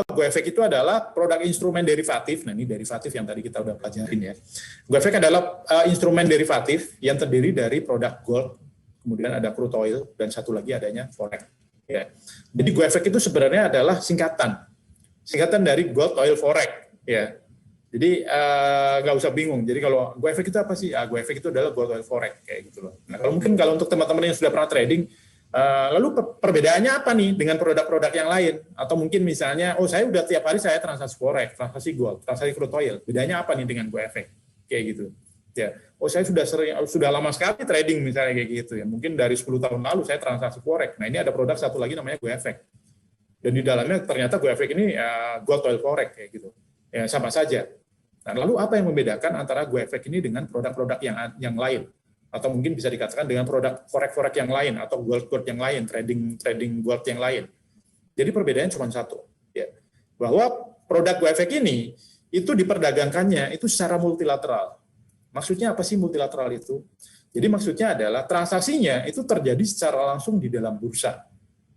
GoEffect itu adalah produk instrumen derivatif. Nah, ini derivatif yang tadi kita udah pelajarin ya. GoEffect adalah instrumen derivatif yang terdiri dari produk gold, kemudian ada crude oil, dan satu lagi adanya forex. Ya. Jadi GoEffect itu sebenarnya adalah singkatan dari gold, oil, forex. Ya. Jadi nggak usah bingung. Jadi kalau GoEffect itu apa sih? GoEffect itu adalah gold, oil, forex kayak gitu loh. Nah, kalau untuk teman-teman yang sudah pernah trading, lalu perbedaannya apa nih dengan produk-produk yang lain? Atau mungkin misalnya, saya udah tiap hari saya transaksi forex, transaksi gold, transaksi crude oil. Bedanya apa nih dengan GoEffect? Kayak gitu. Ya, saya sudah lama sekali trading misalnya kayak gitu ya. Mungkin dari 10 tahun lalu saya transaksi forex. Nah, ini ada produk satu lagi namanya GoEffect. Dan di dalamnya ternyata GoEffect ini gold, oil, forex kayak gitu. Ya, sama saja. Nah, lalu apa yang membedakan antara GoEffect ini dengan produk-produk yang lain? Atau mungkin bisa dikatakan dengan produk forex yang lain atau gold yang lain, trading gold yang lain. Jadi perbedaannya cuma satu, ya, bahwa produk GoEffect ini itu diperdagangkannya itu secara multilateral. Maksudnya apa sih multilateral itu? Jadi maksudnya adalah transaksinya itu terjadi secara langsung di dalam bursa.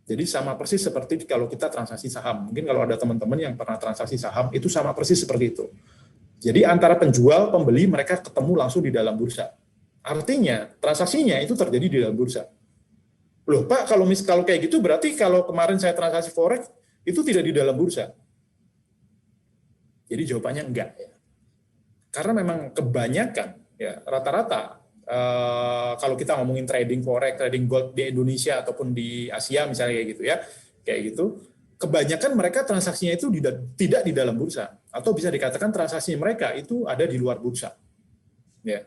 Jadi sama persis seperti kalau kita transaksi saham. Mungkin kalau ada teman-teman yang pernah transaksi saham itu sama persis seperti itu. Jadi antara penjual, pembeli mereka ketemu langsung di dalam bursa. Artinya transaksinya itu terjadi di dalam bursa. Loh Pak, kalau kayak gitu berarti kalau kemarin saya transaksi forex itu tidak di dalam bursa. Jadi jawabannya enggak ya. Karena memang kebanyakan ya rata-rata kalau kita ngomongin trading forex, trading gold di Indonesia ataupun di Asia misalnya kayak gitu ya, kayak gitu, kebanyakan mereka transaksinya itu tidak di dalam bursa atau bisa dikatakan transaksi mereka itu ada di luar bursa. Ya.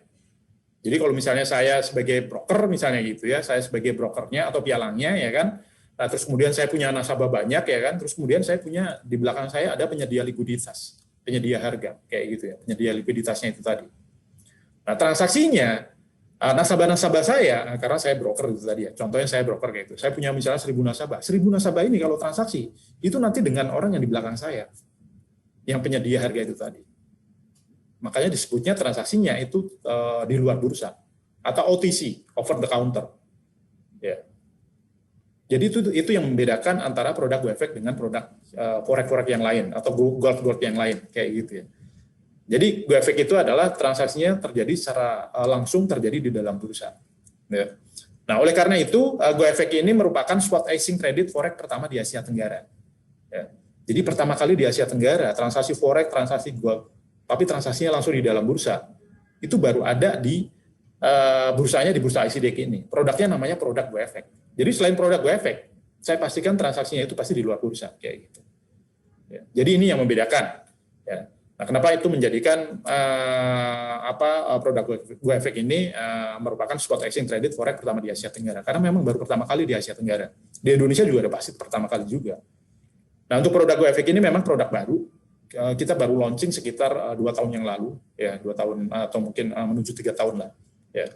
Jadi kalau misalnya saya sebagai broker misalnya gitu ya, saya sebagai brokernya atau pialangnya ya kan, nah, terus kemudian saya punya nasabah banyak ya kan, terus kemudian saya punya di belakang saya ada penyedia likuiditas, penyedia harga kayak gitu ya, penyedia likuiditasnya itu tadi. Nah transaksinya nasabah-nasabah saya, karena saya broker itu tadi ya, contohnya saya broker kayak itu, saya punya misalnya 1.000 nasabah, 1.000 nasabah ini kalau transaksi itu nanti dengan orang yang di belakang saya, yang penyedia harga itu tadi. Makanya disebutnya transaksinya itu di luar bursa atau OTC, over the counter. Ya. Jadi itu yang membedakan antara produk GoEffect dengan produk forex yang lain atau gold yang lain kayak gitu ya. Jadi GoEffect itu adalah transaksinya terjadi secara langsung terjadi di dalam bursa. Ya. Nah, oleh karena itu GoEffect ini merupakan spot exchange traded forex pertama di Asia Tenggara. Ya. Jadi pertama kali di Asia Tenggara transaksi forex, transaksi gold, tapi transaksinya langsung di dalam bursa, itu baru ada di bursanya di bursa ICDK ini. Produknya namanya produk GoEffect. Jadi selain produk GoEffect, saya pastikan transaksinya itu pasti di luar bursa, kayak gitu. Ya. Jadi ini yang membedakan. Ya. Nah, kenapa itu menjadikan produk GoEffect ini merupakan spot exchange traded forex pertama di Asia Tenggara? Karena memang baru pertama kali di Asia Tenggara. Di Indonesia juga ada pasti pertama kali juga. Nah, untuk produk GoEffect ini memang produk baru. Kita baru launching sekitar 2 tahun yang lalu, ya 2 tahun atau mungkin menuju 3 tahun lah. Ya.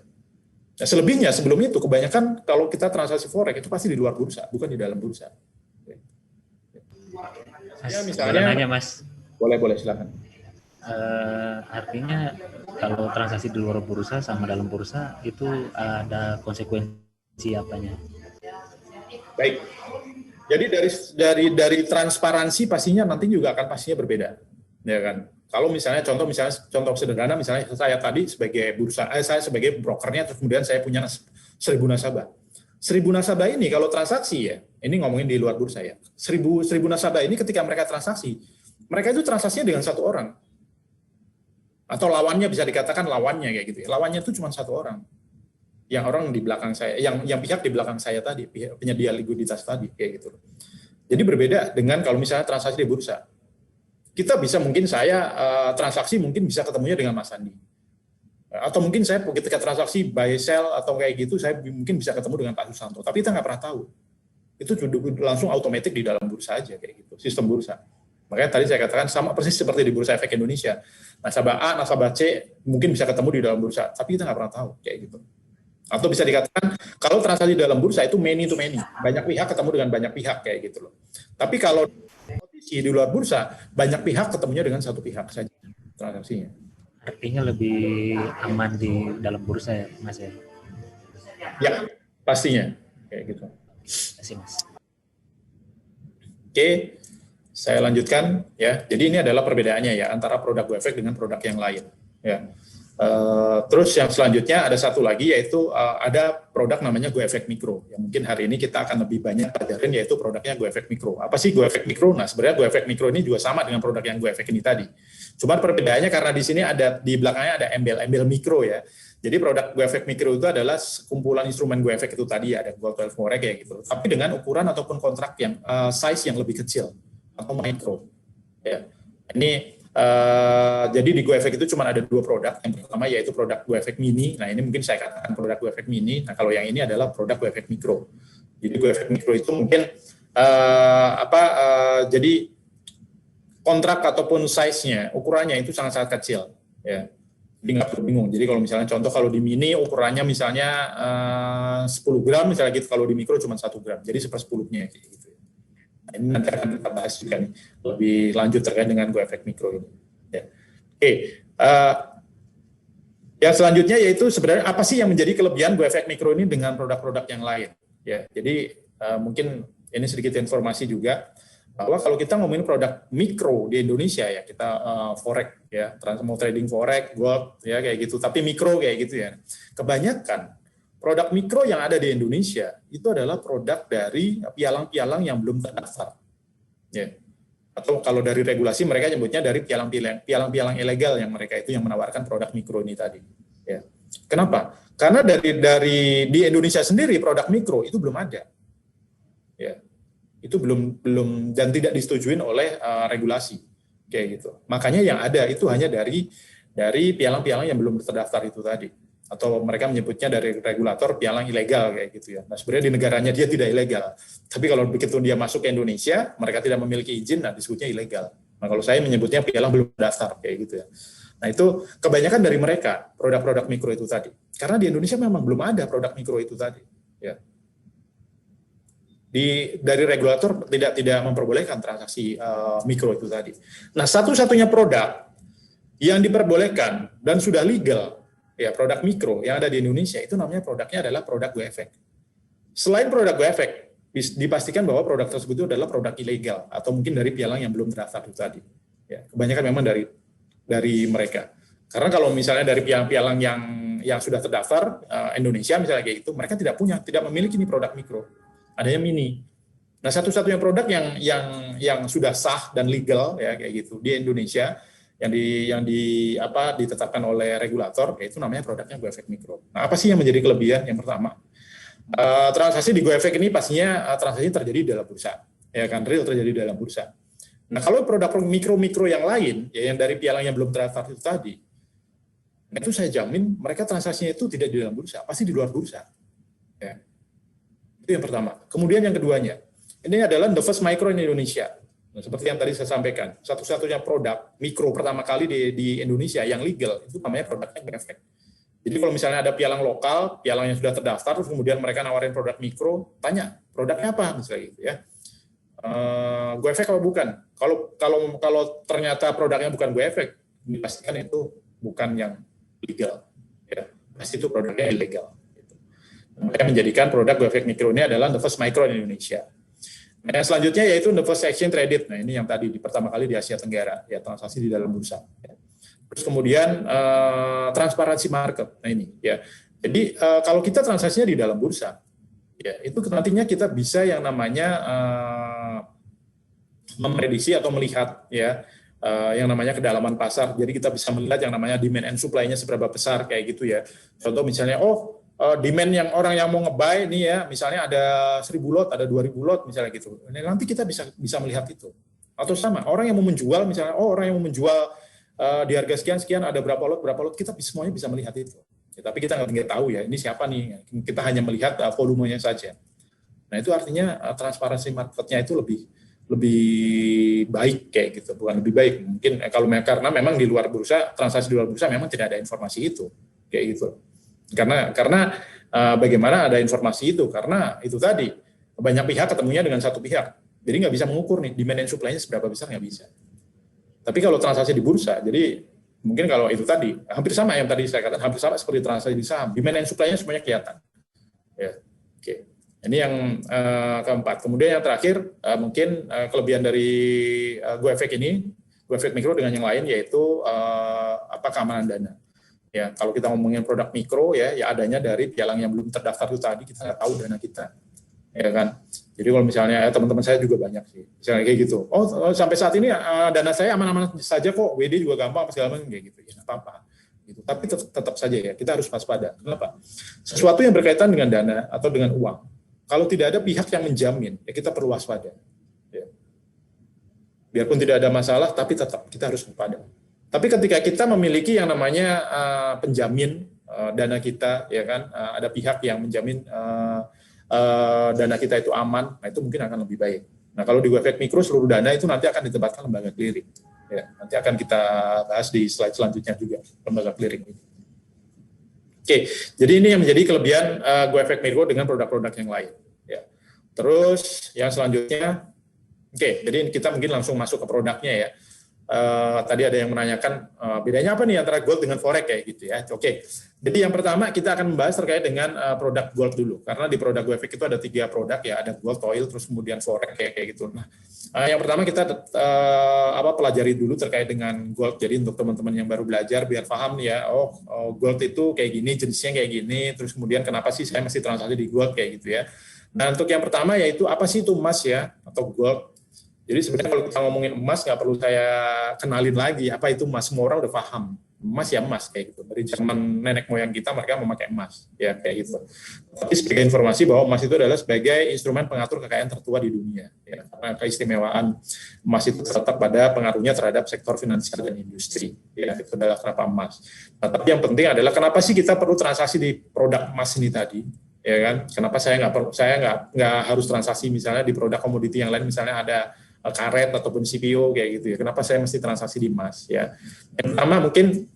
Nah, selebihnya sebelum itu kebanyakan kalau kita transaksi forex itu pasti di luar bursa, bukan di dalam bursa. Mas, ya misalnya, nanya, Mas. Boleh silakan. Artinya kalau transaksi di luar bursa sama dalam bursa itu ada konsekuensi apanya? Baik. Jadi dari transparansi pastinya nanti juga akan pastinya berbeda, ya kan? Kalau misalnya contoh sederhana misalnya saya tadi sebagai saya sebagai brokernya terus kemudian saya punya 1.000 nasabah. 1.000 nasabah ini kalau transaksi ya, ini ngomongin di luar bursa ya. 1.000 nasabah ini ketika mereka transaksi, mereka itu transaksinya dengan satu orang. Atau lawannya bisa dikatakan lawannya kayak gitu ya. Lawannya itu cuma satu orang. Yang orang di belakang saya, yang pihak di belakang saya tadi, penyedia likuiditas tadi, kayak gitu. Jadi berbeda dengan kalau misalnya transaksi di bursa. Kita bisa mungkin saya transaksi mungkin bisa ketemunya dengan Mas Andi. Atau mungkin saya ketika transaksi buy sell atau kayak gitu, saya mungkin bisa ketemu dengan Pak Susanto. Tapi kita nggak pernah tahu. Itu langsung otomatis di dalam bursa aja kayak gitu, sistem bursa. Makanya tadi saya katakan sama persis seperti di Bursa Efek Indonesia. Nasabah A, nasabah C mungkin bisa ketemu di dalam bursa, tapi kita nggak pernah tahu kayak gitu. Atau bisa dikatakan kalau transaksi dalam bursa itu many to many, banyak pihak ketemu dengan banyak pihak kayak gitu loh. Tapi kalau posisi di luar bursa, banyak pihak ketemunya dengan satu pihak saja transaksinya. Artinya lebih aman di dalam bursa ya, Mas ya? Ya, pastinya kayak gitu. Terima kasih, Mas. Oke, Saya lanjutkan ya. Jadi ini adalah perbedaannya ya antara produk GoEffect dengan produk yang lain. Ya. Terus yang selanjutnya ada satu lagi yaitu ada produk namanya GoEffect Micro. Yang mungkin hari ini kita akan lebih banyak pelajarin yaitu produknya GoEffect Micro. Apa sih GoEffect Micro? Nah sebenarnya GoEffect Micro ini juga sama dengan produk yang GoEffect ini tadi. Cuman perbedaannya karena di sini ada di belakangnya ada embel-embel mikro ya. Jadi produk GoEffect Micro itu adalah kumpulan instrumen GoEffect itu tadi ya, ada Gold 12 More kayak gitu. Tapi dengan ukuran ataupun kontrak yang size yang lebih kecil atau micro. Ya. Ini jadi di GoEffect itu cuma ada 2 produk. Yang pertama yaitu produk GoEffect Mini. Nah ini mungkin saya katakan produk GoEffect Mini. Nah kalau yang ini adalah produk GoEffect Micro. Jadi GoEffect Micro itu mungkin jadi kontrak ataupun size-nya, ukurannya itu sangat-sangat kecil. Ya. Jadi nggak perlu bingung. Jadi kalau misalnya contoh kalau di Mini ukurannya misalnya 10 gram misalnya gitu, kalau di Micro cuma 1 gram. Jadi 1/10-nya kayak gitu. Ini nanti akan kita bahas juga nih, lebih lanjut terkait dengan GoEffect Micro ini. Ya. Oke, yang selanjutnya yaitu sebenarnya apa sih yang menjadi kelebihan GoEffect Micro ini dengan produk-produk yang lain? Ya, jadi mungkin ini sedikit informasi juga bahwa kalau kita ngomongin produk mikro di Indonesia ya kita forex ya, mau trading forex, gold ya kayak gitu, tapi mikro kayak gitu ya. Kebanyakan produk mikro yang ada di Indonesia itu adalah produk dari pialang-pialang yang belum terdaftar. Ya. Atau kalau dari regulasi mereka nyebutnya dari pialang-pialang ilegal yang mereka itu yang menawarkan produk mikro ini tadi. Ya. Kenapa? Karena dari di Indonesia sendiri produk mikro itu belum ada. Ya. Itu belum dan tidak disetujui oleh regulasi kayak gitu. Makanya yang ada itu hanya dari pialang-pialang yang belum terdaftar itu tadi. Atau mereka menyebutnya dari regulator pialang ilegal kayak gitu ya. Nah sebenarnya di negaranya dia tidak ilegal, tapi kalau begitu dia masuk ke Indonesia, mereka tidak memiliki izin, nah disebutnya ilegal. Nah kalau saya menyebutnya pialang belum daftar kayak gitu ya. Nah itu kebanyakan dari mereka produk-produk mikro itu tadi, karena di Indonesia memang belum ada produk mikro itu tadi. Ya. Dari regulator tidak memperbolehkan transaksi mikro itu tadi. Nah satu-satunya produk yang diperbolehkan dan sudah legal ya produk mikro yang ada di Indonesia itu namanya produknya adalah produk GoEffect. Selain produk GoEffect, dipastikan bahwa produk tersebut itu adalah produk ilegal atau mungkin dari pialang yang belum terdaftar itu tadi. Ya, kebanyakan memang dari mereka. Karena kalau misalnya dari pialang-pialang yang sudah terdaftar Indonesia misalnya kayak gitu, mereka tidak memiliki ini produk mikro. Adanya mini. Nah, satu-satunya produk yang sudah sah dan legal ya kayak gitu di Indonesia yang ditetapkan oleh regulator, yaitu namanya produknya GoEffect Micro. Nah, apa sih yang menjadi kelebihan? Yang pertama, transaksi di GoEffect ini pastinya transaksi terjadi di dalam bursa, ya kan, real terjadi di dalam bursa. Nah, kalau produk mikro yang lain, ya yang dari pialang yang belum terdaftar itu tadi, itu saya jamin mereka transaksinya itu tidak di dalam bursa, pasti di luar bursa. Ya. Itu yang pertama. Kemudian yang keduanya, ini adalah the first micro in Indonesia. Nah, seperti yang tadi saya sampaikan, satu-satunya produk mikro pertama kali di Indonesia yang legal itu namanya produknya GoEffect. Jadi kalau misalnya ada pialang lokal, pialang yang sudah terdaftar, terus kemudian mereka nawarin produk mikro, tanya produknya apa misalnya gitu ya. GoEffect atau bukan? Kalau ternyata produknya bukan GoEffect, dipastikan itu bukan yang legal, ya pasti itu produknya ilegal. Gitu. Mereka menjadikan produk GoEffect Micro ini adalah the first micro di Indonesia. Nah, yang selanjutnya yaitu the first exchange traded. Nah, ini yang tadi pertama kali di Asia Tenggara, ya transaksi di dalam bursa. Ya. Terus kemudian transparansi market. Nah ini, ya. Jadi kalau kita transaksinya di dalam bursa, ya itu nantinya kita bisa yang namanya memprediksi atau melihat ya yang namanya kedalaman pasar. Jadi kita bisa melihat yang namanya demand and supply-nya seberapa besar kayak gitu ya. Contoh misalnya, demand yang orang yang mau nge-buy nih ya, misalnya ada 1.000 lot, ada 2.000 lot misalnya gitu. Nanti kita bisa melihat itu. Atau sama, orang yang mau menjual misalnya, orang yang mau menjual di harga sekian ada berapa lot, kita semuanya bisa melihat itu. Ya, tapi kita nggak tahu ya, ini siapa nih. Kita hanya melihat volumenya saja. Nah itu artinya transparansi marketnya itu lebih baik kayak gitu, bukan lebih baik. Mungkin karena memang di luar bursa, transaksi di luar bursa memang tidak ada informasi itu kayak gitu. Karena bagaimana ada informasi itu? Karena itu tadi banyak pihak ketemunya dengan satu pihak, jadi nggak bisa mengukur nih demand and supply-nya seberapa besar, nggak bisa. Tapi kalau transaksi di bursa, jadi mungkin kalau itu tadi hampir sama yang tadi saya katakan, hampir sama seperti transaksi di saham, demand and supply-nya semuanya kelihatan. Ya, oke. Ini yang keempat. Kemudian yang terakhir mungkin kelebihan dari GoEffect ini, GoEffect Mikro dengan yang lain yaitu keamanan dana. Ya, kalau kita ngomongin produk mikro ya adanya dari pialang yang belum terdaftar itu tadi, kita nggak tahu dana kita, ya kan. Jadi kalau misalnya teman-teman saya juga banyak sih, misalnya kayak gitu. Oh sampai saat ini dana saya aman-aman saja kok, WD juga gampang segala macam kayak gitu, ya nggak apa-apa. Gitu. Tapi tetap saja ya kita harus waspada. Kenapa? Sesuatu yang berkaitan dengan dana atau dengan uang, kalau tidak ada pihak yang menjamin, ya kita perlu waspada. Ya. Biarpun tidak ada masalah, tapi tetap kita harus waspada. Tapi ketika kita memiliki yang namanya penjamin dana kita, ya kan, ada pihak yang menjamin dana kita itu aman, nah itu mungkin akan lebih baik. Nah kalau di GoEffect Mikro seluruh dana itu nanti akan ditempatkan lembaga clearing. Ya, nanti akan kita bahas di slide selanjutnya juga lembaga clearing ini. Oke, jadi ini yang menjadi kelebihan GoEffect Mikro dengan produk-produk yang lain. Ya. Terus yang selanjutnya, oke, jadi kita mungkin langsung masuk ke produknya ya. Tadi ada yang menanyakan bedanya apa nih antara gold dengan forex kayak gitu ya. Oke, jadi yang pertama kita akan membahas terkait dengan produk gold dulu, karena di produk GoEffect itu ada 3 produk ya, ada gold, oil, terus kemudian forex kayak gitu. Nah, yang pertama kita pelajari dulu terkait dengan gold. Jadi untuk teman-teman yang baru belajar biar paham ya, gold itu kayak gini, jenisnya kayak gini, terus kemudian kenapa sih saya masih transaksi di gold kayak gitu ya. Nah untuk yang pertama yaitu apa sih itu emas ya atau gold. Jadi sebenarnya kalau kita ngomongin emas nggak perlu saya kenalin lagi apa itu emas, semua orang udah paham. Emas ya emas kayak gitu. Dari zaman nenek moyang kita mereka memakai emas ya kayak gitu. Tapi sebagai informasi bahwa emas itu adalah sebagai instrumen pengatur kekayaan tertua di dunia. Ya. Karena keistimewaan emas itu terletak pada pengaruhnya terhadap sektor finansial dan industri. Ya itu adalah kenapa emas. Nah, tapi yang penting adalah kenapa sih kita perlu transaksi di produk emas ini tadi? Ya kan? Kenapa saya nggak harus transaksi misalnya di produk komoditi yang lain, misalnya ada karet ataupun CPO kayak gitu ya. Kenapa saya mesti transaksi di emas ya? Yang pertama mungkin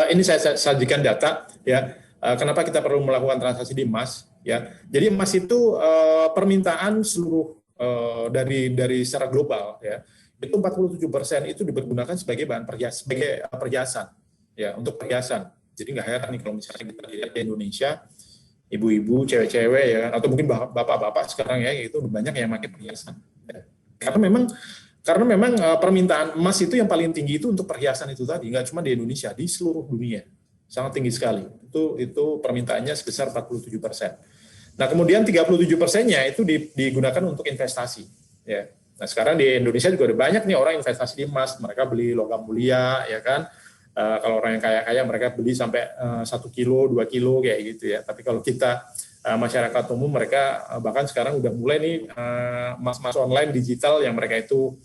ini saya sajikan data ya. Kenapa kita perlu melakukan transaksi di emas ya? Jadi emas itu permintaan seluruh dari secara global ya. Itu 47% itu dipergunakan sebagai bahan perhiasan ya, untuk perhiasan. Jadi nggak heran nih kalau misalnya kita lihat di Indonesia, ibu-ibu, cewek-cewek ya, atau mungkin bapak-bapak sekarang ya, itu banyak yang pakai perhiasan. Karena memang permintaan emas itu yang paling tinggi itu untuk perhiasan itu tadi, nggak cuma di Indonesia, di seluruh dunia sangat tinggi sekali. Itu permintaannya sebesar 47%. Nah kemudian 37%-nya itu digunakan untuk investasi. Ya. Nah sekarang di Indonesia juga ada banyak nih orang investasi di emas, mereka beli logam mulia, ya kan. Kalau orang yang kaya-kaya mereka beli sampai 1 kilo, 2 kilo kayak gitu ya. Tapi kalau kita masyarakat umum mereka bahkan sekarang udah mulai nih emas-emas online digital yang mereka itu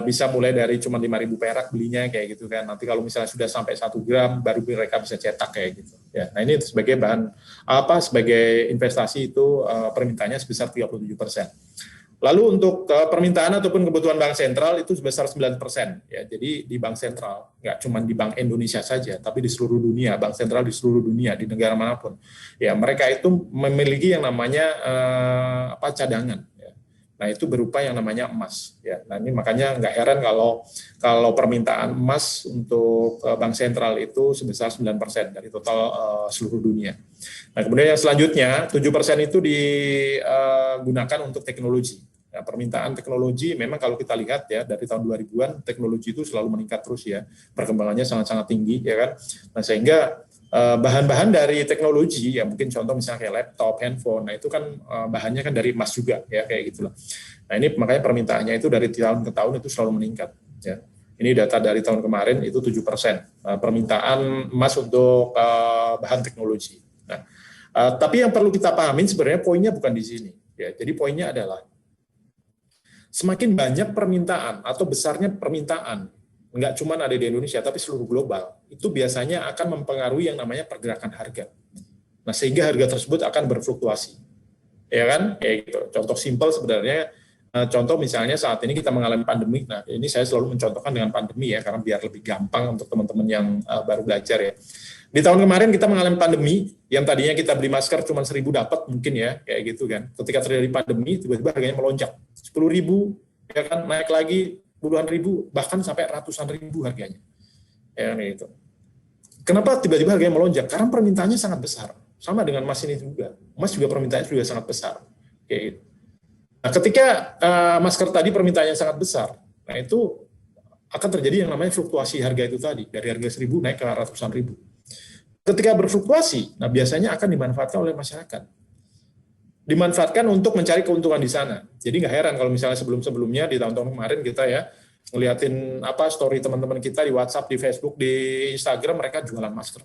bisa mulai dari cuma 5.000 perak belinya kayak gitu kan. Nanti kalau misalnya sudah sampai 1 gram baru mereka bisa cetak kayak gitu. Ya, nah ini sebagai bahan sebagai investasi itu permintaannya sebesar 37%. Lalu untuk permintaan ataupun kebutuhan bank sentral itu sebesar 9%. Ya, jadi di bank sentral, nggak cuma di Bank Indonesia saja, tapi di seluruh dunia, bank sentral di seluruh dunia, di negara manapun. Ya, mereka itu memiliki yang namanya cadangan. Ya. Nah, itu berupa yang namanya emas. Ya. Nah, ini makanya nggak heran kalau permintaan emas untuk bank sentral itu sebesar 9% dari total seluruh dunia. Nah, kemudian yang selanjutnya, 7% itu digunakan untuk teknologi. Nah, permintaan teknologi memang kalau kita lihat ya dari tahun 2000-an teknologi itu selalu meningkat terus ya, perkembangannya sangat-sangat tinggi ya kan. Nah, sehingga bahan-bahan dari teknologi ya mungkin contoh misalnya kayak laptop, handphone, nah itu kan bahannya kan dari emas juga ya kayak gitulah. Nah, ini makanya permintaannya itu dari tahun ke tahun itu selalu meningkat ya. Ini data dari tahun kemarin itu 7% permintaan emas untuk bahan teknologi. Nah, tapi yang perlu kita pahamin sebenarnya poinnya bukan di sini. Ya, jadi poinnya adalah semakin banyak permintaan atau besarnya permintaan, nggak cuma ada di Indonesia, tapi seluruh global, itu biasanya akan mempengaruhi yang namanya pergerakan harga. Nah, sehingga harga tersebut akan berfluktuasi. Ya kan? Kayak gitu. Contoh simpel sebenarnya, contoh misalnya saat ini kita mengalami pandemi. Nah, ini saya selalu mencontohkan dengan pandemi ya, karena biar lebih gampang untuk teman-teman yang baru belajar ya. Di tahun kemarin kita mengalami pandemi, yang tadinya kita beli masker cuma 1.000 dapat mungkin ya, kayak gitu kan. Ketika terjadi pandemi, tiba-tiba harganya melonjak. 10.000, ya kan, naik lagi puluhan ribu, bahkan sampai ratusan ribu harganya. Ya, gitu. Kenapa tiba-tiba harganya melonjak? Karena permintaannya sangat besar. Sama dengan emas ini juga. emas juga permintaannya juga sangat besar. Kayak gitu. Nah, ketika masker tadi permintaannya sangat besar, nah itu akan terjadi yang namanya fluktuasi harga itu tadi, dari harga 1.000 naik ke ratusan ribu. Ketika berfluktuasi, nah biasanya akan dimanfaatkan oleh masyarakat. Dimanfaatkan untuk mencari keuntungan di sana. Jadi nggak heran kalau misalnya sebelum-sebelumnya di tahun-tahun kemarin kita ya ngeliatin story teman-teman kita di WhatsApp, di Facebook, di Instagram, mereka jualan masker.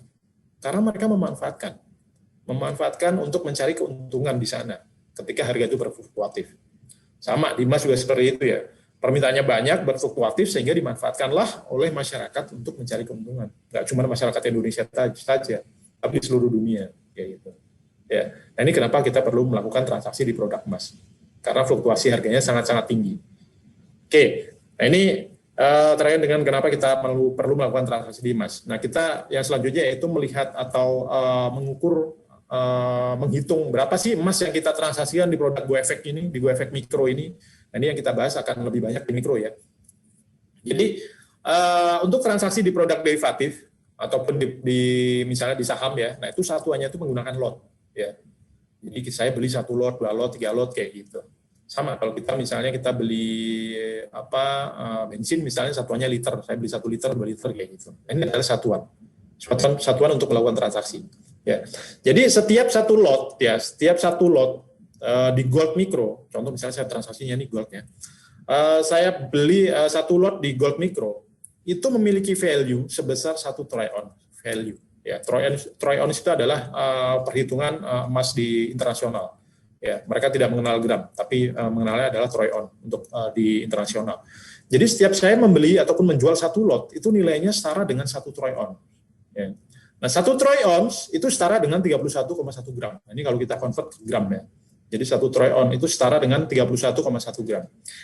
Karena mereka memanfaatkan untuk mencari keuntungan di sana ketika harga itu berfluktuatif. Sama, di emas juga seperti itu ya. Permintaannya banyak, berfluktuatif, sehingga dimanfaatkanlah oleh masyarakat untuk mencari keuntungan. Nggak cuma masyarakat Indonesia saja, tapi seluruh dunia. Kayak gitu. Ya. Nah, ini kenapa kita perlu melakukan transaksi di produk emas. Karena fluktuasi harganya sangat-sangat tinggi. Oke, nah ini terkait dengan kenapa kita perlu melakukan transaksi di emas. Nah, kita yang selanjutnya yaitu melihat atau mengukur, menghitung berapa sih emas yang kita transaksikan di produk GoEffect ini, di GoEffect Mikro ini. Nah, ini yang kita bahas akan lebih banyak di mikro ya. Jadi untuk transaksi di produk derivatif ataupun misalnya di saham ya, nah itu satuannya itu menggunakan lot ya. Jadi saya beli 1 lot, 2 lot, 3 lot kayak gitu. Sama kalau kita misalnya kita beli bensin misalnya satuannya liter, saya beli 1 liter, 2 liter kayak gitu. Ini adalah satuan untuk melakukan transaksi. Ya. Jadi setiap satu lot di Gold Mikro, contoh misalnya saya transaksinya ini Gold ya, saya beli 1 lot di Gold Mikro, itu memiliki value sebesar 1 troy ounce value. Ya, troy ounce itu adalah perhitungan emas di internasional. Ya, mereka tidak mengenal gram, tapi mengenalnya adalah troy ounce untuk di internasional. Jadi setiap saya membeli ataupun menjual 1 lot, itu nilainya setara dengan 1 troy ounce. Ya. Nah, 1 troy ounce itu setara dengan 31,1 gram. Nah, ini kalau kita convert ke gram ya. Jadi 1 troy ounce itu setara dengan 31,1 gram.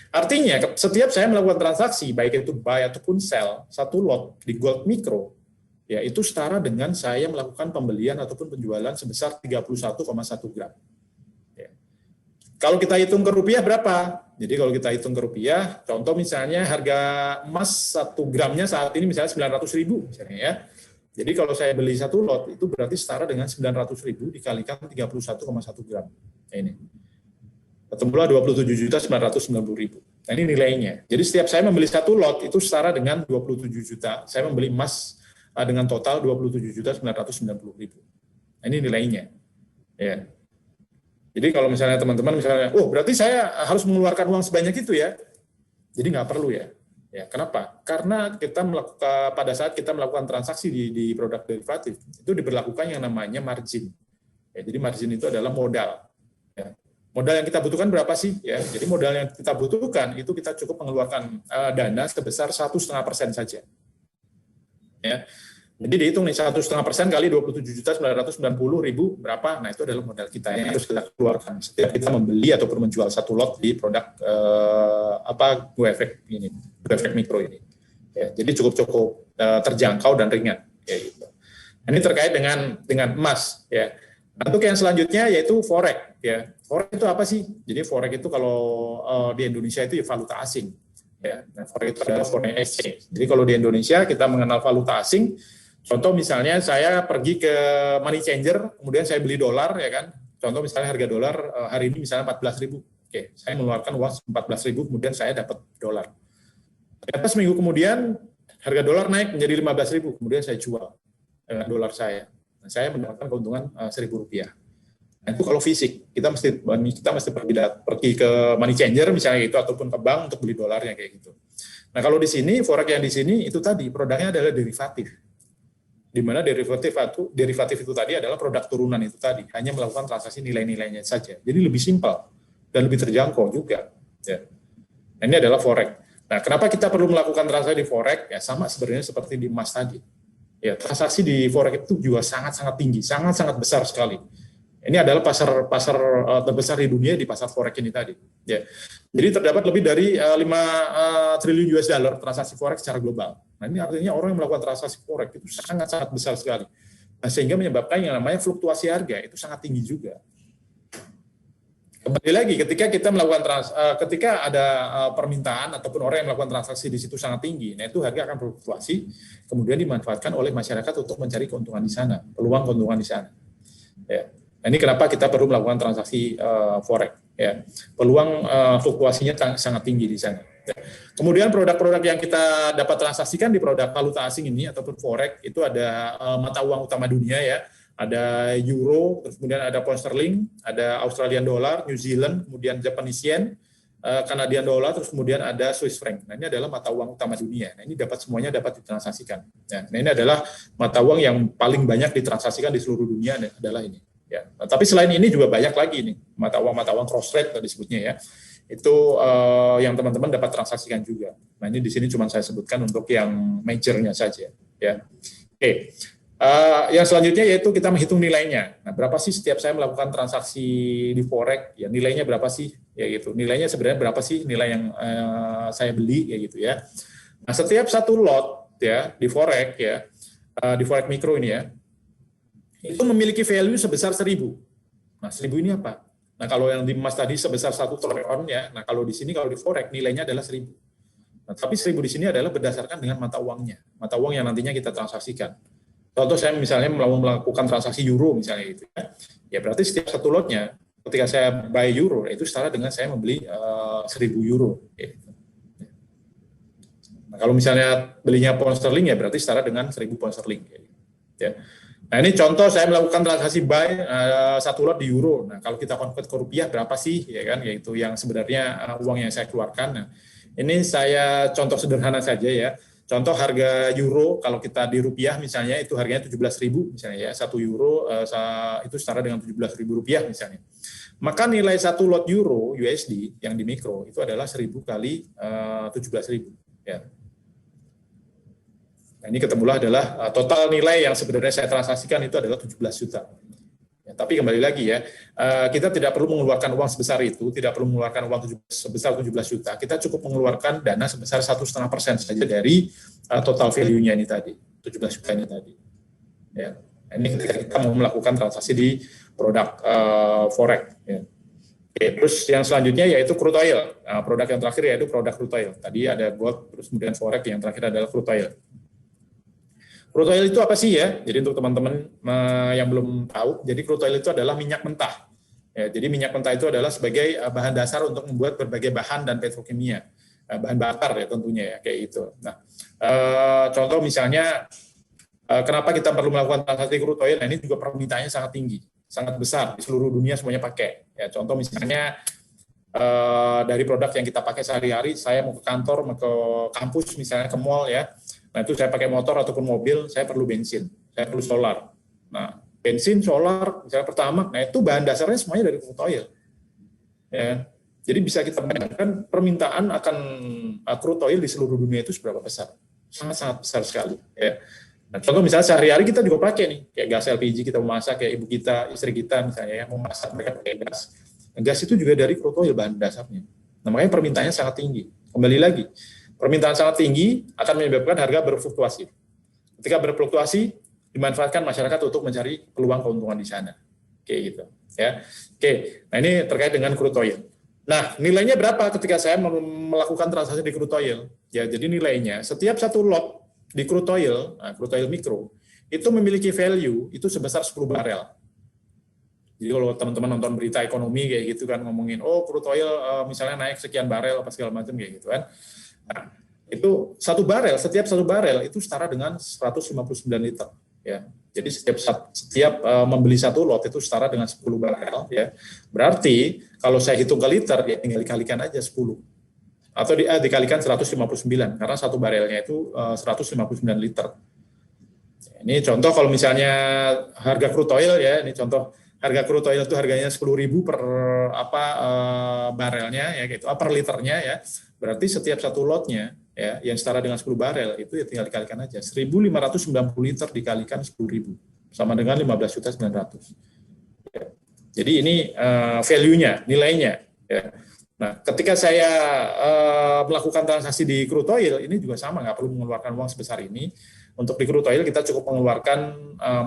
Artinya, setiap saya melakukan transaksi, baik itu buy ataupun sell, 1 lot di Gold Mikro, ya itu setara dengan saya melakukan pembelian ataupun penjualan sebesar 31,1 gram. Ya. Kalau kita hitung ke rupiah berapa? Jadi kalau kita hitung ke rupiah, contoh misalnya harga emas 1 gramnya saat ini misalnya 900.000 misalnya ya. Jadi kalau saya beli 1 lot, itu berarti setara dengan 900.000 dikalikan 31,1 gram. Nah, ini. Ketemulah 27.990.000. Nah, ini nilainya. Jadi setiap saya membeli 1 lot, itu setara dengan 27 juta. Saya membeli emas dengan total 27.990.000. Nah, ini nilainya. Ya. Jadi kalau misalnya teman-teman misalnya, berarti saya harus mengeluarkan uang sebanyak itu ya. Jadi nggak perlu ya. Ya, kenapa? Karena pada saat kita melakukan transaksi di produk derivatif, itu diberlakukan yang namanya margin. Ya, jadi margin itu adalah modal. Ya. Modal yang kita butuhkan berapa sih? Ya, jadi modal yang kita butuhkan itu kita cukup mengeluarkan dana sebesar 1,5% saja. Ya. Jadi dihitung nih 1,5% kali 27.990.000 berapa? Nah, itu adalah modal kita yang harus kita keluarkan setiap kita membeli ataupun menjual 1 lot di produk GoEffect ini, GoEffect Mikro ini. Ya, jadi cukup terjangkau dan ringan kayak gitu. Ini terkait dengan emas ya. Untuk yang selanjutnya yaitu forex ya. Forex itu apa sih? Jadi forex itu kalau di Indonesia itu ya valuta asing. Ya, nah, forex itu adalah foreign exchange. Jadi kalau di Indonesia kita mengenal valuta asing. Contoh misalnya saya pergi ke money changer, kemudian saya beli dolar ya kan. Contoh misalnya harga dolar hari ini misalnya 14.000. Oke, saya mengeluarkan uang 14.000, kemudian saya dapat dolar. Ternyata seminggu kemudian harga dolar naik menjadi 15.000, kemudian saya jual dolar saya. Nah, saya mendapatkan keuntungan Rp1.000. Nah, itu kalau fisik, kita mesti pergi ke money changer misalnya itu ataupun ke bank untuk beli dolarnya kayak gitu. Nah, kalau di sini forex yang di sini itu tadi produknya adalah derivatif. Di mana derivatif itu tadi adalah produk turunan itu tadi, hanya melakukan transaksi nilai-nilainya saja. Jadi lebih simpel dan lebih terjangkau juga. Ya. Nah, ini adalah forex. Nah, kenapa kita perlu melakukan transaksi di forex? Ya sama sebenarnya seperti di emas tadi. Ya, transaksi di forex itu juga sangat-sangat tinggi, sangat-sangat besar sekali. Ini adalah pasar terbesar di dunia di pasar forex ini tadi. Ya. Jadi terdapat lebih dari 5 triliun US dollar transaksi forex secara global. Nah, ini artinya orang yang melakukan transaksi forex itu sangat-sangat besar sekali. Nah, sehingga menyebabkan yang namanya fluktuasi harga itu sangat tinggi juga. Kembali lagi, ketika kita melakukan ketika ada permintaan ataupun orang yang melakukan transaksi di situ sangat tinggi, nah itu harga akan berfluktuasi, kemudian dimanfaatkan oleh masyarakat untuk mencari keuntungan di sana, peluang keuntungan di sana. Ya. Nah, ini kenapa kita perlu melakukan transaksi forex. Ya, peluang fluktuasinya sangat tinggi di sana. Ya. Kemudian produk-produk yang kita dapat transaksikan di produk valuta asing ini ataupun forex itu ada mata uang utama dunia ya, ada euro, terus kemudian ada pound sterling, ada Australian dollar, New Zealand, kemudian Japanese yen, Canadian dollar, terus kemudian ada Swiss franc. Nah, ini adalah mata uang utama dunia. Nah, ini semuanya dapat ditransaksikan. Nah, ini adalah mata uang yang paling banyak ditransaksikan di seluruh dunia adalah ini. Ya, nah, tapi selain ini juga banyak lagi nih mata uang cross rate disebutnya ya. Itu yang teman-teman dapat transaksikan juga. Nah, ini di sini cuma saya sebutkan untuk yang majornya saja ya. Oke. Yang selanjutnya yaitu kita menghitung nilainya. Nah, berapa sih setiap saya melakukan transaksi di forex? Ya, nilainya berapa sih? Ya gitu. Nilainya sebenarnya berapa sih nilai yang saya beli ya gitu ya. Nah, setiap satu lot ya di forex ya, di forex mikro ini ya, itu memiliki value sebesar 1.000. Nah, 1.000 ini apa? Nah, kalau yang di emas tadi sebesar 1 troy-on ya, nah kalau di sini kalau di forex nilainya adalah 1.000. Nah, tapi 1.000 di sini adalah berdasarkan dengan mata uangnya, mata uang yang nantinya kita transaksikan. Contoh saya misalnya melakukan transaksi euro misalnya gitu ya, ya berarti setiap satu lotnya ketika saya buy euro itu setara dengan saya membeli 1.000 euro. Gitu. Nah, kalau misalnya belinya pound sterling ya berarti setara dengan 1.000 pound sterling. Gitu. Ya. Nah, ini contoh saya melakukan transaksi buy satu lot di euro. Nah, kalau kita convert ke rupiah berapa sih ya kan, yaitu yang sebenarnya uang yang saya keluarkan. Nah, ini saya contoh sederhana saja ya. Contoh harga euro kalau kita di rupiah misalnya itu harganya 17.000 misalnya ya. 1 euro itu setara dengan 17.000 rupiah misalnya. Maka nilai satu lot euro USD yang di mikro itu adalah 1.000 kali 17.000 ya. Nah, ini ketemulah adalah total nilai yang sebenarnya saya transaksikan itu adalah 17 juta. Ya, tapi kembali lagi ya, kita tidak perlu mengeluarkan uang sebesar itu, tidak perlu mengeluarkan uang sebesar 17 juta. Kita cukup mengeluarkan dana sebesar 1,5% saja dari total value-nya ini tadi, 17 juta ini tadi. Ya, ini ketika kita mau melakukan transaksi di produk forex. Ya. Oke, terus yang selanjutnya yaitu crude oil. Nah, produk yang terakhir yaitu produk crude oil. Tadi ada gold, terus kemudian forex, yang terakhir adalah crude oil. Crude oil itu apa sih ya? Jadi untuk teman-teman yang belum tahu, jadi crude oil itu adalah minyak mentah. Ya, jadi minyak mentah itu adalah sebagai bahan dasar untuk membuat berbagai bahan dan petrokimia, bahan bakar ya tentunya ya kayak itu. Nah, contoh misalnya kenapa kita perlu melakukan transaksi crude oil? Nah, ini juga permintaannya sangat tinggi, sangat besar di seluruh dunia semuanya pakai. Ya, contoh misalnya dari produk yang kita pakai sehari-hari, saya mau ke kantor, mau ke kampus misalnya ke mall ya. Nah, itu saya pakai motor ataupun mobil, saya perlu bensin, saya perlu solar. Nah, bensin, solar, misalnya pertama, nah itu bahan dasarnya semuanya dari crude oil. Ya. Jadi bisa kita bayangkan permintaan akan crude oil di seluruh dunia itu seberapa besar. Sangat-sangat besar sekali. Ya. Nah, contoh misalnya sehari-hari kita juga pakai nih, kayak gas LPG kita memasak, kayak ibu kita, istri kita misalnya ya, memasak, mereka pakai gas. Nah, gas itu juga dari crude oil bahan dasarnya. Nah, makanya permintaannya sangat tinggi. Kembali lagi, permintaan sangat tinggi akan menyebabkan harga berfluktuasi. Ketika berfluktuasi, dimanfaatkan masyarakat untuk mencari peluang keuntungan di sana. Oke, gitu. Ya. Oke, nah ini terkait dengan crude oil. Nah, nilainya berapa ketika saya melakukan transaksi di crude oil? Ya, jadi nilainya setiap satu lot di crude oil mikro, itu memiliki value itu sebesar 10 barel. Jadi kalau teman-teman nonton berita ekonomi kayak gitu kan ngomongin, oh crude oil misalnya naik sekian barel apa segala macam kayak gitu kan. Nah, itu setiap satu barel itu setara dengan 159 liter ya. Jadi setiap membeli satu lot itu setara dengan 10 barel ya. Berarti kalau saya hitung ke liter ya tinggal dikalikan aja 10. Atau dikalikan 159 karena satu barelnya itu 159 liter. Ini contoh kalau misalnya harga crude oil ya, ini contoh harga crude oil itu harganya 10.000 per barelnya ya gitu, per liternya ya. Berarti setiap satu lotnya ya yang setara dengan 10 barel itu ya tinggal dikalikan aja. 1.590 liter dikalikan 10.000 sama dengan 15.900. Ya. Jadi ini value-nya, nilainya ya. Nah, ketika saya melakukan transaksi di crude oil ini juga sama, nggak perlu mengeluarkan uang sebesar ini. Untuk di crude oil kita cukup mengeluarkan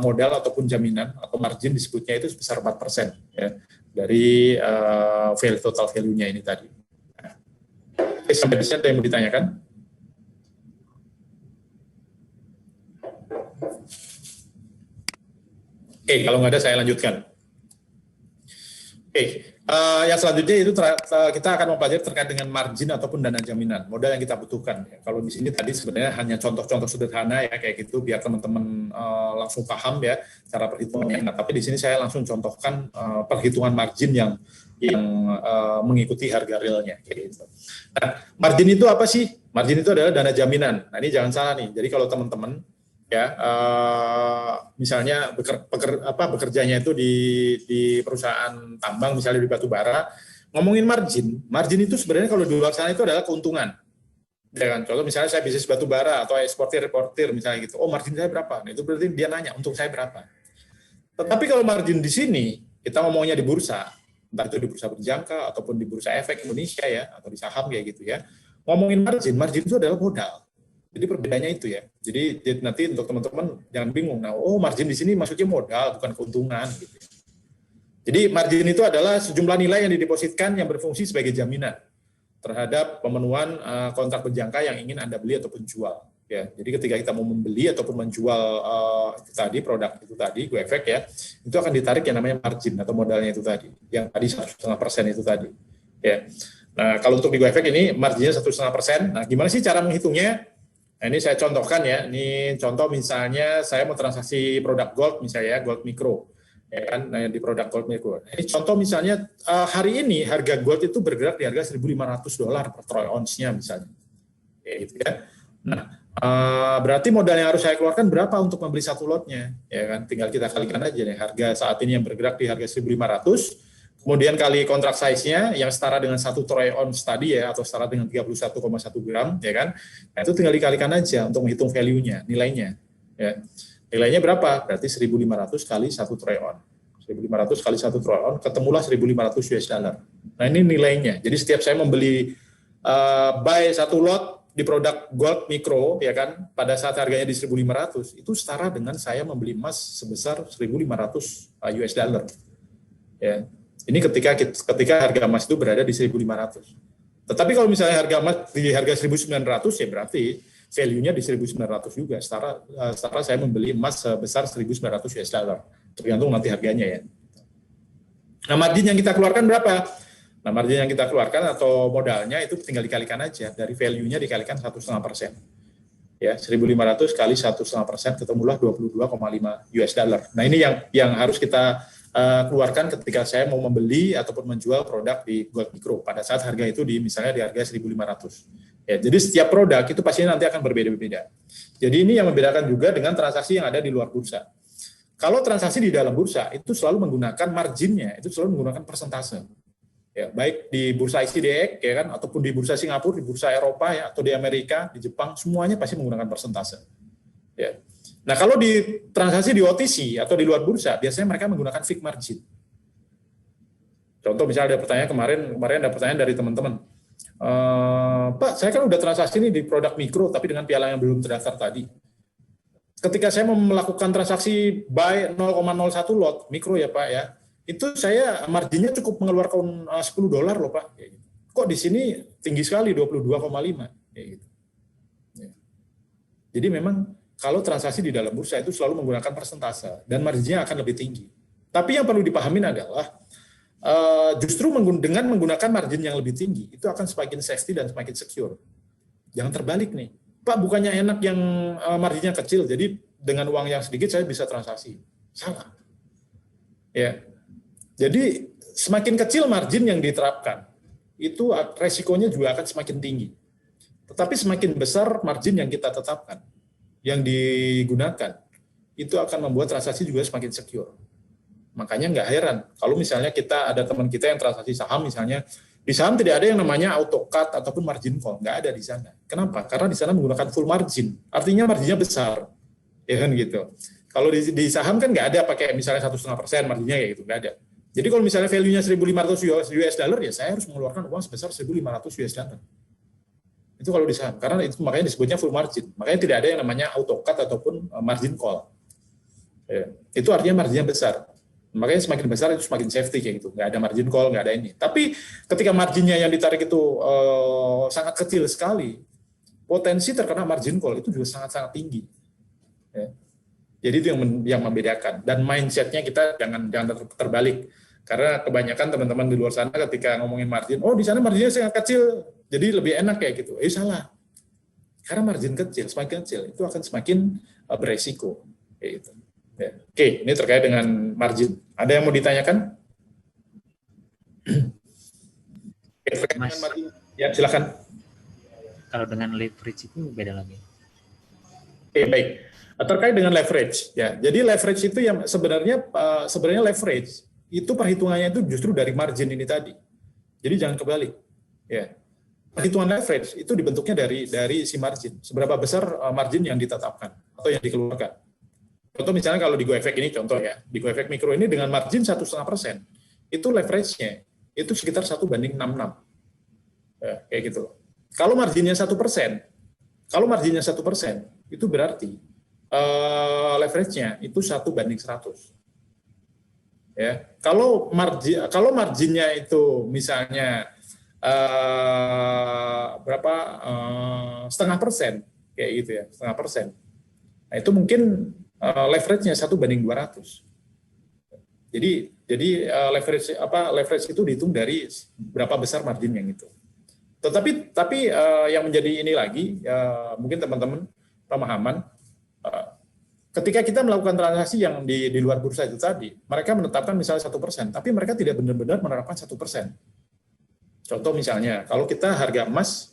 modal ataupun jaminan atau margin disebutnya itu sebesar 4% ya, dari total value-nya ini tadi. Nah, oke, sampai di sini ada yang mau ditanyakan? Oke, kalau nggak ada saya lanjutkan. Yang selanjutnya itu kita akan mempelajari terkait dengan margin ataupun dana jaminan, modal yang kita butuhkan. Ya. Kalau di sini tadi sebenarnya hanya contoh-contoh sederhana ya kayak gitu, biar teman-teman langsung paham ya cara perhitungannya. Nah, tapi di sini saya langsung contohkan perhitungan margin yang mengikuti harga realnya. Kayak gitu. Nah, margin itu apa sih? Margin itu adalah dana jaminan. Nah, ini jangan salah nih. Jadi kalau teman-teman ya misalnya bekerjanya itu di perusahaan tambang misalnya di batu bara, ngomongin margin itu sebenarnya kalau di luar sana itu adalah keuntungan, ya kan? Contoh misalnya saya bisnis batu bara atau eksportir misalnya gitu, oh margin saya berapa? Nah, itu berarti dia nanya untung saya berapa. Tetapi kalau margin di sini kita ngomongnya di bursa, entah itu di bursa berjangka ataupun di bursa efek Indonesia ya atau di saham kayak gitu ya, ngomongin margin itu adalah modal. Jadi perbedaannya itu ya. Jadi nanti untuk teman-teman jangan bingung. Nah, margin di sini maksudnya modal, bukan keuntungan. Gitu. Jadi margin itu adalah sejumlah nilai yang didepositkan yang berfungsi sebagai jaminan terhadap pemenuhan kontrak berjangka yang ingin Anda beli ataupun jual. Ya, jadi ketika kita mau membeli ataupun menjual produk itu tadi, Go Efek ya, itu akan ditarik yang namanya margin atau modalnya itu tadi, yang tadi 1,5% itu tadi. Ya. Nah, kalau untuk di Go Efek ini marginnya 1,5%. Nah, gimana sih cara menghitungnya? Nah, ini saya contohkan ya. Ini contoh misalnya saya mau transaksi produk gold misalnya ya, gold micro. Ya kan, nah, di produk gold micro. Ini contoh misalnya hari ini harga gold itu bergerak di harga $1.500 per troy ounce-nya misalnya. Ya, gitu ya. Nah, berarti modal yang harus saya keluarkan berapa untuk membeli satu lotnya? Ya kan, tinggal kita kalikan aja nih. Harga saat ini yang bergerak di harga 1.500, kemudian kali kontrak size-nya yang setara dengan 1 troy ounce tadi ya, atau setara dengan 31,1 gram, ya kan? Nah, itu tinggal dikalikan aja untuk menghitung value-nya, nilainya. Ya. Nilainya berapa? Berarti 1.500 kali 1 troy ounce. 1.500 kali 1 troy ounce, ketemulah 1.500 US dollar. Nah, ini nilainya. Jadi setiap saya membeli buy satu lot di produk gold micro, ya kan, pada saat harganya di 1.500, itu setara dengan saya membeli emas sebesar 1.500 US dollar. Ya. Ini ketika harga emas itu berada di 1.500. Tetapi kalau misalnya harga emas di harga 1.900 ya berarti value-nya di 1.900 juga. Setara saya membeli emas sebesar 1.900 US dollar. Tergantung nanti harganya ya. Nah, margin yang kita keluarkan berapa? Nah, margin yang kita keluarkan atau modalnya itu tinggal dikalikan aja. Dari value-nya dikalikan 1,5%. Ya, 1.500 kali 1,5% ketemulah 22,5 US dollar. Nah, ini yang harus kita keluarkan ketika saya mau membeli ataupun menjual produk di gold micro pada saat harga itu misalnya di harga 1.500. Ya, jadi setiap produk itu pastinya nanti akan berbeda-beda. Jadi ini yang membedakan juga dengan transaksi yang ada di luar bursa. Kalau transaksi di dalam bursa itu selalu menggunakan marginnya, itu selalu menggunakan persentase. Ya, baik di bursa ICDX ya kan, ataupun di bursa Singapura, di bursa Eropa ya, atau di Amerika, di Jepang, semuanya pasti menggunakan persentase. Ya. Nah, kalau di transaksi di OTC atau di luar bursa, biasanya mereka menggunakan fixed margin. Contoh misalnya ada pertanyaan kemarin ada pertanyaan dari teman-teman, Pak, saya kan udah transaksi ini di produk mikro, tapi dengan piala yang belum terdaftar tadi. Ketika saya mau melakukan transaksi buy 0,01 lot mikro ya Pak ya, itu saya marginnya cukup mengeluarkan $10 loh Pak. Kok di sini tinggi sekali 22,5 gitu. Ya. Jadi memang kalau transaksi di dalam bursa itu selalu menggunakan persentase dan marginnya akan lebih tinggi. Tapi yang perlu dipahami adalah justru dengan menggunakan margin yang lebih tinggi itu akan semakin safety dan semakin secure. Jangan terbalik nih. Pak, bukannya enak yang marginnya kecil, jadi dengan uang yang sedikit saya bisa transaksi. Salah. Ya. Jadi semakin kecil margin yang diterapkan, itu resikonya juga akan semakin tinggi. Tetapi semakin besar margin yang kita tetapkan, yang digunakan, itu akan membuat transaksi juga semakin secure. Makanya nggak heran kalau misalnya kita ada teman kita yang transaksi saham misalnya, di saham tidak ada yang namanya auto cut ataupun margin call, nggak ada di sana. Kenapa? Karena di sana menggunakan full margin, artinya marginnya besar, ya kan gitu. Kalau di saham kan nggak ada pakai misalnya 1,5% marginnya kayak gitu, nggak ada. Jadi kalau misalnya value-nya 1.500 US dollar, ya saya harus mengeluarkan uang sebesar 1.500 US dollar. Itu kalau di saham, karena itu makanya disebutnya full margin. Makanya tidak ada yang namanya auto cut ataupun margin call. Ya, itu artinya marginnya besar. Makanya semakin besar itu semakin safety kayak gitu. Nggak ada margin call, nggak ada ini. Tapi ketika marginnya yang ditarik itu sangat kecil sekali, potensi terkena margin call itu juga sangat-sangat tinggi. Ya. Jadi itu yang membedakan. Dan mindsetnya kita jangan terbalik. Karena kebanyakan teman-teman di luar sana ketika ngomongin margin, oh di sana marginnya sangat kecil, jadi lebih enak kayak gitu. Salah. Karena margin kecil, semakin kecil itu akan semakin beresiko. Kayak gitu. Ya. Oke, ini terkait dengan margin. Ada yang mau ditanyakan? Oke, terkait Mas, dengan margin. Ya, silakan. kalau dengan leverage itu beda lagi. Oke, baik. Terkait dengan leverage, ya. Jadi leverage itu yang sebenarnya leverage itu perhitungannya itu justru dari margin ini tadi. Jadi jangan kebalik. Ya. Perhitungan leverage itu dibentuknya dari si margin. Seberapa besar margin yang ditetapkan atau yang dikeluarkan. Contoh misalnya kalau di GoEffect ini contoh ya, di GoEffect Mikro ini dengan margin 1,5%, itu leverage-nya itu sekitar 1:66. Ya, kayak gitu. Kalau marginnya 1%, itu berarti leverage-nya itu 1:100. Ya, kalau marginnya itu misalnya berapa 0,5%, kayak gitu ya, 0,5%. Nah, itu mungkin leverage-nya 1:200. Jadi leverage itu dihitung dari berapa besar margin yang itu. Tetapi yang menjadi ini lagi, mungkin teman-teman pemahaman, ketika kita melakukan transaksi yang di luar bursa itu tadi, mereka menetapkan misalnya 1%, tapi mereka tidak benar-benar menerapkan 1%. Contoh misalnya, kalau kita harga emas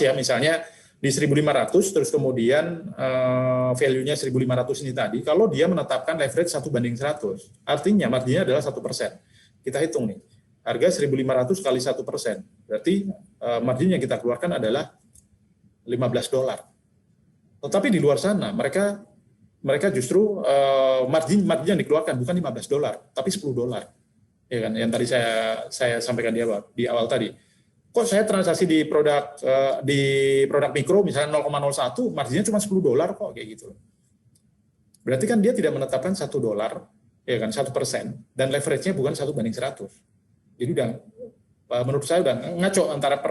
ya misalnya di 1.500, terus kemudian value-nya 1.500 ini tadi, kalau dia menetapkan leverage 1:100, artinya marginnya adalah 1%. Kita hitung nih, harga 1.500 kali 1%, berarti margin yang kita keluarkan adalah $15. Tetapi di luar sana mereka justru margin yang dikeluarkan bukan $15, tapi $10. Ya kan, yang tadi saya sampaikan di awal tadi. Kok saya transaksi di produk mikro misalnya 0,01, marginnya cuma $10 kok, kayak gitu. Berarti kan dia tidak menetapkan $1, ya kan, 1%, dan leverage-nya bukan 1:100. Jadi menurut saya udah ngaco antara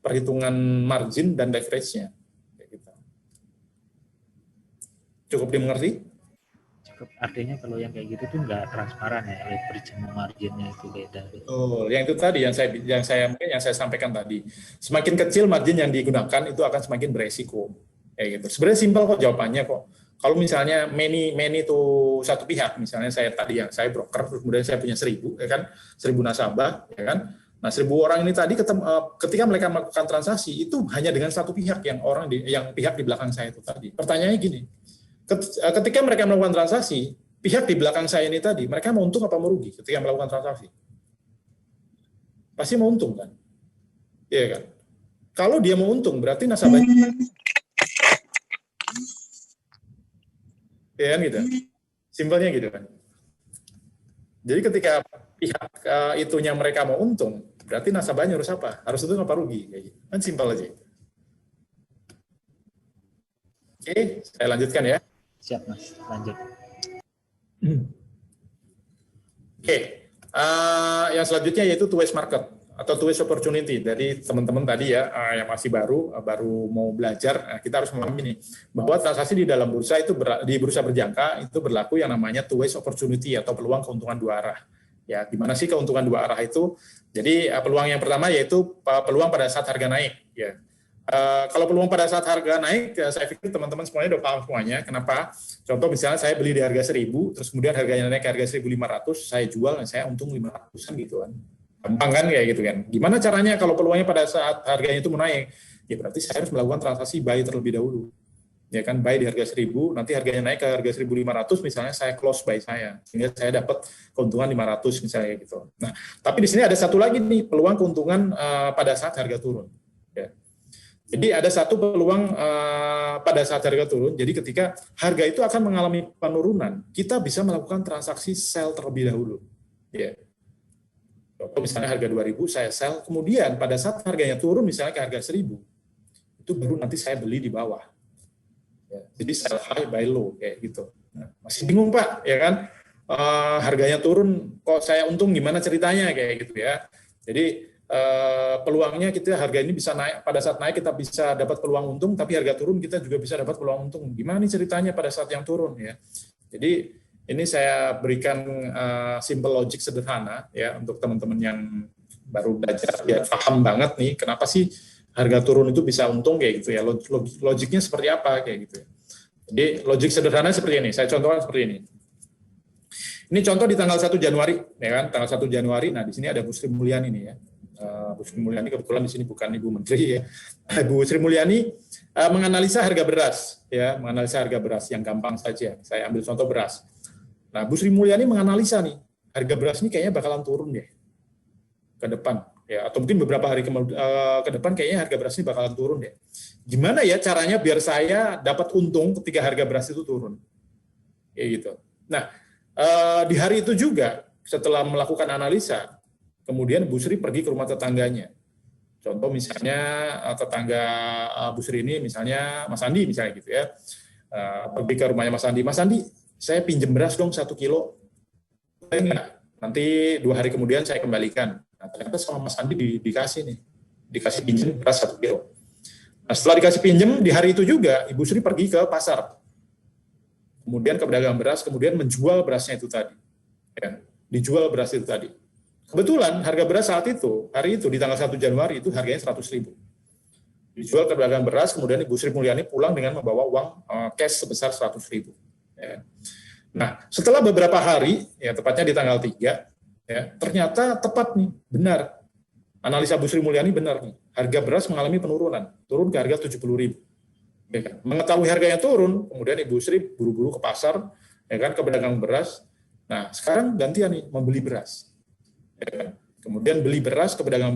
perhitungan margin dan leverage-nya. Cukup dimengerti? Cukup, artinya kalau yang kayak gitu tuh nggak transparan ya, leverage sama marginnya itu beda. Oh, yang itu tadi yang saya sampaikan tadi. Semakin kecil margin yang digunakan itu akan semakin beresiko. Kayak gitu. Sebenarnya simpel kok jawabannya kok. Kalau misalnya many itu satu pihak, misalnya saya broker, kemudian saya punya 1.000, ya kan, 1.000 nasabah, ya kan. Nah, 1.000 orang ini tadi ketika mereka melakukan transaksi itu hanya dengan satu pihak yang pihak di belakang saya itu tadi. Pertanyaannya gini, ketika mereka melakukan transaksi, pihak di belakang saya ini tadi, mereka mau untung apa merugi ketika melakukan transaksi? Pasti mau untung kan? Iya kan? Kalau dia mau untung, berarti nasabahnya ya kan gitu. Simpelnya gitu kan. Jadi ketika pihak itunya mereka mau untung, berarti nasabahnya harus apa? Harus untung apa rugi? Kayak gitu. Kan simpel aja. Oke, saya lanjutkan ya. Siap Mas, lanjut. Oke, yang selanjutnya yaitu two ways market atau two ways opportunity. Dari teman-teman tadi ya yang masih baru mau belajar, kita harus memahami nih bahwa transaksi di dalam bursa itu di bursa berjangka itu berlaku yang namanya two ways opportunity atau peluang keuntungan dua arah. Ya, gimana sih keuntungan dua arah itu? Jadi peluang yang pertama yaitu peluang pada saat harga naik. Ya. Kalau peluang pada saat harga naik, saya pikir teman-teman semuanya udah paham semuanya. Kenapa? Contoh misalnya saya beli di harga 1.000, terus kemudian harganya naik ke harga 1.500, saya jual, saya untung 500-an gitu kan. Gampang kan kayak gitu kan. Gimana caranya kalau peluangnya pada saat harganya itu menaik? Ya berarti saya harus melakukan transaksi buy terlebih dahulu. Ya kan, buy di harga 1.000, nanti harganya naik ke harga 1.500, misalnya saya close buy saya, sehingga saya dapat keuntungan 500 misalnya gitu. Nah, tapi di sini ada satu lagi nih peluang keuntungan pada saat harga turun. Ya. Jadi ada satu peluang pada saat harga turun. Jadi ketika harga itu akan mengalami penurunan, kita bisa melakukan transaksi sell terlebih dahulu. Ya. Contoh misalnya harga 2.000 saya sell, kemudian pada saat harganya turun misalnya ke harga 1.000, itu baru nanti saya beli di bawah. Ya. Jadi sell high buy low kayak gitu. Nah, masih bingung Pak, ya kan? Harganya turun, kok saya untung gimana ceritanya kayak gitu ya. Jadi peluangnya kita harga ini bisa naik, pada saat naik kita bisa dapat peluang untung, tapi harga turun kita juga bisa dapat peluang untung. Gimana nih ceritanya pada saat yang turun ya? Jadi Ini saya berikan simple logic sederhana ya untuk teman-teman yang baru belajar ya paham banget nih kenapa sih harga turun itu bisa untung kayak gitu ya. Logiknya seperti apa kayak gitu ya. Jadi logik sederhana seperti ini. Saya contohkan seperti ini. Ini contoh di tanggal 1 Januari ya kan, tanggal 1 Januari. Nah, di sini ada Bu Sri Mulyani nih ya. Bu Sri Mulyani kebetulan di sini bukan Ibu Menteri ya. Bu Sri Mulyani menganalisa harga beras ya, menganalisa harga beras yang gampang saja. Saya ambil contoh beras. Nah, Bu Sri Mulyani menganalisa nih, harga beras ini kayaknya bakalan turun deh ke depan, ya, atau mungkin beberapa hari ke depan kayaknya harga beras ini bakalan turun deh. Gimana ya caranya biar saya dapat untung ketika harga beras itu turun? Kayak gitu. Nah, di hari itu juga setelah melakukan analisa, kemudian Bu Sri pergi ke rumah tetangganya. Contoh misalnya tetangga Bu Sri ini misalnya Mas Andi misalnya gitu ya, pergi ke rumahnya Mas Andi. Mas Andi, saya pinjem beras dong 1 kilo. Enggak, nanti 2 hari kemudian saya kembalikan. Nah, ternyata sama Mas Andi dikasih nih, dikasih pinjem beras 1 kilo. Nah, setelah dikasih pinjem, di hari itu juga Ibu Sri pergi ke pasar. Kemudian ke pedagang beras, kemudian menjual berasnya itu tadi. Ya, dijual beras itu tadi. Kebetulan harga beras saat itu, hari itu di tanggal 1 Januari itu harganya 100.000. Dijual ke pedagang beras, kemudian Ibu Sri Mulyani pulang dengan membawa uang cash sebesar 100.000. Ya. Nah, setelah beberapa hari, ya tepatnya di tanggal 3, ya, ternyata tepat nih, benar. Analisa Bu Sri Mulyani benar nih. Harga beras mengalami penurunan, turun ke harga 70.000. Ya kan? Mengetahui harganya turun, kemudian Ibu Sri buru-buru ke pasar, ya kan, ke pedagang beras. Nah, sekarang gantian nih, membeli beras. Ya kan? Kemudian beli beras ke pedagang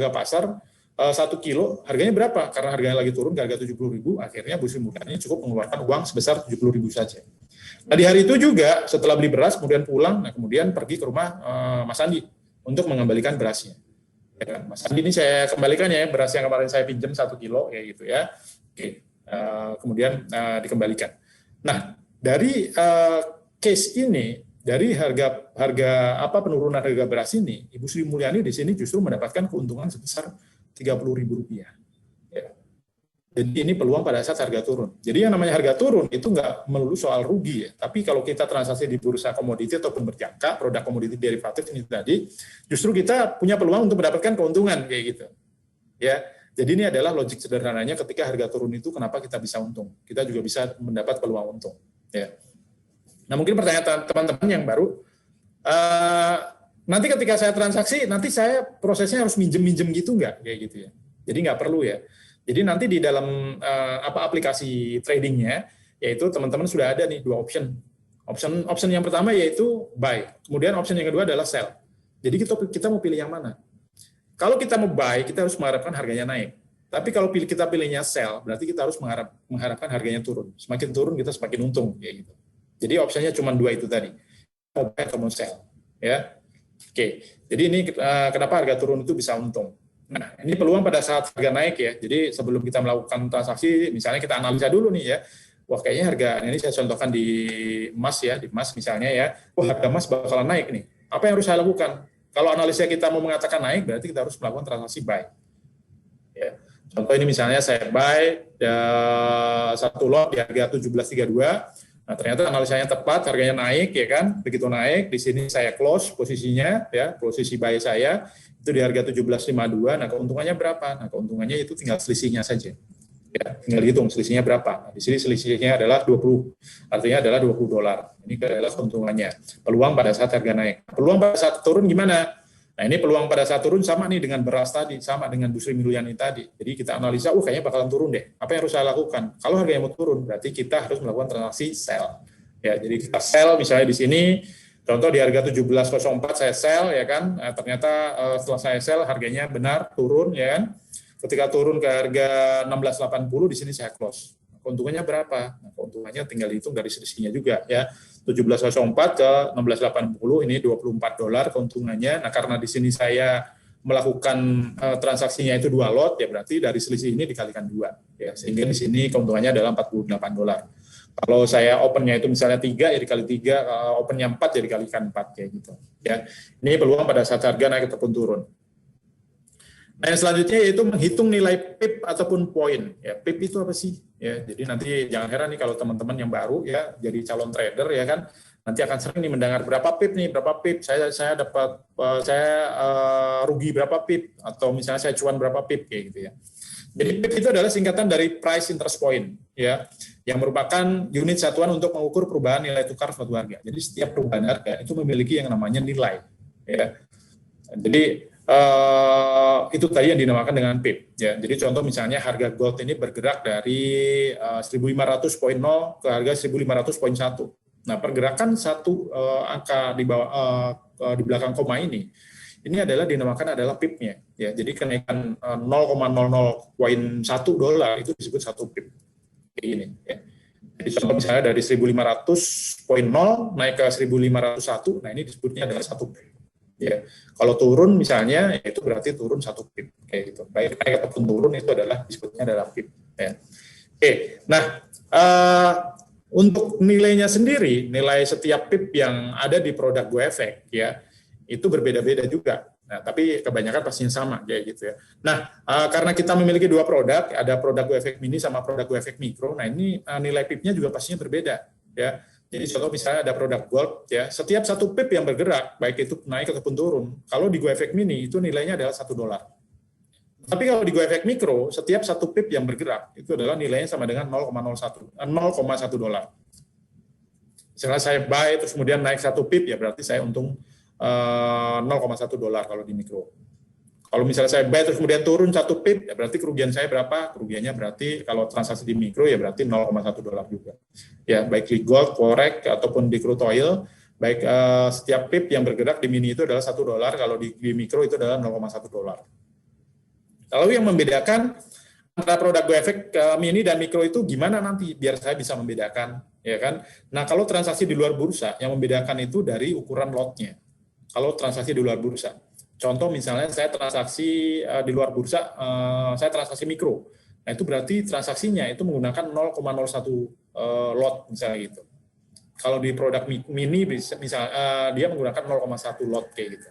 pasar, 1 kilo, harganya berapa? Karena harganya lagi turun ke harga 70.000, akhirnya Bu Sri Mulyani cukup mengeluarkan uang sebesar 70.000 saja. Nah, di hari itu juga, setelah beli beras, kemudian pulang, nah kemudian pergi ke rumah Mas Andi untuk mengembalikan berasnya. Ya, Mas Andi ini saya kembalikan ya, beras yang kemarin saya pinjam 1 kilo, kayak gitu ya. Oke, kemudian dikembalikan. Nah, dari case ini, dari harga penurunan harga beras ini, Ibu Sri Mulyani di sini justru mendapatkan keuntungan sebesar Rp30.000. Ya. Jadi ini peluang pada saat harga turun. Jadi yang namanya harga turun itu nggak melulu soal rugi ya. Tapi kalau kita transaksi di bursa komoditi ataupun berjangka, produk komoditi derivatif ini tadi, justru kita punya peluang untuk mendapatkan keuntungan kayak gitu. Ya. Jadi ini adalah logik sederhananya ketika harga turun itu kenapa kita bisa untung. Kita juga bisa mendapat peluang untung. Ya. Nah mungkin pertanyaan teman-teman yang baru, nanti ketika saya transaksi, nanti saya prosesnya harus minjem-minjem gitu nggak? Kayak gitu ya. Jadi nggak perlu ya. Jadi nanti di dalam aplikasi tradingnya, yaitu teman-teman sudah ada nih 2 option. Option yang pertama yaitu buy. Kemudian option yang kedua adalah sell. Jadi kita mau pilih yang mana? Kalau kita mau buy, kita harus mengharapkan harganya naik. Tapi kalau kita pilihnya sell, berarti kita harus mengharapkan harganya turun. Semakin turun kita semakin untung. Kayak gitu. Jadi opsinya cuma 2 itu tadi. Mau buy atau mau sell. Ya. Oke, jadi ini kenapa harga turun itu bisa untung. Nah, ini peluang pada saat harga naik ya. Jadi sebelum kita melakukan transaksi, misalnya kita analisa dulu nih ya. Wah, kayaknya harga ini saya contohkan di emas ya, di emas misalnya ya. Wah, harga emas bakalan naik nih. Apa yang harus saya lakukan? Kalau analisa kita mau mengatakan naik, berarti kita harus melakukan transaksi buy. Ya. Contoh ini misalnya saya buy 1 lot di harga 17.32. Nah, ternyata analisanya tepat, harganya naik ya kan. Begitu naik, di sini saya close posisinya ya, posisi buy saya itu di harga 17.52. Nah, keuntungannya berapa? Nah, keuntungannya itu tinggal selisihnya saja. Ya, tinggal hitung selisihnya berapa. Nah, di sini selisihnya adalah 20. Artinya adalah $20. Ini adalah keuntungannya. Peluang pada saat harga naik. Peluang pada saat turun gimana? Nah, ini peluang pada saat turun sama nih dengan beras tadi, sama dengan Bu Sri Mulyani tadi. Jadi kita analisa, kayaknya bakalan turun deh. Apa yang harus saya lakukan? Kalau harganya mau turun, berarti kita harus melakukan transaksi sell. Ya, jadi kita sell misalnya di sini, contoh di harga 17.04 saya sell ya kan. Nah, ternyata setelah saya sell harganya benar turun ya kan. Ketika turun ke harga 16.80 di sini saya close. Keuntungannya berapa? Nah, keuntungannya tinggal dihitung dari selisihnya juga ya. 17.04 ke 16.80 ini $24 keuntungannya. Nah, karena di sini saya melakukan transaksinya itu 2 lot ya berarti dari selisih ini dikalikan 2 ya. Sehingga di sini keuntungannya adalah $48. Kalau saya opennya itu misalnya 3 ya dikali 3, opennya 4 ya dikalikan 4 kayak gitu ya. Ini peluang pada saat harga naik ataupun turun. Nah, yang selanjutnya yaitu menghitung nilai PIP ataupun poin. Ya, PIP itu apa sih? Ya, jadi nanti jangan heran nih kalau teman-teman yang baru ya jadi calon trader ya kan, nanti akan sering nih mendengar berapa pip, saya dapat rugi berapa pip, atau misalnya saya cuan berapa pip kayak gitu ya. Jadi pip itu adalah singkatan dari price interest point ya, yang merupakan unit satuan untuk mengukur perubahan nilai tukar suatu harga. Jadi setiap perubahan harga itu memiliki yang namanya nilai ya. Jadi itu tadi yang dinamakan dengan PIP ya. Jadi contoh misalnya harga gold ini bergerak dari 1500.0 ke harga 1500.1. Nah, pergerakan satu angka di bawah di belakang koma ini adalah dinamakan adalah PIP-nya ya. Jadi kenaikan 0,00.1 dolar itu disebut satu PIP. Kayak ini ya. Jadi contoh misalnya dari 1500.0 naik ke 1501, nah ini disebutnya adalah satu PIP. Ya, kalau turun misalnya itu berarti turun satu pip kayak gitu. Baik naik ataupun turun itu adalah disebutnya adalah pip. Ya. Oke, nah untuk nilainya sendiri, nilai setiap pip yang ada di produk GoEffect ya itu berbeda-beda juga. Nah, tapi kebanyakan pastinya sama kayak gitu ya. Nah, karena kita memiliki dua produk, ada produk GoEffect Mini sama produk GoEffect Micro. Nah, ini nilai pipnya juga pastinya berbeda ya. Jadi contoh misalnya ada produk gold ya, setiap satu pip yang bergerak, baik itu naik ataupun turun, kalau di GoEffect Mini itu nilainya adalah $1. Tapi kalau di GoEffect Micro, setiap satu pip yang bergerak itu adalah nilainya sama dengan 0,1 dolar. Misalnya saya buy terus kemudian naik satu pip ya berarti saya untung 0,1 dolar kalau di Micro. Kalau misalnya saya buy terus kemudian turun satu pip, ya berarti kerugian saya berapa? Kerugiannya berarti kalau transaksi di Micro ya berarti 0,1 dolar juga. Ya, baik di gold, forex ataupun di crude oil, baik setiap pip yang bergerak di mini itu adalah 1 dolar, kalau di Micro itu adalah 0,1 dolar. Lalu yang membedakan antara produk GoEffect mini dan Micro itu gimana nanti biar saya bisa membedakan, ya kan? Nah, kalau transaksi di luar bursa yang membedakan itu dari ukuran lotnya. Kalau transaksi di luar bursa. Contoh misalnya saya transaksi di luar bursa, saya transaksi mikro. Nah itu berarti transaksinya itu menggunakan 0,01 lot misalnya gitu. Kalau di produk mini misalnya dia menggunakan 0,1 lot kayak gitu.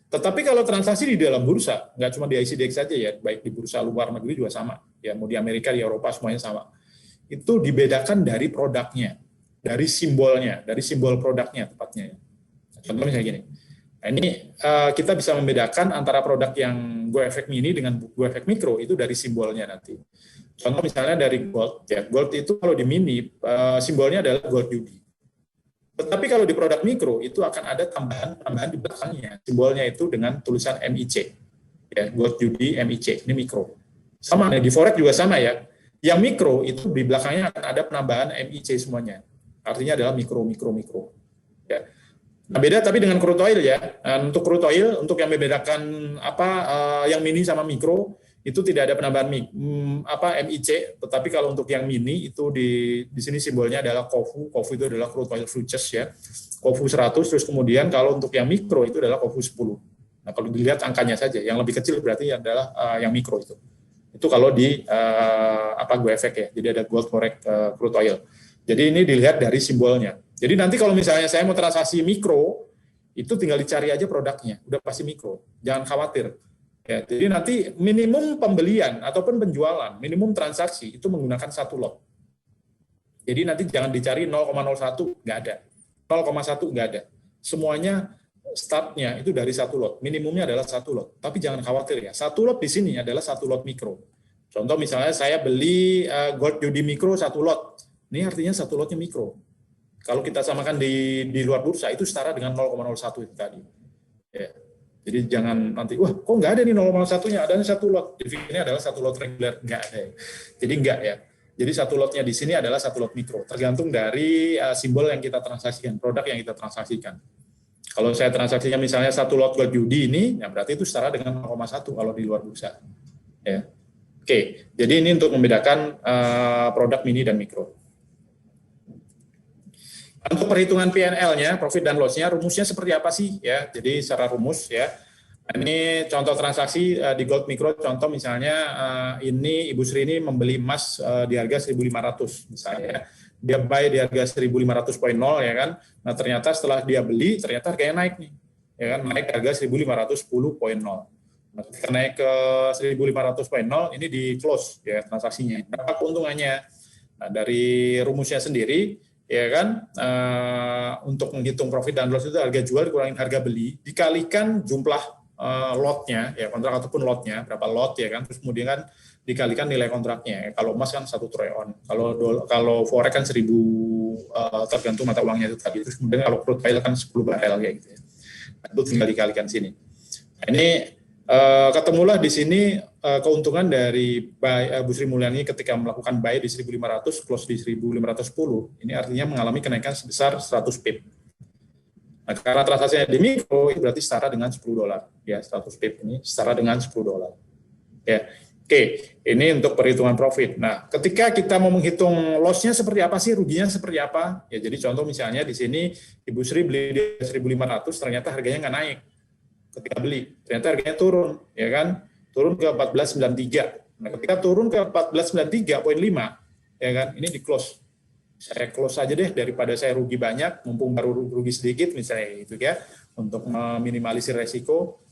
Tetapi kalau transaksi di dalam bursa, nggak cuma di ICDX saja ya, baik di bursa luar negeri juga sama. Ya mau di Amerika, di Eropa semuanya sama. Itu dibedakan dari produknya, dari simbolnya, dari simbol produknya tepatnya. Contoh misalnya gini. Nah, ini kita bisa membedakan antara produk yang GoEffect Mini dengan GoEffect Micro itu dari simbolnya nanti. Contoh misalnya dari gold, ya gold itu kalau di mini simbolnya adalah gold UD. Tetapi kalau di produk Micro itu akan ada tambahan di belakangnya, simbolnya itu dengan tulisan MIC, ya gold UD MIC, ini Micro. Sama di forex juga sama ya. Yang Micro itu di belakangnya akan ada penambahan MIC semuanya. Artinya adalah mikro. Ya. Nah, beda tapi dengan crude oil ya. Untuk crude oil, untuk yang membedakan yang mini sama mikro itu tidak ada penambahan MIC, tetapi kalau untuk yang mini itu di sini simbolnya adalah KOFU. KOFU itu adalah crude oil futures ya. KOFU 100, terus kemudian kalau untuk yang mikro itu adalah KOFU 10. Nah, kalau dilihat angkanya saja, yang lebih kecil berarti adalah yang mikro itu. Itu kalau di GoEffect ya. Jadi ada gold, forex, crude oil. Jadi ini dilihat dari simbolnya. Jadi nanti kalau misalnya saya mau transaksi mikro, itu tinggal dicari aja produknya, udah pasti mikro, jangan khawatir. Ya, jadi nanti minimum pembelian ataupun penjualan, minimum transaksi itu menggunakan satu lot. Jadi nanti jangan dicari 0,01, nggak ada. 0,1 nggak ada. Semuanya startnya itu dari satu lot, minimumnya adalah satu lot. Tapi jangan khawatir ya, satu lot di sini adalah satu lot mikro. Contoh misalnya saya beli gold UD mikro satu lot, ini artinya satu lotnya mikro. Kalau kita samakan di luar bursa itu setara dengan 0,01 itu tadi. Ya. Jadi jangan nanti, wah kok nggak ada nih 0,1-nya, ada satu lot. Jadi ini adalah satu lot reguler, nggak ada. Jadi nggak ya. Jadi satu lotnya di sini adalah satu lot mikro, tergantung dari simbol yang kita transaksikan, produk yang kita transaksikan. Kalau saya transaksinya misalnya satu lot gold UD ini, ya berarti itu setara dengan 0,1 kalau di luar bursa. Ya. Oke, jadi ini untuk membedakan produk mini dan mikro. Untuk perhitungan P&L-nya, profit dan loss-nya, rumusnya seperti apa sih? Ya, jadi secara rumus ya. Ini contoh transaksi di gold mikro, contoh misalnya ini Ibu Sri ini membeli emas di harga 1.500 misalnya. Dia buy di harga 1.500.0 ya kan. Nah, ternyata setelah dia beli, ternyata harganya naik nih. Ya kan, naik harga 1.510.0. Nah, ketika naik ke 1.500.0 ini di close ya transaksinya. Berapa keuntungannya? Nah, dari rumusnya sendiri ya kan, untuk menghitung profit dan loss itu harga jual dikurangin harga beli, dikalikan jumlah lotnya, ya kontrak ataupun lotnya, berapa lot ya kan, terus kemudian kan dikalikan nilai kontraknya. Kalau emas kan 1 troy-ounce, kalau forex kan 1000, tergantung mata uangnya itu tadi. Terus kemudian kalau crude oil kan 10 barel kayak gitu ya. Itu tinggal dikalikan sini. Nah, ini ketemulah di sini keuntungan dari Bu Sri Mulyani ketika melakukan buy di 1.500, close di 1.510. Ini artinya mengalami kenaikan sebesar 100 pip. Nah, karena transaksinya di mikro, itu berarti setara dengan $10. Ya, 100 pip ini setara dengan $10. Ya. Oke, ini untuk perhitungan profit. Nah, ketika kita mau menghitung loss-nya seperti apa sih, ruginya seperti apa? Ya, jadi contoh misalnya di sini Ibu Sri beli di 1.500, ternyata harganya nggak naik. Ketika beli, ternyata harganya turun, ya kan? Turun ke 14.93. Nah, ketika turun ke 14.93.5, ya kan? Ini di close. Saya close aja deh daripada saya rugi banyak, mumpung baru rugi sedikit misalnya gitu ya, untuk meminimalisir resiko.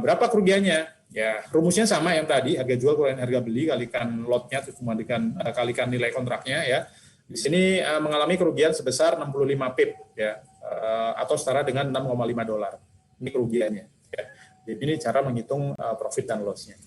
Berapa kerugiannya? Ya, rumusnya sama yang tadi, harga jual kurangin harga beli, kalikan lotnya, terus kemudian kalikan nilai kontraknya ya. Di sini mengalami kerugian sebesar 65 pip ya, atau setara dengan $6,5. Ini kerugiannya. Ya. Jadi ini cara menghitung profit dan loss-nya.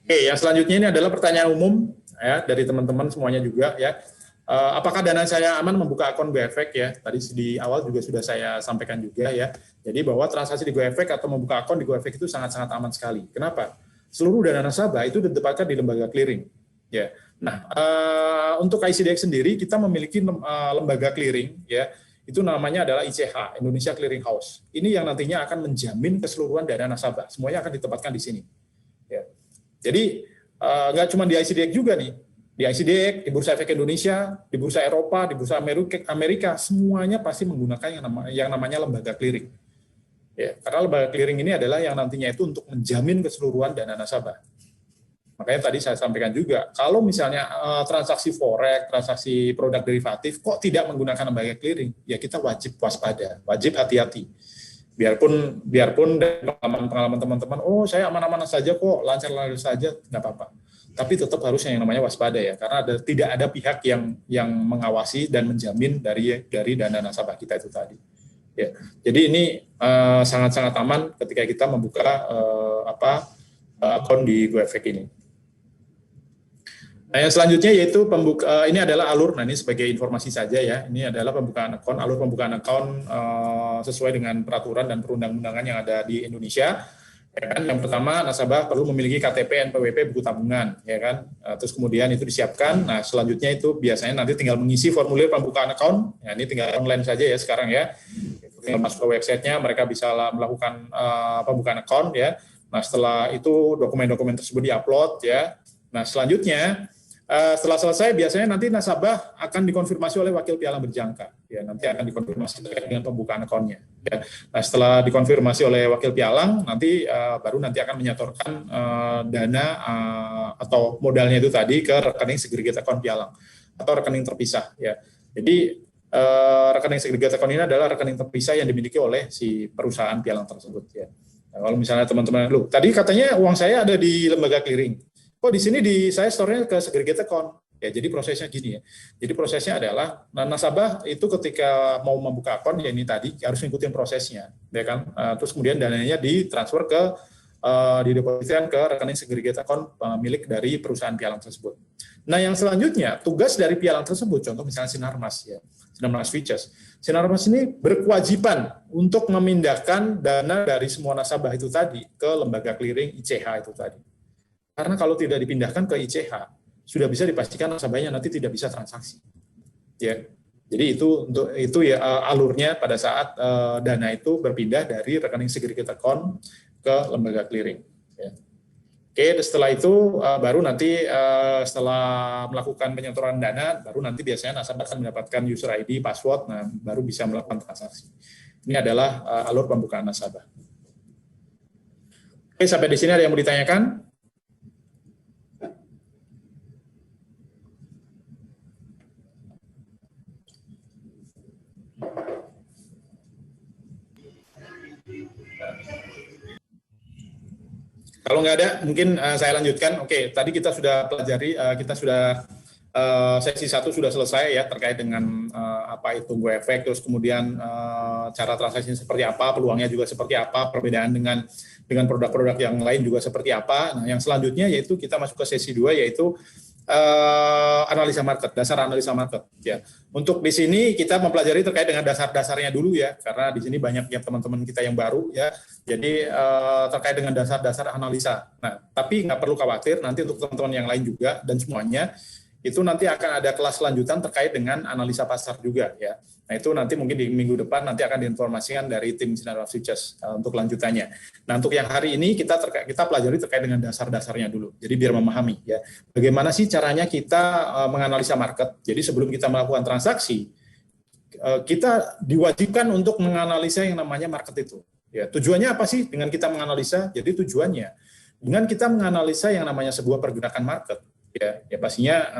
Oke, yang selanjutnya ini adalah pertanyaan umum ya dari teman-teman semuanya juga ya. Apakah dana saya aman membuka akun GoEffect ya? Tadi di awal juga sudah saya sampaikan juga ya. Jadi bahwa transaksi di GoEffect atau membuka akun di GoEffect itu sangat-sangat aman sekali. Kenapa? Seluruh dana nasabah itu ditempatkan di lembaga clearing. Ya. Nah, untuk ICDX sendiri kita memiliki lembaga clearing ya. Itu namanya adalah ICH, Indonesia Clearing House. Ini yang nantinya akan menjamin keseluruhan dana nasabah. Semuanya akan ditempatkan di sini. Ya. Jadi nggak cuma di ICDX juga nih. Di ICDX, di Bursa Efek Indonesia, di Bursa Eropa, di Bursa Amerika, semuanya pasti menggunakan yang namanya lembaga clearing. Ya, karena lembaga clearing ini adalah yang nantinya itu untuk menjamin keseluruhan dana nasabah. Makanya tadi saya sampaikan juga, kalau misalnya transaksi forex, transaksi produk derivatif, kok tidak menggunakan lembaga clearing, ya kita wajib waspada, wajib hati-hati. Biarpun pengalaman teman-teman, oh saya aman-aman saja kok, lancar-lancar saja, nggak apa-apa. Tapi tetap harusnya yang namanya waspada ya, karena tidak ada pihak yang mengawasi dan menjamin dari dana nasabah kita itu tadi. Ya, jadi ini sangat-sangat aman ketika kita membuka akun di GoEffect ini. Nah, yang selanjutnya yaitu ini adalah alur. Nah, ini sebagai informasi saja ya. Ini adalah pembukaan akun, alur pembukaan akun sesuai dengan peraturan dan perundang-undangan yang ada di Indonesia. Ya kan? Yang pertama, nasabah perlu memiliki KTP, NPWP, buku tabungan, ya kan. Terus kemudian itu disiapkan. Nah, selanjutnya itu biasanya nanti tinggal mengisi formulir pembukaan akun. Ya, ini tinggal online saja ya sekarang ya. Tinggal masuk ke websitenya, mereka bisa melakukan pembukaan akun ya. Nah, setelah itu dokumen-dokumen tersebut diupload ya. Nah, selanjutnya setelah selesai biasanya nanti nasabah akan dikonfirmasi oleh wakil pialang berjangka. Ya, nanti akan dikonfirmasi dengan pembukaan akunnya. Ya. Nah, setelah dikonfirmasi oleh wakil pialang, nanti baru nanti akan menyetorkan dana atau modalnya itu tadi ke rekening segregated account pialang atau rekening terpisah. Ya. Jadi rekening segregated account ini adalah rekening terpisah yang dimiliki oleh si perusahaan pialang tersebut. Ya. Nah, kalau misalnya teman-teman, loh, tadi katanya uang saya ada di lembaga clearing. Kok di sini saya store-nya ke segregated account? Ya, jadi prosesnya gini ya. Jadi prosesnya adalah nasabah itu ketika mau membuka akun ya ini tadi harus ngikutin prosesnya, ya kan? Terus kemudian dananya ditransfer didepositkan ke rekening segregated account milik dari perusahaan pialang tersebut. Nah, yang selanjutnya tugas dari pialang tersebut, contoh misalnya Sinarmas ya, Sinarmas Futures. Sinarmas ini berkewajiban untuk memindahkan dana dari semua nasabah itu tadi ke lembaga clearing ICH itu tadi. Karena kalau tidak dipindahkan ke ICH, sudah bisa dipastikan nasabahnya nanti tidak bisa transaksi. Ya. Jadi itu ya alurnya pada saat dana itu berpindah dari rekening segregated account ke lembaga clearing. Ya. Oke, setelah itu baru nanti setelah melakukan penyetoran dana, baru nanti biasanya nasabah akan mendapatkan user ID, password, nah baru bisa melakukan transaksi. Ini adalah alur pembukaan nasabah. Oke, sampai di sini ada yang mau ditanyakan? Kalau nggak ada, mungkin saya lanjutkan. Oke, tadi kita sudah pelajari, kita sudah sesi 1 sudah selesai ya terkait dengan apa itu Go Efek, terus kemudian cara transaksinya seperti apa, peluangnya juga seperti apa, perbedaan dengan produk-produk yang lain juga seperti apa. Nah, yang selanjutnya yaitu kita masuk ke sesi 2 yaitu analisa market, dasar analisa market ya. Untuk di sini kita mempelajari terkait dengan dasar-dasarnya dulu ya, karena di sini banyak ya teman-teman kita yang baru ya. Jadi terkait dengan dasar-dasar analisa. Nah, tapi nggak perlu khawatir, nanti untuk teman-teman yang lain juga dan semuanya itu nanti akan ada kelas lanjutan terkait dengan analisa pasar juga ya. Nah, itu nanti mungkin di minggu depan nanti akan diinformasikan dari tim Sinarmas Futures untuk lanjutannya. Nah, untuk yang hari ini kita pelajari terkait dengan dasar-dasarnya dulu. Jadi biar memahami ya, bagaimana sih caranya kita menganalisa market. Jadi sebelum kita melakukan transaksi, kita diwajibkan untuk menganalisa yang namanya market itu. Ya, tujuannya apa sih dengan kita menganalisa? Jadi tujuannya dengan kita menganalisa yang namanya sebuah pergerakan market. Ya pastinya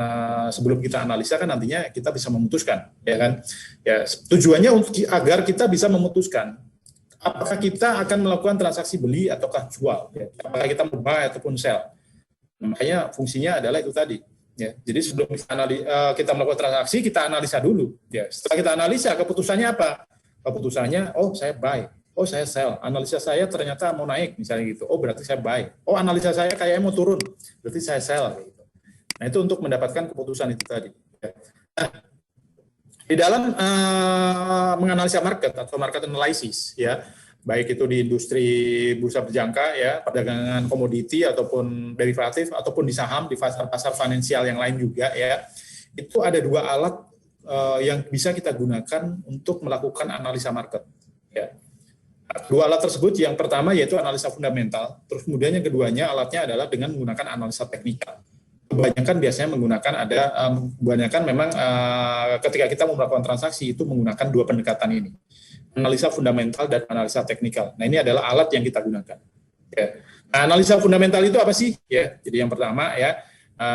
sebelum kita analisa kan nantinya kita bisa memutuskan, ya kan? Ya tujuannya untuk agar kita bisa memutuskan apakah kita akan melakukan transaksi beli ataukah jual, ya. Apakah kita mau buy ataupun sell. Makanya fungsinya adalah itu tadi. Ya, jadi sebelum kita melakukan transaksi kita analisa dulu. Ya, setelah kita analisa keputusannya apa? Keputusannya, oh saya buy, oh saya sell. Analisa saya ternyata mau naik misalnya gitu. Oh berarti saya buy. Oh analisa saya kayaknya mau turun, berarti saya sell. Gitu. Nah, itu untuk mendapatkan keputusan itu tadi. Nah, di dalam menganalisa market atau market analysis, ya, baik itu di industri bursa berjangka, ya, perdagangan komoditi ataupun derivatif, ataupun di saham, di pasar-pasar finansial yang lain juga, ya, itu ada 2 alat yang bisa kita gunakan untuk melakukan analisa market. Ya. 2 alat tersebut, yang pertama yaitu analisa fundamental, terus kemudian yang keduanya alatnya adalah dengan menggunakan analisa teknikal. Kebanyakan biasanya kebanyakan memang ketika kita mau melakukan transaksi itu menggunakan 2 pendekatan ini, analisa fundamental dan analisa teknikal. Nah, ini adalah alat yang kita gunakan. Ya. Nah, analisa fundamental itu apa sih? Ya, jadi yang pertama ya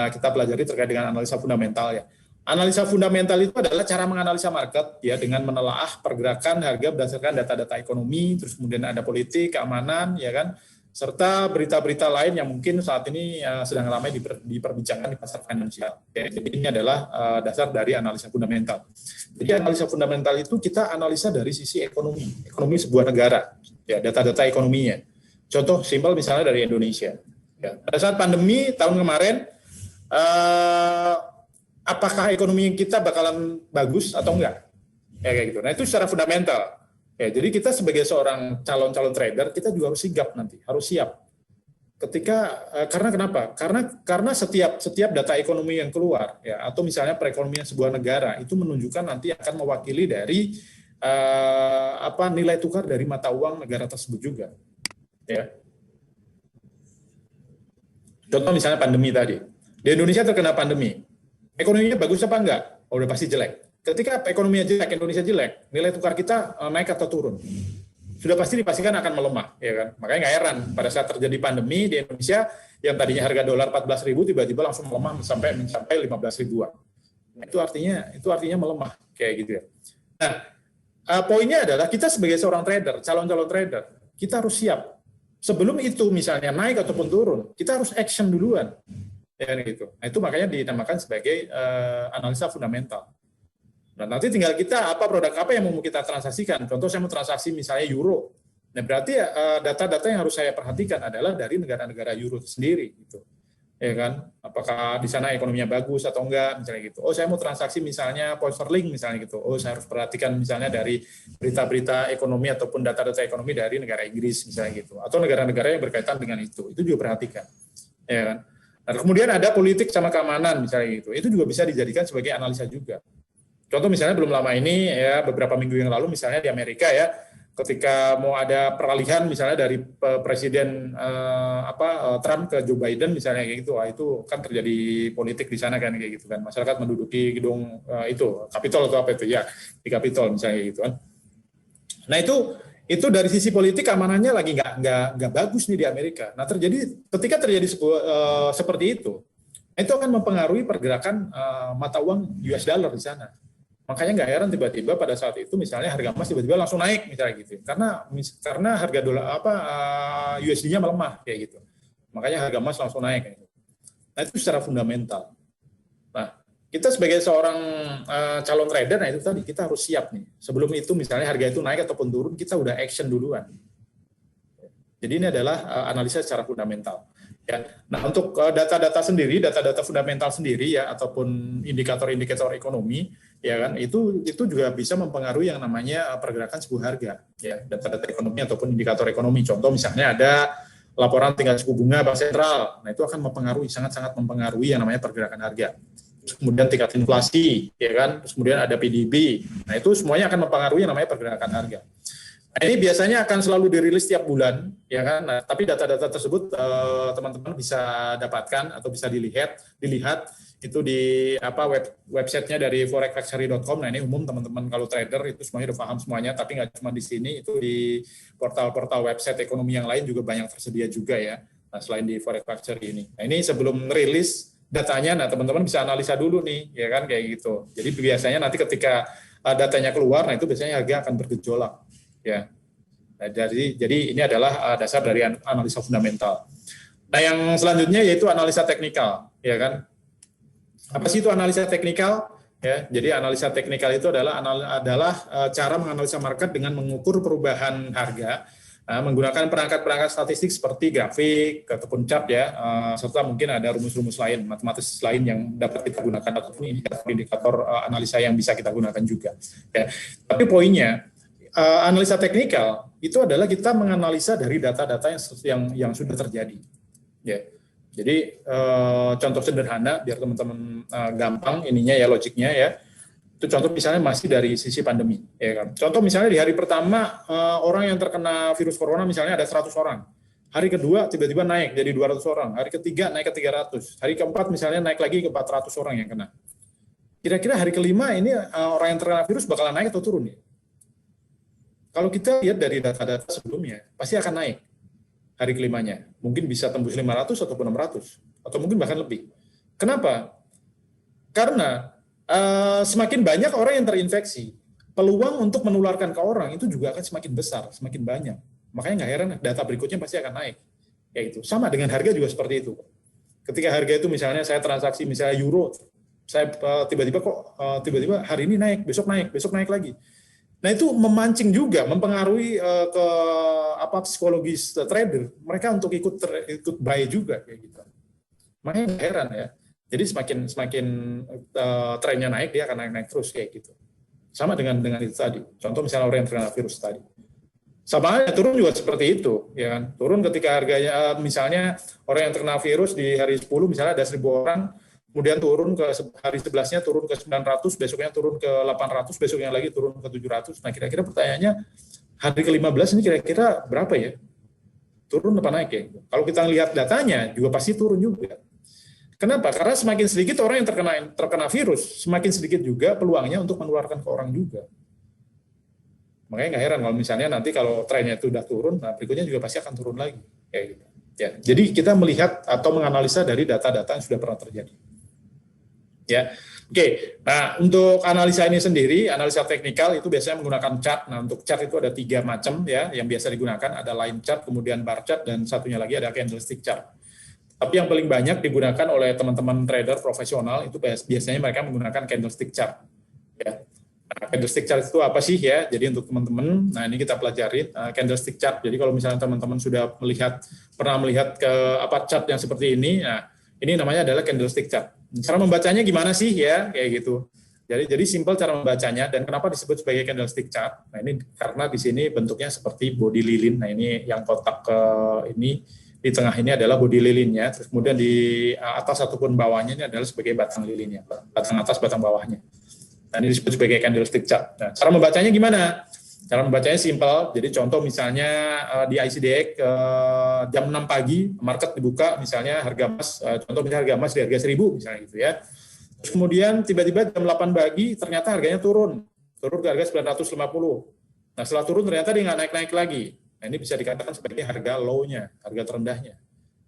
kita pelajari terkait dengan analisa fundamental ya. Analisa fundamental itu adalah cara menganalisa market ya dengan menelaah pergerakan harga berdasarkan data-data ekonomi, terus kemudian ada politik, keamanan, ya kan, serta berita-berita lain yang mungkin saat ini sedang ramai diperbincangkan di pasar finansial. Ya, jadi ini adalah dasar dari analisa fundamental. Jadi analisa fundamental itu kita analisa dari sisi ekonomi sebuah negara, ya, data-data ekonominya. Contoh simpel misalnya dari Indonesia. Ya, pada saat pandemi tahun kemarin, apakah ekonomi kita bakalan bagus atau enggak? Ya, kayak gitu. Nah, itu secara fundamental. Ya, jadi kita sebagai seorang calon trader, kita juga harus sigap nanti, harus siap. Karena kenapa? Karena setiap data ekonomi yang keluar, ya, atau misalnya perekonomian sebuah negara itu menunjukkan nanti akan mewakili dari nilai tukar dari mata uang negara tersebut juga. Ya. Contoh misalnya pandemi tadi, di Indonesia terkena pandemi, ekonominya bagus apa enggak? Oh, udah pasti jelek. Ketika ekonominya jelek, Indonesia jelek, nilai tukar kita naik atau turun? Sudah pasti dipastikan akan melemah, ya kan? Makanya nggak heran pada saat terjadi pandemi di Indonesia yang tadinya harga dolar 14.000 tiba-tiba langsung melemah sampai 15 ribuan. Nah, itu artinya melemah kayak gitu ya. Nah, poinnya adalah kita sebagai seorang trader, calon trader, kita harus siap. Sebelum itu misalnya naik ataupun turun, kita harus action duluan. Ya gitu. Nah, itu makanya dinamakan sebagai analisa fundamental. Nah, nanti tinggal kita produk apa yang mau kita transaksikan. Contoh saya mau transaksi misalnya euro. Nah, berarti data-data yang harus saya perhatikan adalah dari negara-negara euro sendiri gitu. Ya kan? Apakah di sana ekonominya bagus atau enggak misalnya gitu. Oh, saya mau transaksi misalnya pound sterling misalnya gitu. Oh, saya harus perhatikan misalnya dari berita-berita ekonomi ataupun data-data ekonomi dari negara Inggris misalnya gitu. Atau negara-negara yang berkaitan dengan itu. Itu juga perhatikan. Ya kan? Nah, kemudian ada politik sama keamanan misalnya gitu. Itu juga bisa dijadikan sebagai analisa juga. Contoh misalnya belum lama ini ya beberapa minggu yang lalu misalnya di Amerika ya ketika mau ada peralihan misalnya dari Presiden Trump ke Joe Biden misalnya kayak gitu, itu kan terjadi politik di sana kan kayak gitu kan, masyarakat menduduki gedung itu Capitol atau apa itu ya di Capitol misalnya gitu kan. Nah itu dari sisi politik keamanannya lagi nggak bagus nih di Amerika. Nah ketika terjadi seperti itu akan mempengaruhi pergerakan mata uang US dollar di sana. Makanya nggak heran tiba-tiba pada saat itu misalnya harga emas tiba-tiba langsung naik misalnya gitu. Karena harga dolar USD-nya melemah kayak gitu. Makanya harga emas langsung naik. Nah, itu secara fundamental. Nah, kita sebagai seorang calon trader, nah itu tadi kita harus siap nih. Sebelum itu misalnya harga itu naik ataupun turun, kita udah action duluan. Jadi ini adalah analisa secara fundamental. Ya. Nah, untuk data-data sendiri, data-data fundamental sendiri ya, ataupun indikator-indikator ekonomi, ya kan, itu juga bisa mempengaruhi yang namanya pergerakan sebuah harga. Ya, data-data ekonomi ataupun indikator ekonomi. Contoh misalnya ada laporan tingkat suku bunga Bank Sentral. Nah, itu akan mempengaruhi, sangat-sangat mempengaruhi yang namanya pergerakan harga. Terus kemudian tingkat inflasi, ya kan. Terus kemudian ada PDB. Nah, itu semuanya akan mempengaruhi yang namanya pergerakan harga. Nah, ini biasanya akan selalu dirilis tiap bulan, ya kan. Nah, tapi data-data tersebut teman-teman bisa dapatkan atau bisa dilihat itu di websitenya dari forexfactory.com. Nah, ini umum teman-teman kalau trader itu semuanya udah paham semuanya, tapi nggak cuma di sini, itu di portal-portal website ekonomi yang lain juga banyak tersedia juga ya. Nah, selain di Forex Factory ini. Nah, ini sebelum rilis datanya, nah teman-teman bisa analisa dulu nih, ya kan kayak gitu. Jadi biasanya nanti ketika datanya keluar, nah itu biasanya harga akan bergejolak. Ya, nah, jadi ini adalah dasar dari analisa fundamental. Nah, yang selanjutnya yaitu analisa teknikal, ya kan? Apa sih itu analisa teknikal? Ya, jadi analisa teknikal itu adalah cara menganalisa market dengan mengukur perubahan harga menggunakan perangkat-perangkat statistik seperti grafik ataupun chart ya, serta mungkin ada rumus-rumus lain, matematis lain yang dapat kita gunakan ataupun indikator analisa yang bisa kita gunakan juga. Ya. Tapi poinnya analisa teknikal itu adalah kita menganalisa dari data-data yang sudah terjadi. Ya. Jadi contoh sederhana biar teman-teman gampang ininya ya logiknya ya. Itu contoh misalnya masih dari sisi pandemi. Ya kan? Contoh misalnya di hari pertama orang yang terkena virus corona misalnya ada 100 orang. Hari kedua tiba-tiba naik jadi 200 orang. Hari ketiga naik ke 300. Hari keempat misalnya naik lagi ke 400 orang yang kena. Kira-kira hari kelima ini orang yang terkena virus bakalan naik atau turun ya? Kalau kita lihat dari data-data sebelumnya, pasti akan naik hari kelimanya. Mungkin bisa tembus 500 ataupun 600, atau mungkin bahkan lebih. Kenapa? Karena semakin banyak orang yang terinfeksi, peluang untuk menularkan ke orang itu juga akan semakin besar, semakin banyak. Makanya nggak heran data berikutnya pasti akan naik. Kayak gitu. Sama dengan harga juga seperti itu. Ketika harga itu misalnya saya transaksi misalnya euro, saya tiba-tiba hari ini naik, besok naik lagi. Nah, itu memancing juga, mempengaruhi ke psikologis trader mereka untuk ikut buy juga kayak gitu. Makanya nggak heran ya. Jadi semakin trennya naik, dia akan naik terus kayak gitu. Sama dengan itu tadi. Contoh misalnya orang yang terkena virus tadi. Sama halnya turun juga seperti itu, ya kan. Turun ketika harganya misalnya orang yang terkena virus di hari 10 misalnya ada 1.000 orang, kemudian turun ke hari 11-nya turun ke 900, besoknya turun ke 800, besoknya lagi turun ke 700. Nah, kira-kira pertanyaannya hari ke-15 ini kira-kira berapa ya? Turun apa naik ya? Kalau kita lihat datanya juga pasti turun juga. Kenapa? Karena semakin sedikit orang yang terkena virus, semakin sedikit juga peluangnya untuk menularkan ke orang juga. Makanya nggak heran kalau misalnya nanti kalau trennya itu udah turun, nah berikutnya juga pasti akan turun lagi. Kayak gitu. Ya, jadi kita melihat atau menganalisa dari data-data yang sudah pernah terjadi. Ya, oke. Nah, untuk analisa ini sendiri, analisa teknikal itu biasanya menggunakan chart. Nah, untuk chart itu ada 3 macam ya, yang biasa digunakan. Ada line chart, kemudian bar chart, dan satunya lagi ada candlestick chart. Tapi yang paling banyak digunakan oleh teman-teman trader profesional itu biasanya mereka menggunakan candlestick chart. Ya. Nah, candlestick chart itu apa sih ya? Jadi untuk teman-teman, nah ini kita pelajari candlestick chart. Jadi kalau misalnya teman-teman sudah pernah melihat ke chart yang seperti ini, nah ini namanya adalah candlestick chart. Cara membacanya gimana sih ya? Kayak gitu. Jadi simpel cara membacanya. Dan kenapa disebut sebagai candlestick chart? Nah ini karena di sini bentuknya seperti body lilin. Nah ini yang kotak ini di tengah ini adalah body lilinnya. Terus kemudian di atas ataupun bawahnya ini adalah sebagai batang lilinnya, batang atas, batang bawahnya. Nah ini disebut sebagai candlestick chart. Nah cara membacanya gimana? Cara membacanya simpel. Jadi contoh misalnya di ICDX jam 6 pagi market dibuka misalnya harga emas, contoh misalnya harga emas di harga 1.000 misalnya gitu ya. Terus kemudian tiba-tiba jam 8 pagi ternyata harganya turun ke harga 950. Nah setelah turun ternyata dia nggak naik-naik lagi. Nah ini bisa dikatakan sebagai harga low-nya, harga terendahnya.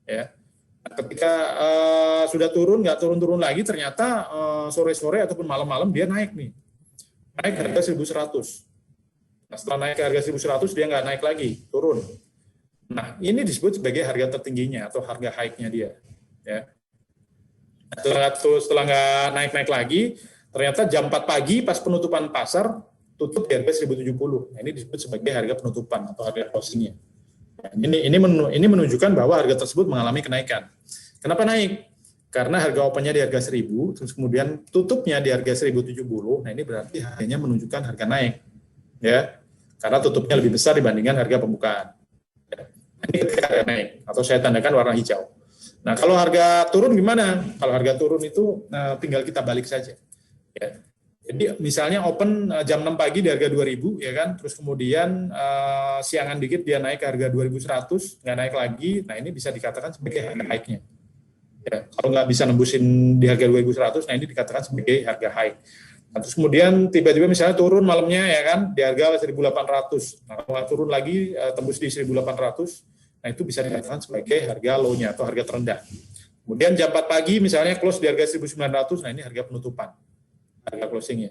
Ya. Nah, ketika sudah turun, nggak turun-turun lagi, ternyata sore-sore ataupun malam-malam dia naik nih. Naik harga 1.100. Nah, setelah naik ke harga 1.100 dia nggak naik lagi, turun. Nah, ini disebut sebagai harga tertingginya atau harga high-nya dia. Ya. Setelah nggak naik-naik lagi, ternyata jam 4 pagi pas penutupan pasar tutup di harga 1070. Nah, ini disebut sebagai harga penutupan atau harga closingnya. Nah, ini menunjukkan bahwa harga tersebut mengalami kenaikan. Kenapa naik? Karena harga opennya di harga 1000, terus kemudian tutupnya di harga 1070. Nah, ini berarti harganya menunjukkan harga naik, ya, karena tutupnya lebih besar dibandingkan harga pembukaan. Ini ketika harga naik, atau saya tandakan warna hijau. Nah, kalau harga turun gimana? Kalau harga turun itu tinggal kita balik saja. Ya. Jadi misalnya open jam 6 pagi di harga 2000, ya kan, terus kemudian siangan dikit dia naik ke harga 2100, nggak naik lagi, nah ini bisa dikatakan sebagai harga high-nya. Ya, kalau nggak bisa nembusin di harga 2100, nah ini dikatakan sebagai harga high. Nah, terus kemudian tiba-tiba misalnya turun malamnya, ya kan, di harga 1800, nah kalau turun lagi tembus di 1800, nah itu bisa dikatakan sebagai harga low-nya atau harga terendah. Kemudian jam 4 pagi misalnya close di harga 1900, nah ini harga penutupan, harga closingnya.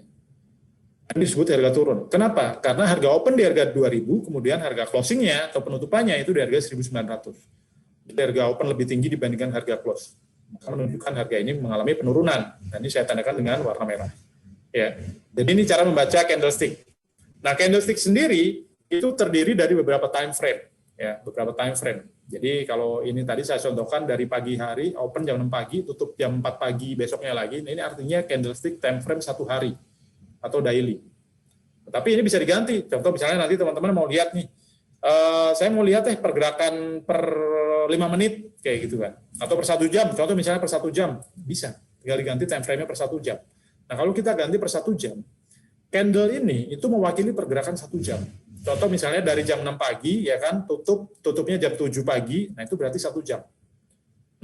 Ini disebut harga turun. Kenapa? Karena harga open di harga 2000, kemudian harga closingnya atau penutupannya itu di harga 1900. Jadi harga open lebih tinggi dibandingkan harga close. Maka menunjukkan harga ini mengalami penurunan. Nah, ini saya tandakan dengan warna merah. Ya. Jadi ini cara membaca candlestick. Nah, candlestick sendiri itu terdiri dari beberapa time frame. Ya, beberapa time frame. Jadi kalau ini tadi saya contohkan dari pagi hari, open jam 6 pagi, tutup jam 4 pagi besoknya lagi. Nah, ini artinya candlestick time frame 1 hari atau daily. Tapi ini bisa diganti. Contoh misalnya nanti teman-teman mau lihat nih, saya mau lihat pergerakan per 5 menit kayak gitu kan, atau per 1 jam. Contoh misalnya per 1 jam bisa, tinggal diganti time frame-nya per 1 jam. Nah kalau kita ganti per 1 jam, candle ini itu mewakili pergerakan 1 jam. Contoh misalnya dari jam 6 pagi ya kan, tutupnya jam 7 pagi, nah itu berarti 1 jam.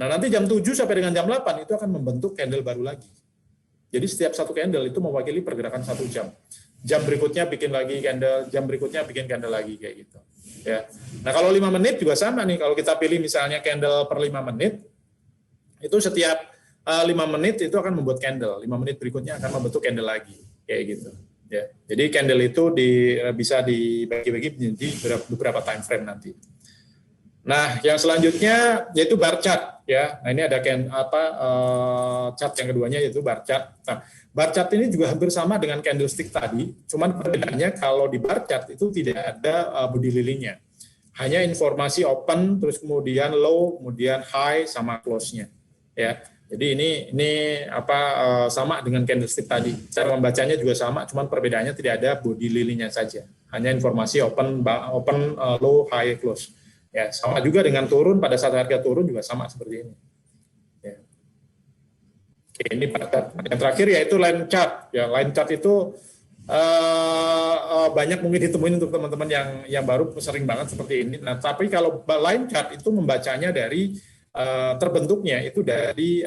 Nah nanti jam 7 sampai dengan jam 8 itu akan membentuk candle baru lagi. Jadi setiap satu candle itu mewakili pergerakan 1 jam. Jam berikutnya bikin lagi candle, jam berikutnya bikin candle lagi kayak gitu. Ya. Nah kalau 5 menit juga sama nih, kalau kita pilih misalnya candle per 5 menit, itu setiap 5 menit itu akan membuat candle, 5 menit berikutnya akan membentuk candle lagi, kayak gitu. Ya. Jadi candle itu bisa dibagi-bagi menjadi beberapa time frame nanti. Nah, yang selanjutnya yaitu bar chart ya. Nah, ini ada chart yang keduanya yaitu bar chart. Nah, bar chart ini juga hampir sama dengan candlestick tadi, cuman perbedaannya kalau di bar chart itu tidak ada body lilingnya. Hanya informasi open, terus kemudian low, kemudian high sama close-nya. Ya. Jadi ini sama dengan candlestick tadi. Cara membacanya juga sama, cuman perbedaannya tidak ada body lilingnya saja. Hanya informasi open, low, high, close. Ya, sama juga dengan turun, pada saat harga turun juga sama seperti ini. Ya. Oke, ini chart. Yang terakhir yaitu line chart. Ya, line chart itu banyak mungkin ditemuin untuk teman-teman yang baru sering banget seperti ini. Nah, tapi kalau line chart itu membacanya dari terbentuknya itu dari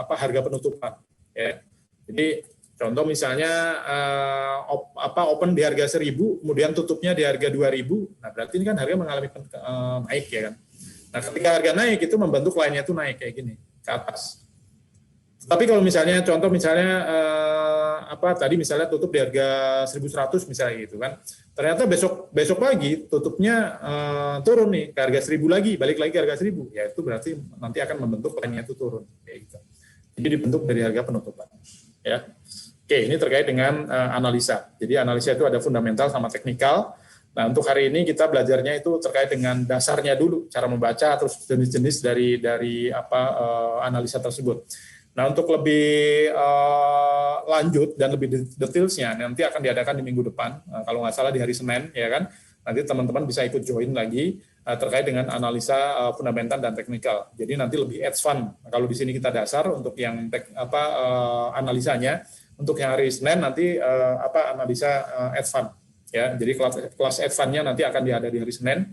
harga penutupan. Ya. Jadi contoh misalnya open di harga 1000, kemudian tutupnya di harga 2000, nah berarti ini kan harga mengalami naik ya kan. Nah ketika harga naik itu membentuk line-nya itu naik kayak gini ke atas. Tapi kalau misalnya contoh misalnya tadi misalnya tutup di harga 1100 misalnya gitu kan. Ternyata besok pagi tutupnya turun nih ke harga 1000 lagi, balik lagi ke harga 1000. Ya itu berarti nanti akan membentuk line-nya itu turun kayak gitu. Jadi dibentuk dari harga penutupan. Ya. Oke, ini terkait dengan analisa. Jadi analisa itu ada fundamental sama teknikal. Nah, untuk hari ini kita belajarnya itu terkait dengan dasarnya dulu, cara membaca, terus jenis-jenis dari analisa tersebut. Nah, untuk lebih lanjut dan lebih detailsnya nanti akan diadakan di minggu depan, kalau nggak salah di hari Senin, ya kan? Nanti teman-teman bisa ikut join lagi terkait dengan analisa fundamental dan teknikal. Jadi nanti lebih advance. Kalau di sini kita dasar untuk yang analisanya. Untuk yang hari Senin nanti analisa advance ya. Jadi kelas advance-nya nanti akan ada di hari Senin.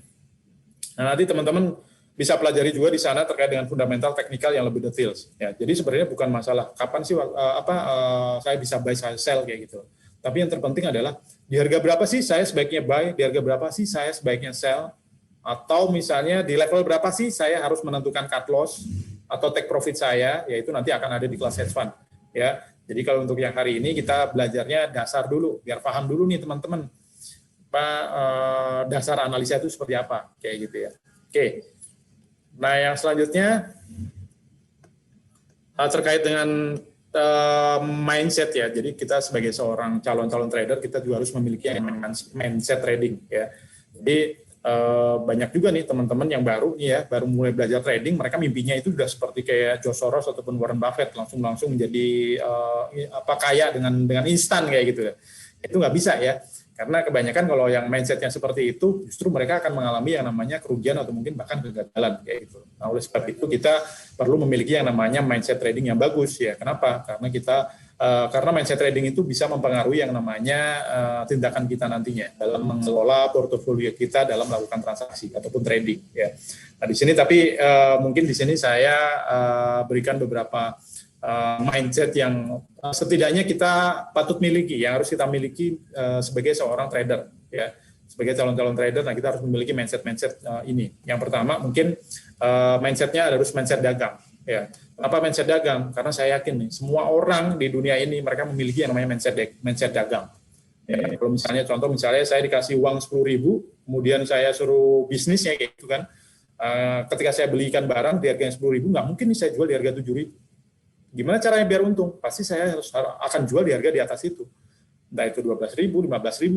Nah, nanti teman-teman bisa pelajari juga di sana terkait dengan fundamental teknikal yang lebih detail ya. Jadi sebenarnya bukan masalah kapan sih saya bisa buy, saya sell kayak gitu. Tapi yang terpenting adalah di harga berapa sih saya sebaiknya buy, di harga berapa sih saya sebaiknya sell, atau misalnya di level berapa sih saya harus menentukan cut loss atau take profit saya, yaitu nanti akan ada di kelas advance ya. Jadi kalau untuk yang hari ini kita belajarnya dasar dulu, biar paham dulu nih teman-teman dasar analisa itu seperti apa, kayak gitu ya. Oke. Nah yang selanjutnya terkait dengan mindset ya. Jadi kita sebagai seorang calon-calon trader kita juga harus memiliki mindset trading ya. Jadi banyak juga nih teman-teman yang baru nih ya, baru mulai belajar trading, mereka mimpinya itu sudah seperti kayak George Soros ataupun Warren Buffett langsung menjadi kaya dengan instan kayak gitu ya. Itu nggak bisa ya. Karena kebanyakan kalau yang mindsetnya seperti itu, justru mereka akan mengalami yang namanya kerugian atau mungkin bahkan kegagalan kayak gitu. Nah, oleh sebab itu kita perlu memiliki yang namanya mindset trading yang bagus ya. Kenapa? Karena mindset trading itu bisa mempengaruhi yang namanya tindakan kita nantinya dalam mengelola portofolio kita dalam melakukan transaksi ataupun trading ya. Nah, di sini tapi mungkin di sini saya berikan beberapa mindset yang setidaknya kita patut miliki, yang harus kita miliki sebagai seorang trader ya, sebagai calon-calon trader. Nah, kita harus memiliki mindset ini. Yang pertama mungkin mindsetnya harus mindset dagang ya. Kenapa mindset dagang? Karena saya yakin nih semua orang di dunia ini mereka memiliki yang namanya mindset dagang ya. Kalau misalnya saya dikasih uang 10.000, kemudian saya suruh bisnis ya kayak gitu kan, ketika saya belikan barang di harga 10.000, nggak mungkin nih saya jual di harga 7.000. Gimana caranya biar untung? Pasti saya akan jual di harga di atas itu. Entah itu 12.000, 15.000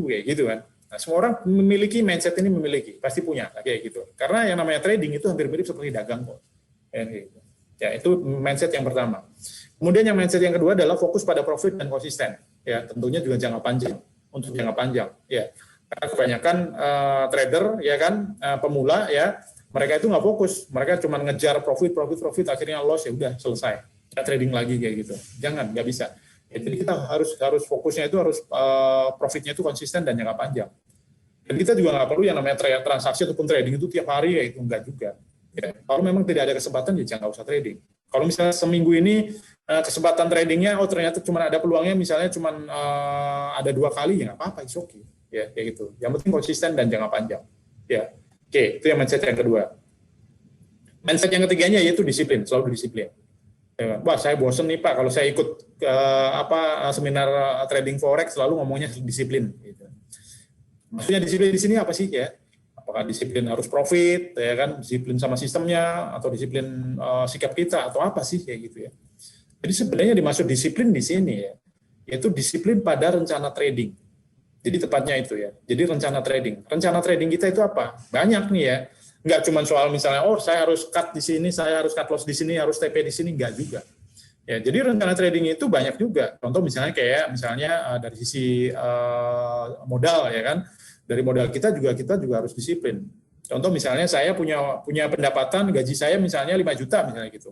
kayak gitu kan. Nah, semua orang memiliki mindset ini, pasti punya kayak gitu. Karena yang namanya trading itu hampir mirip seperti dagang kok. Ya, itu mindset yang pertama. Kemudian yang mindset yang kedua adalah fokus pada profit dan konsisten. Ya, tentunya juga jangka panjang. Untuk jangka panjang, ya. Karena kebanyakan trader ya kan, pemula ya, mereka itu nggak fokus. Mereka cuma ngejar profit, akhirnya loss, ya udah selesai. Trading lagi kayak gitu, jangan, nggak bisa ya. Jadi kita harus fokusnya itu harus profitnya itu konsisten dan jangka panjang. Dan kita juga nggak perlu yang namanya transaksi ataupun trading itu tiap hari, ya itu enggak juga ya. Kalau memang tidak ada kesempatan ya jangan usah trading. Kalau misalnya seminggu ini kesempatan tradingnya ternyata cuma ada peluangnya misalnya cuma ada 2 kali, ya nggak apa-apa, it's okay ya kayak gitu. Yang penting konsisten dan jangka panjang ya. Oke, itu yang mindset yang kedua. Mindset yang ketiganya yaitu disiplin, selalu disiplin. Wah, saya bosen nih Pak kalau saya ikut seminar trading forex selalu ngomongnya disiplin. Gitu. Maksudnya disiplin di sini apa sih ya? Apakah disiplin harus profit, ya kan? Disiplin sama sistemnya atau disiplin sikap kita atau apa sih kayak gitu ya? Jadi sebenarnya dimaksud disiplin di sini ya, yaitu disiplin pada rencana trading. Jadi tepatnya itu ya. Jadi rencana trading. Rencana trading kita itu apa? Banyak nih ya. Nggak cuma soal misalnya, saya harus cut di sini, saya harus cut loss di sini, harus TP di sini, nggak juga. Ya, jadi rencana trading itu banyak juga. Contoh misalnya dari sisi modal ya kan, dari modal kita juga harus disiplin. Contoh misalnya saya punya pendapatan gaji saya misalnya 5 juta misalnya gitu.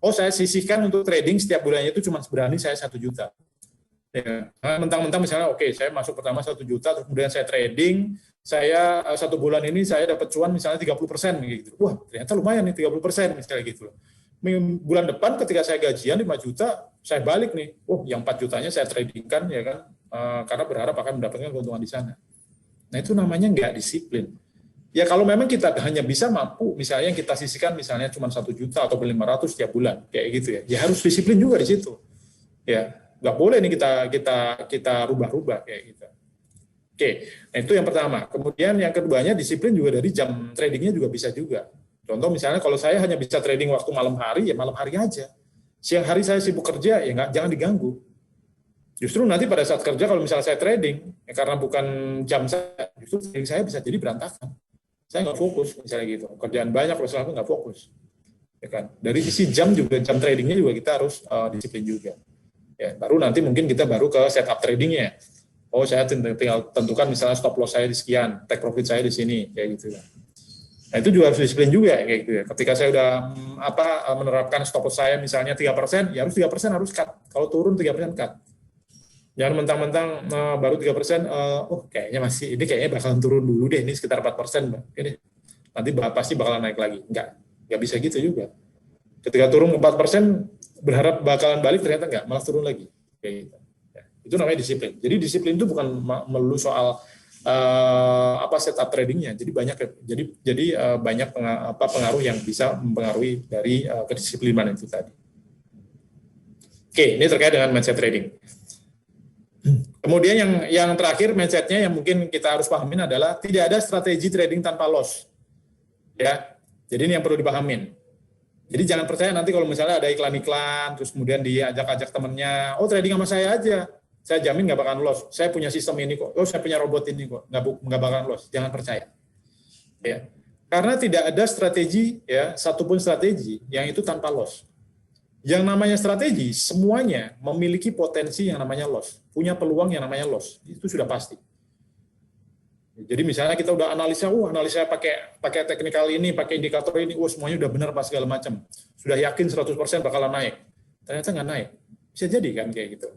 Saya sisihkan untuk trading setiap bulannya itu cuma berani saya 1 juta. Ya, mentang-mentang misalnya saya masuk pertama 1 juta, terus kemudian saya trading, saya 1 bulan ini saya dapat cuan misalnya 30% gitu. Wah, ternyata lumayan nih 30% misalnya gitu. Bulan depan ketika saya gajian 5 juta, saya balik nih. Yang 4 jutanya saya tradingkan ya kan, karena berharap akan mendapatkan keuntungan di sana. Nah, itu namanya nggak disiplin. Ya kalau memang kita hanya bisa mampu misalnya yang kita sisihkan misalnya cuma 1 juta atau 500 tiap bulan kayak gitu ya. Ya harus disiplin juga di situ. Ya, nggak boleh nih kita rubah-rubah kayak gitu. Oke, nah itu yang pertama. Kemudian yang keduanya disiplin juga dari jam tradingnya juga bisa juga. Contoh misalnya kalau saya hanya bisa trading waktu malam hari, ya malam hari aja. Siang hari saya sibuk kerja, ya jangan diganggu. Justru nanti pada saat kerja kalau misalnya saya trading, ya karena bukan jam saya, justru trading saya bisa jadi berantakan. Saya nggak fokus misalnya gitu. Kerjaan banyak, kalau saya nggak fokus. Ya kan? Dari sisi jam tradingnya juga kita harus disiplin juga. Ya, baru nanti mungkin kita baru ke setup tradingnya. Saya tinggal tentukan misalnya stop loss saya di sekian, take profit saya di sini, kayak gitu. Nah, itu juga harus disiplin juga, kayak gitu ya. Ketika saya udah menerapkan stop loss saya misalnya 3%, ya harus 3% harus cut. Kalau turun 3% cut. Jangan mentang-mentang baru 3%, kayaknya kayaknya bakalan turun dulu deh, ini sekitar 4%, ini nanti pasti bakalan naik lagi. Nggak bisa gitu juga. Ketika turun 4%, berharap bakalan balik, ternyata nggak, malah turun lagi, kayak gitu. Itu namanya disiplin. Jadi disiplin itu bukan melulu soal setup tradingnya. Jadi banyak pengaruh yang bisa mempengaruhi dari kedisiplinan itu tadi. Oke, ini terkait dengan mindset trading. Kemudian yang terakhir mindsetnya yang mungkin kita harus pahamin adalah tidak ada strategi trading tanpa loss. Ya, jadi ini yang perlu dipahamin. Jadi jangan percaya nanti kalau misalnya ada iklan-iklan, terus kemudian diajak-ajak temennya, oh trading sama saya aja, saya jamin nggak bakalan loss. Saya punya sistem ini kok, oh saya punya robot ini kok, nggak bakalan loss. Jangan percaya. Ya. Karena tidak ada strategi, ya satupun strategi yang itu tanpa loss. Yang namanya strategi, semuanya memiliki potensi yang namanya loss, punya peluang yang namanya loss, itu sudah pasti. Jadi misalnya kita udah analisa pakai teknikal ini, pakai indikator ini, semuanya udah benar pas segala macam. Sudah yakin 100% bakalan naik. Ternyata nggak naik. Bisa jadi kan kayak gitu.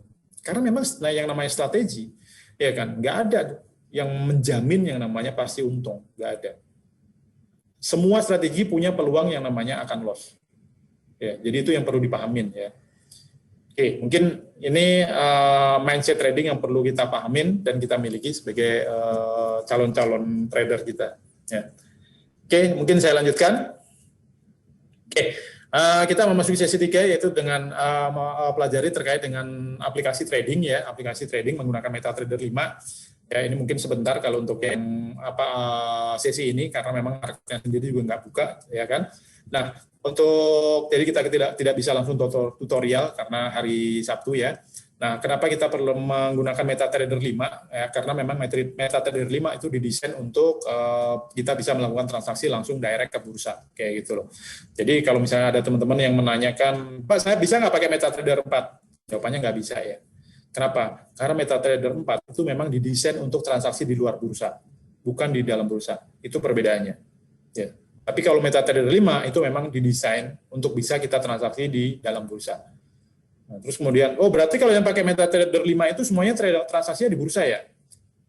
Karena memang yang namanya strategi, ya kan, nggak ada yang menjamin yang namanya pasti untung, nggak ada. Semua strategi punya peluang yang namanya akan loss. Ya, jadi itu yang perlu dipahamin ya. Oke, mungkin ini mindset trading yang perlu kita pahamin dan kita miliki sebagai calon-calon trader kita. Ya. Oke, mungkin saya lanjutkan. Oke, kita memasuki sesi 3 yaitu dengan pelajari terkait dengan aplikasi trading ya, aplikasi trading menggunakan MetaTrader 5. Ya, ini mungkin sebentar kalau untuk yang sesi ini karena memang marketnya sendiri juga nggak buka, ya kan. Nah, jadi kita tidak bisa langsung tutorial karena hari Sabtu ya. Nah, kenapa kita perlu menggunakan MetaTrader 5? Ya, karena memang MetaTrader 5 itu didesain untuk kita bisa melakukan transaksi langsung direct ke bursa, kayak gitu loh. Jadi kalau misalnya ada teman-teman yang menanyakan, Pak, saya bisa nggak pakai MetaTrader 4? Jawabannya nggak bisa ya. Kenapa? Karena MetaTrader 4 itu memang didesain untuk transaksi di luar bursa, bukan di dalam bursa. Itu perbedaannya. Ya. Tapi kalau MetaTrader 5 itu memang didesain untuk bisa kita transaksi di dalam bursa. Nah, terus kemudian, berarti kalau yang pakai MetaTrader 5 itu semuanya transaksinya di bursa ya?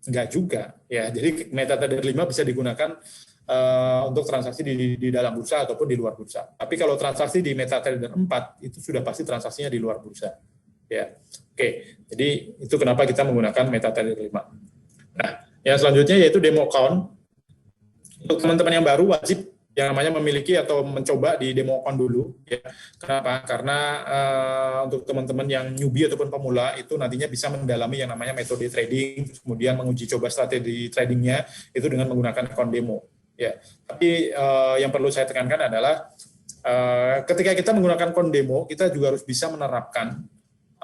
Enggak juga. Ya, jadi MetaTrader 5 bisa digunakan untuk transaksi di dalam bursa ataupun di luar bursa. Tapi kalau transaksi di MetaTrader 4 itu sudah pasti transaksinya di luar bursa. Ya. Oke. Jadi itu kenapa kita menggunakan MetaTrader 5. Nah, yang selanjutnya yaitu demo account. Untuk teman-teman yang baru wajib yang namanya memiliki atau mencoba di demo account dulu ya. Kenapa? Karena untuk teman-teman yang newbie ataupun pemula itu nantinya bisa mendalami yang namanya metode trading, terus kemudian menguji coba strategi tradingnya itu dengan menggunakan account demo ya. Tapi yang perlu saya tekankan adalah ketika kita menggunakan account demo, kita juga harus bisa menerapkan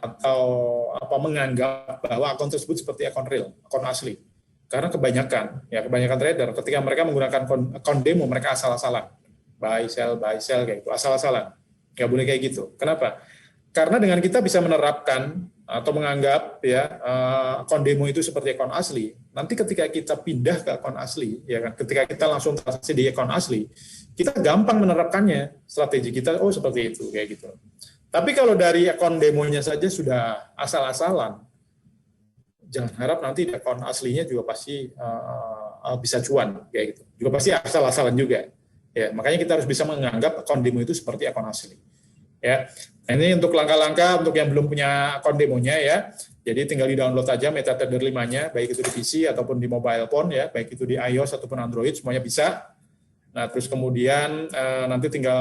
atau menganggap bahwa akun tersebut seperti akun real, akun asli. Karena kebanyakan trader ketika mereka menggunakan account demo mereka asal-asalan, buy sell kayak gitu, asal-asalan, nggak boleh kayak gitu. Kenapa? Karena dengan kita bisa menerapkan atau menganggap ya account demo itu seperti account asli, nanti ketika kita pindah ke account asli, ya kan, ketika kita langsung transaksi di account asli, kita gampang menerapkannya strategi kita, seperti itu kayak gitu. Tapi kalau dari account demonya saja sudah asal-asalan, jangan harap nanti akun aslinya juga pasti bisa cuan kayak gitu. Juga pasti asal-asalan juga. Ya, makanya kita harus bisa menganggap akun demo itu seperti akun asli. Ya. Nah, ini untuk langkah-langkah untuk yang belum punya akun demonya ya. Jadi tinggal di-download aja MetaTrader 5-nya, baik itu di PC ataupun di mobile phone ya, baik itu di iOS ataupun Android semuanya bisa. Nah, terus kemudian nanti tinggal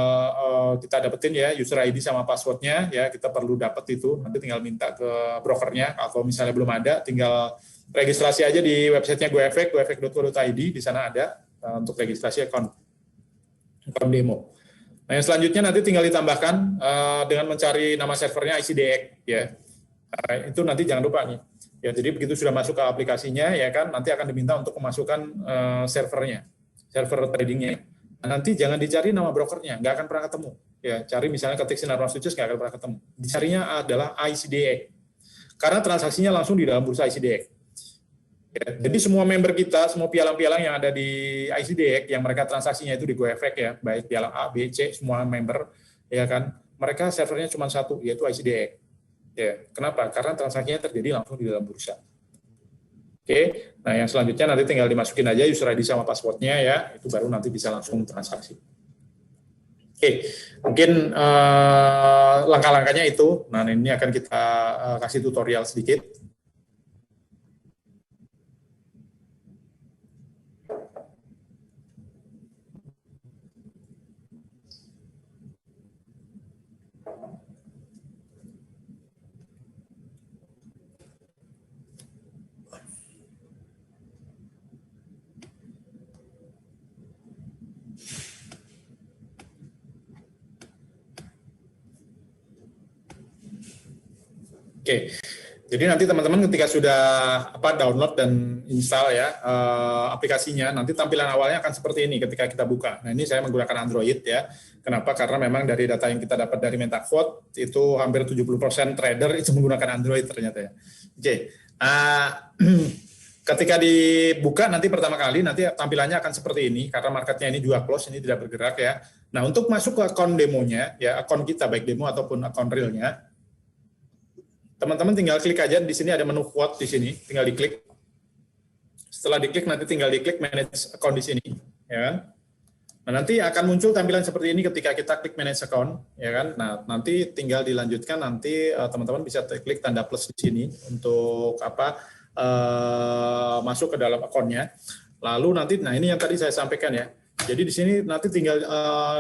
kita dapetin ya user ID sama passwordnya ya, kita perlu dapat itu, nanti tinggal minta ke brokernya, kalau misalnya belum ada tinggal registrasi aja di websitenya goefek.co.id, di sana ada untuk registrasi akun demo. Nah, yang selanjutnya nanti tinggal ditambahkan dengan mencari nama servernya ICDX ya. Itu nanti jangan lupa nih. Ya, jadi begitu sudah masuk ke aplikasinya ya kan, nanti akan diminta untuk memasukkan servernya. Server tradingnya. Nah, nanti jangan dicari nama brokernya, nggak akan pernah ketemu. Ya, cari misalnya ketik Sinarmas Futures nggak akan pernah ketemu. Dicarinya adalah ICDX. Karena transaksinya langsung di dalam bursa ICDX. Ya, jadi semua member kita, semua pialang-pialang yang ada di ICDX, yang mereka transaksinya itu di GoEffect ya, baik pialang A, B, C, semua member, ya kan, mereka servernya cuma satu, yaitu ICDX. Ya, kenapa? Karena transaksinya terjadi langsung di dalam bursa. Oke, nah yang selanjutnya nanti tinggal dimasukin aja user ID sama passwordnya ya, itu baru nanti bisa langsung transaksi. Oke, mungkin langkah-langkahnya itu. Nah ini akan kita kasih tutorial sedikit. Oke. Jadi nanti teman-teman ketika sudah download dan install ya aplikasinya, nanti tampilan awalnya akan seperti ini ketika kita buka. Nah, ini saya menggunakan Android ya. Kenapa? Karena memang dari data yang kita dapat dari MetaQuote itu hampir 70% trader itu menggunakan Android ternyata ya. Oke. Ketika dibuka nanti pertama kali nanti tampilannya akan seperti ini karena marketnya ini juga close, ini tidak bergerak ya. Nah, untuk masuk ke akun demonya ya, akun kita baik demo ataupun akun realnya, teman-teman tinggal klik aja di sini, ada menu quote di sini, tinggal diklik. Setelah diklik nanti tinggal diklik manage account di sini, ya kan? Nah, nanti akan muncul tampilan seperti ini ketika kita klik manage account, ya kan? Nah, nanti tinggal dilanjutkan, nanti teman-teman bisa klik tanda plus di sini untuk masuk ke dalam akunnya. Lalu nanti, nah ini yang tadi saya sampaikan ya. Jadi di sini nanti tinggal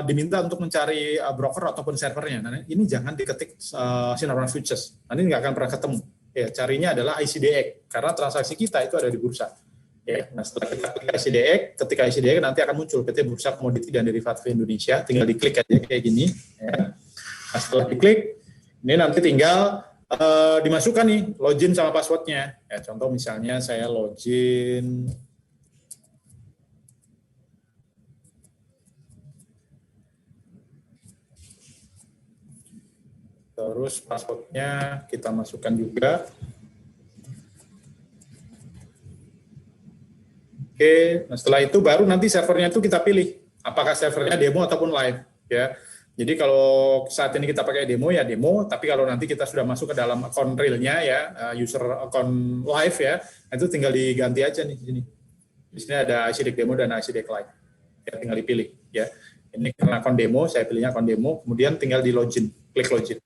diminta untuk mencari broker ataupun servernya. Nah, ini jangan diketik Sinarmas Futures. Nanti nggak akan pernah ketemu. Ya, carinya adalah ICDX karena transaksi kita itu ada di bursa. Ya, nah setelah kita klik ICDX, ketika ICDX nanti akan muncul PT Bursa Komoditi dan Derivatif Indonesia. Tinggal diklik aja kayak gini. Ya. Nah, setelah diklik, ini nanti tinggal dimasukkan nih login sama passwordnya. Ya, contoh misalnya saya login. Terus passwordnya kita masukkan juga. Oke, nah setelah itu baru nanti servernya itu kita pilih. Apakah servernya demo ataupun live. Ya. Jadi kalau saat ini kita pakai demo ya demo, tapi kalau nanti kita sudah masuk ke dalam akun realnya ya, user akun live ya, itu tinggal diganti aja nih di sini. Di sini ada ICDX demo dan ICDX live. Ya, tinggal dipilih. Ya. Ini karena akun demo, saya pilihnya akun demo, kemudian tinggal di login, klik login.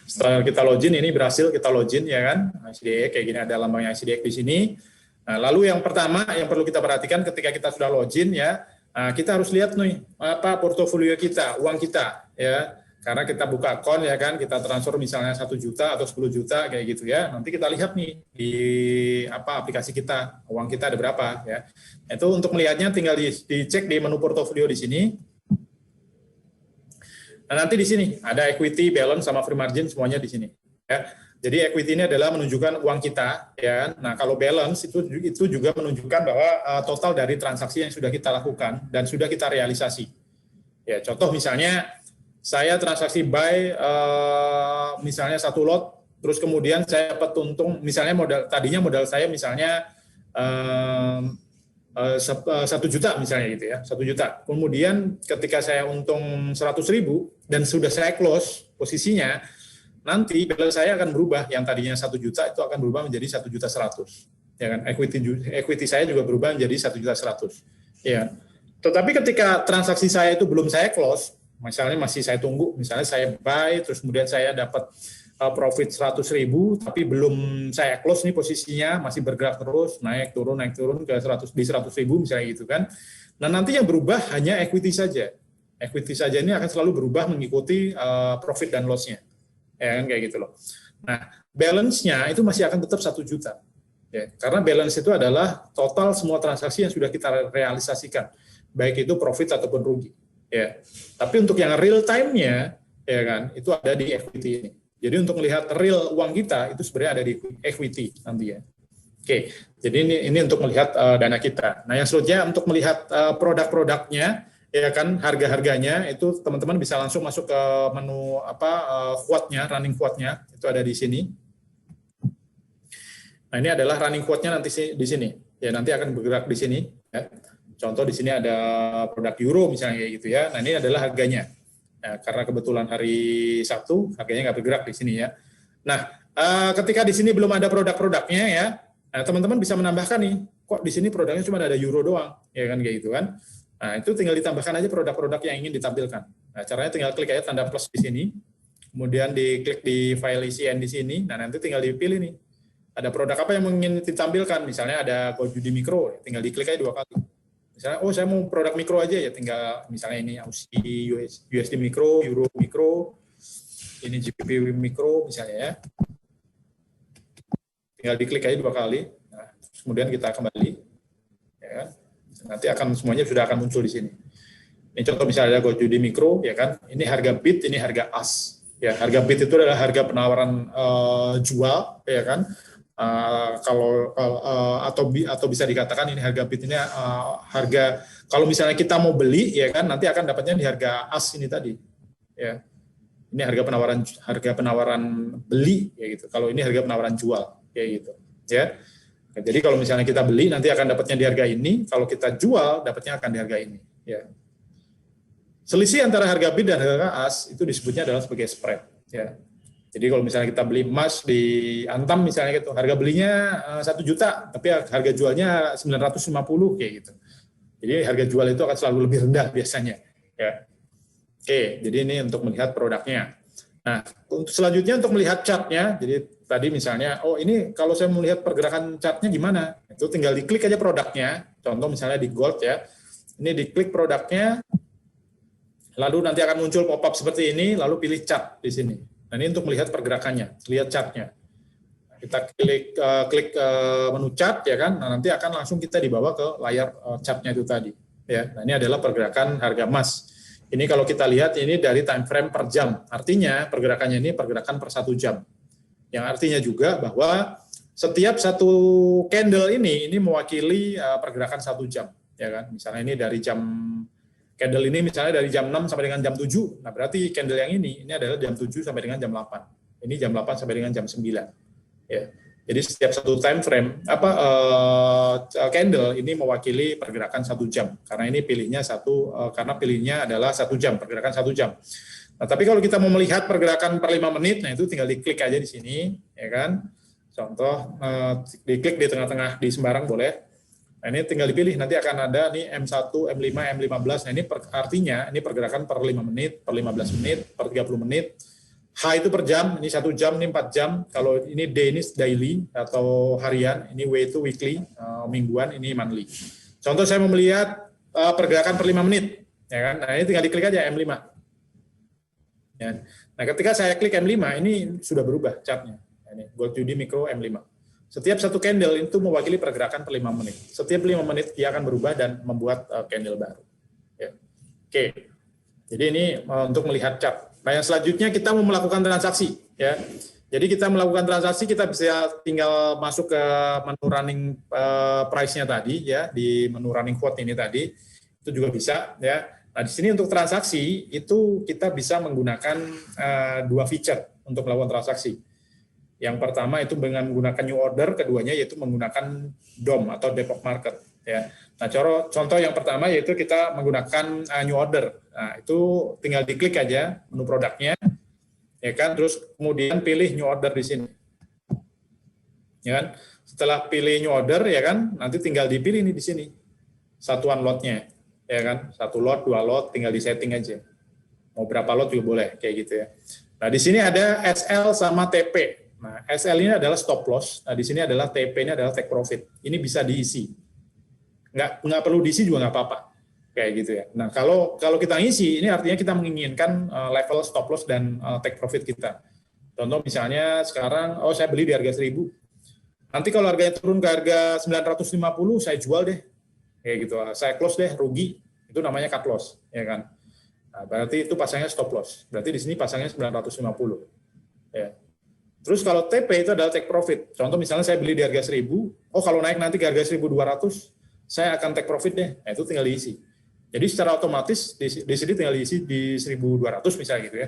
Setelah kita login, ini berhasil kita login ya kan, ICDX kayak gini, ada lambangnya ICDX di sini. Nah, lalu yang pertama yang perlu kita perhatikan ketika kita sudah login ya, kita harus lihat nih apa portofolio kita, uang kita ya. Karena kita buka akun ya kan, kita transfer misalnya 1 juta atau 10 juta kayak gitu ya. Nanti kita lihat nih di aplikasi kita, uang kita ada berapa ya. Itu untuk melihatnya tinggal dicek di menu portofolio di sini. Nah, nanti di sini ada equity, balance, sama free margin semuanya di sini. Ya. Jadi equity ini adalah menunjukkan uang kita, ya. Nah, kalau balance itu juga menunjukkan bahwa total dari transaksi yang sudah kita lakukan dan sudah kita realisasi. Ya, contoh misalnya saya transaksi buy misalnya 1 lot, terus kemudian saya dapat untung, misalnya tadinya modal saya misalnya 1 juta misalnya gitu ya, 1 juta. Kemudian ketika saya untung 100.000 dan sudah saya close posisinya, nanti balance saya akan berubah, yang tadinya 1 juta itu akan berubah menjadi 1.100.000. Ya kan, equity saya juga berubah menjadi 1.100.000. Ya. Tetapi ketika transaksi saya itu belum saya close, misalnya masih saya tunggu, misalnya saya buy terus kemudian saya dapat profit 100.000 tapi belum saya close nih posisinya, masih bergerak terus naik turun ke 100 misalnya gitu kan. Nah, nanti yang berubah hanya equity saja. Equity saja ini akan selalu berubah mengikuti profit dan loss-nya. Ya kan kayak gitu loh. Nah, balance-nya itu masih akan tetap 1 juta. Ya, karena balance itu adalah total semua transaksi yang sudah kita realisasikan, baik itu profit ataupun rugi. Ya. Tapi untuk yang real time-nya ya kan, itu ada di equity ini. Jadi untuk melihat real uang kita itu sebenarnya ada di equity nanti ya. Oke, jadi ini untuk melihat dana kita. Nah, yang selanjutnya untuk melihat produk-produknya, ya kan, harga-harganya itu teman-teman bisa langsung masuk ke menu quote-nya, running quote-nya itu ada di sini. Nah, ini adalah running quote-nya nanti di sini. Ya, nanti akan bergerak di sini. Ya. Contoh di sini ada produk euro misalnya kayak gitu ya. Nah, ini adalah harganya. Nah, karena kebetulan hari Sabtu harganya nggak bergerak di sini ya. Nah, ketika di sini belum ada produk-produknya ya, nah, teman-teman bisa menambahkan nih, kok di sini produknya cuma ada euro doang, ya kan kayak gitu kan. Nah, itu tinggal ditambahkan aja produk-produk yang ingin ditampilkan. Nah, caranya tinggal klik aja tanda plus di sini, kemudian diklik di file isian di sini. Nah, nanti tinggal dipilih nih, ada produk apa yang ingin ditampilkan. Misalnya ada Gold Judi Mikro, tinggal diklik aja 2 kali. Misalnya, saya mau produk mikro aja ya, tinggal misalnya ini Aussie USD Mikro, Euro Mikro, ini GBP Mikro misalnya ya. Tinggal diklik aja 2 kali. Nah, kemudian kita kembali. Ya, nanti semuanya sudah akan muncul di sini. Ini contoh misalnya Gold Judi Mikro, ya kan. Ini harga bid, ini harga as. Ya, harga bid itu adalah harga penawaran jual, ya kan? Atau bisa dikatakan ini harga bid ini harga kalau misalnya kita mau beli, ya kan, nanti akan dapatnya di harga as ini tadi, ya. Ini harga penawaran beli, ya gitu. Kalau ini harga penawaran jual, ya gitu, ya. Jadi kalau misalnya kita beli nanti akan dapatnya di harga ini, kalau kita jual dapatnya akan di harga ini, ya. Selisih antara harga bid dan harga as itu disebutnya adalah sebagai spread, ya. Jadi kalau misalnya kita beli emas di Antam misalnya gitu, harga belinya 1 juta, tapi harga jualnya 950 kayak gitu. Jadi harga jual itu akan selalu lebih rendah biasanya, ya. Oke, jadi ini untuk melihat produknya. Nah, untuk selanjutnya untuk melihat chartnya, jadi tadi misalnya, oh ini kalau saya melihat pergerakan chartnya gimana? Itu tinggal diklik aja produknya, contoh misalnya di gold ya, ini diklik produknya, lalu nanti akan muncul pop-up seperti ini, lalu pilih chart di sini. Nah, ini untuk melihat pergerakannya, lihat chartnya. Kita klik menu chart ya kan, nah, nanti akan langsung kita dibawa ke layar chartnya itu tadi. Ya, nah, ini adalah pergerakan harga emas. Ini kalau kita lihat ini dari time frame per jam, artinya pergerakannya ini pergerakan per 1 jam. Yang artinya juga bahwa setiap satu candle ini mewakili pergerakan 1 jam, ya kan? Misalnya ini dari jam candle ini misalnya dari jam 6 sampai dengan jam 7. Nah, berarti candle yang ini adalah jam 7 sampai dengan jam 8. Ini jam 8 sampai dengan jam 9. Ya. Jadi setiap satu time frame candle ini mewakili pergerakan 1 jam karena ini pilihnya karena pilihnya adalah 1 jam, pergerakan 1 jam. Nah, tapi kalau kita mau melihat pergerakan per 5 menit, nah itu tinggal diklik aja di sini, ya kan? Contoh diklik di tengah-tengah di sembarang boleh. Nah, ini tinggal dipilih, nanti akan ada nih M1, M5, M15. Nah, ini artinya ini pergerakan per 5 menit, per 15 menit, per 30 menit. H itu per jam, ini 1 jam, ini 4 jam. Kalau ini D ini daily atau harian, ini W itu weekly, mingguan, ini monthly. Contoh saya mau melihat pergerakan per 5 menit, ya kan? Nah, ini tinggal diklik aja M5. Ya. Nah, ketika saya klik M5, ini sudah berubah chartnya. Ini Gold UD Micro M5. Setiap satu candle itu mewakili pergerakan per 5 menit. Setiap 5 menit dia akan berubah dan membuat candle baru. Ya. Oke. Jadi ini untuk melihat chart. Nah, yang selanjutnya kita mau melakukan transaksi, ya. Jadi kita melakukan transaksi, kita bisa tinggal masuk ke menu running price-nya tadi, ya, di menu running quote ini tadi, itu juga bisa, ya. Nah, di sini untuk transaksi itu kita bisa menggunakan 2 feature untuk melakukan transaksi. Yang pertama itu dengan menggunakan new order, keduanya yaitu menggunakan DOM atau depot market, ya. Nah, contoh yang pertama yaitu kita menggunakan new order. Nah, itu tinggal diklik aja menu produknya, ya kan, terus kemudian pilih new order di sini. Ya kan? Setelah pilih new order, ya kan, nanti tinggal dipilih nih di sini satuan lotnya, ya kan, 1 lot, 2 lot, tinggal di setting aja. Mau berapa lot juga boleh, kayak gitu ya. Nah, di sini ada SL sama TP. Nah, SL ini adalah stop loss. Nah, di sini adalah TP ini adalah take profit. Ini bisa diisi. Nggak perlu diisi juga nggak apa-apa. Kayak gitu ya. Nah, kalau kita ngisi, ini artinya kita menginginkan level stop loss dan take profit kita. Contoh misalnya sekarang, saya beli di harga 1.000. Nanti kalau harganya turun ke harga 950, saya jual deh. Kayak gitu. Saya close deh, rugi. Itu namanya cut loss, ya kan. Nah, berarti itu pasangnya stop loss. Berarti di sini pasangnya 950. Ya. Terus kalau TP itu adalah take profit. Contoh misalnya saya beli di harga 1.000, kalau naik nanti ke harga 1.200, saya akan take profit deh. Nah, itu tinggal diisi. Jadi secara otomatis di sini tinggal diisi di 1.200 misalnya gitu ya.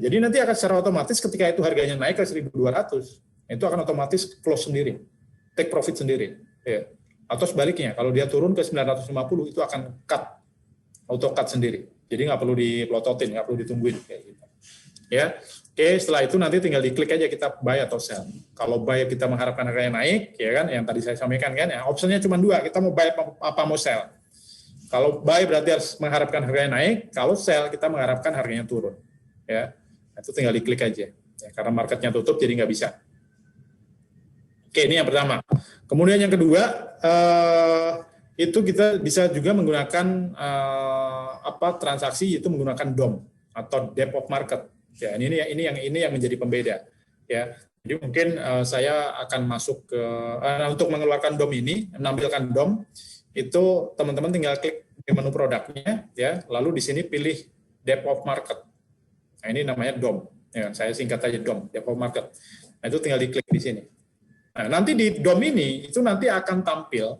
Jadi nanti akan secara otomatis ketika itu harganya naik ke 1.200, itu akan otomatis close sendiri, take profit sendiri. Ya. Atau sebaliknya, kalau dia turun ke 950 itu akan auto cut sendiri. Jadi nggak perlu dipelototin, nggak perlu ditungguin kayak gitu. Ya. Oke, setelah itu nanti tinggal diklik aja kita buy atau sell. Kalau buy kita mengharapkan harganya naik, ya kan, yang tadi saya sampaikan kan, ya, optionnya cuma 2, kita mau buy apa mau sell. Kalau buy berarti harus mengharapkan harganya naik, kalau sell kita mengharapkan harganya turun. Ya, itu tinggal diklik aja. Ya, karena marketnya tutup jadi nggak bisa. Oke, ini yang pertama. Kemudian yang kedua, itu kita bisa juga menggunakan transaksi itu menggunakan DOM atau depot market. Ya, ini yang menjadi pembeda. Ya, jadi mungkin saya akan masuk ke untuk mengeluarkan DOM ini, menampilkan DOM itu teman-teman tinggal klik di menu produknya, ya, lalu di sini pilih depot market. Nah, ini namanya DOM. Ya, saya singkat aja DOM, Default Market. Nah, itu tinggal diklik di sini. Nah, nanti di DOM ini itu nanti akan tampil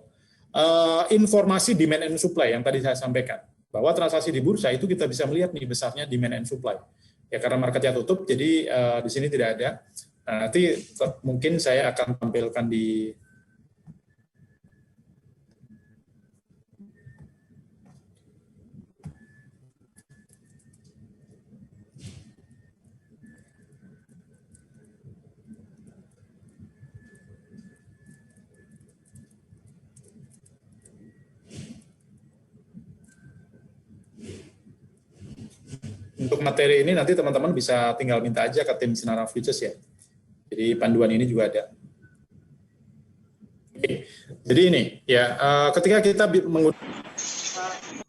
informasi demand and supply yang tadi saya sampaikan. Bahwa transaksi di bursa itu kita bisa melihat nih besarnya demand and supply. Ya karena marketnya tutup, jadi di sini tidak ada. Nah, nanti mungkin saya akan tampilkan di untuk materi ini nanti teman-teman bisa tinggal minta aja ke tim Sinara Futures ya. Jadi panduan ini juga ada. Oke. Jadi ini ya ketika kita menggunakan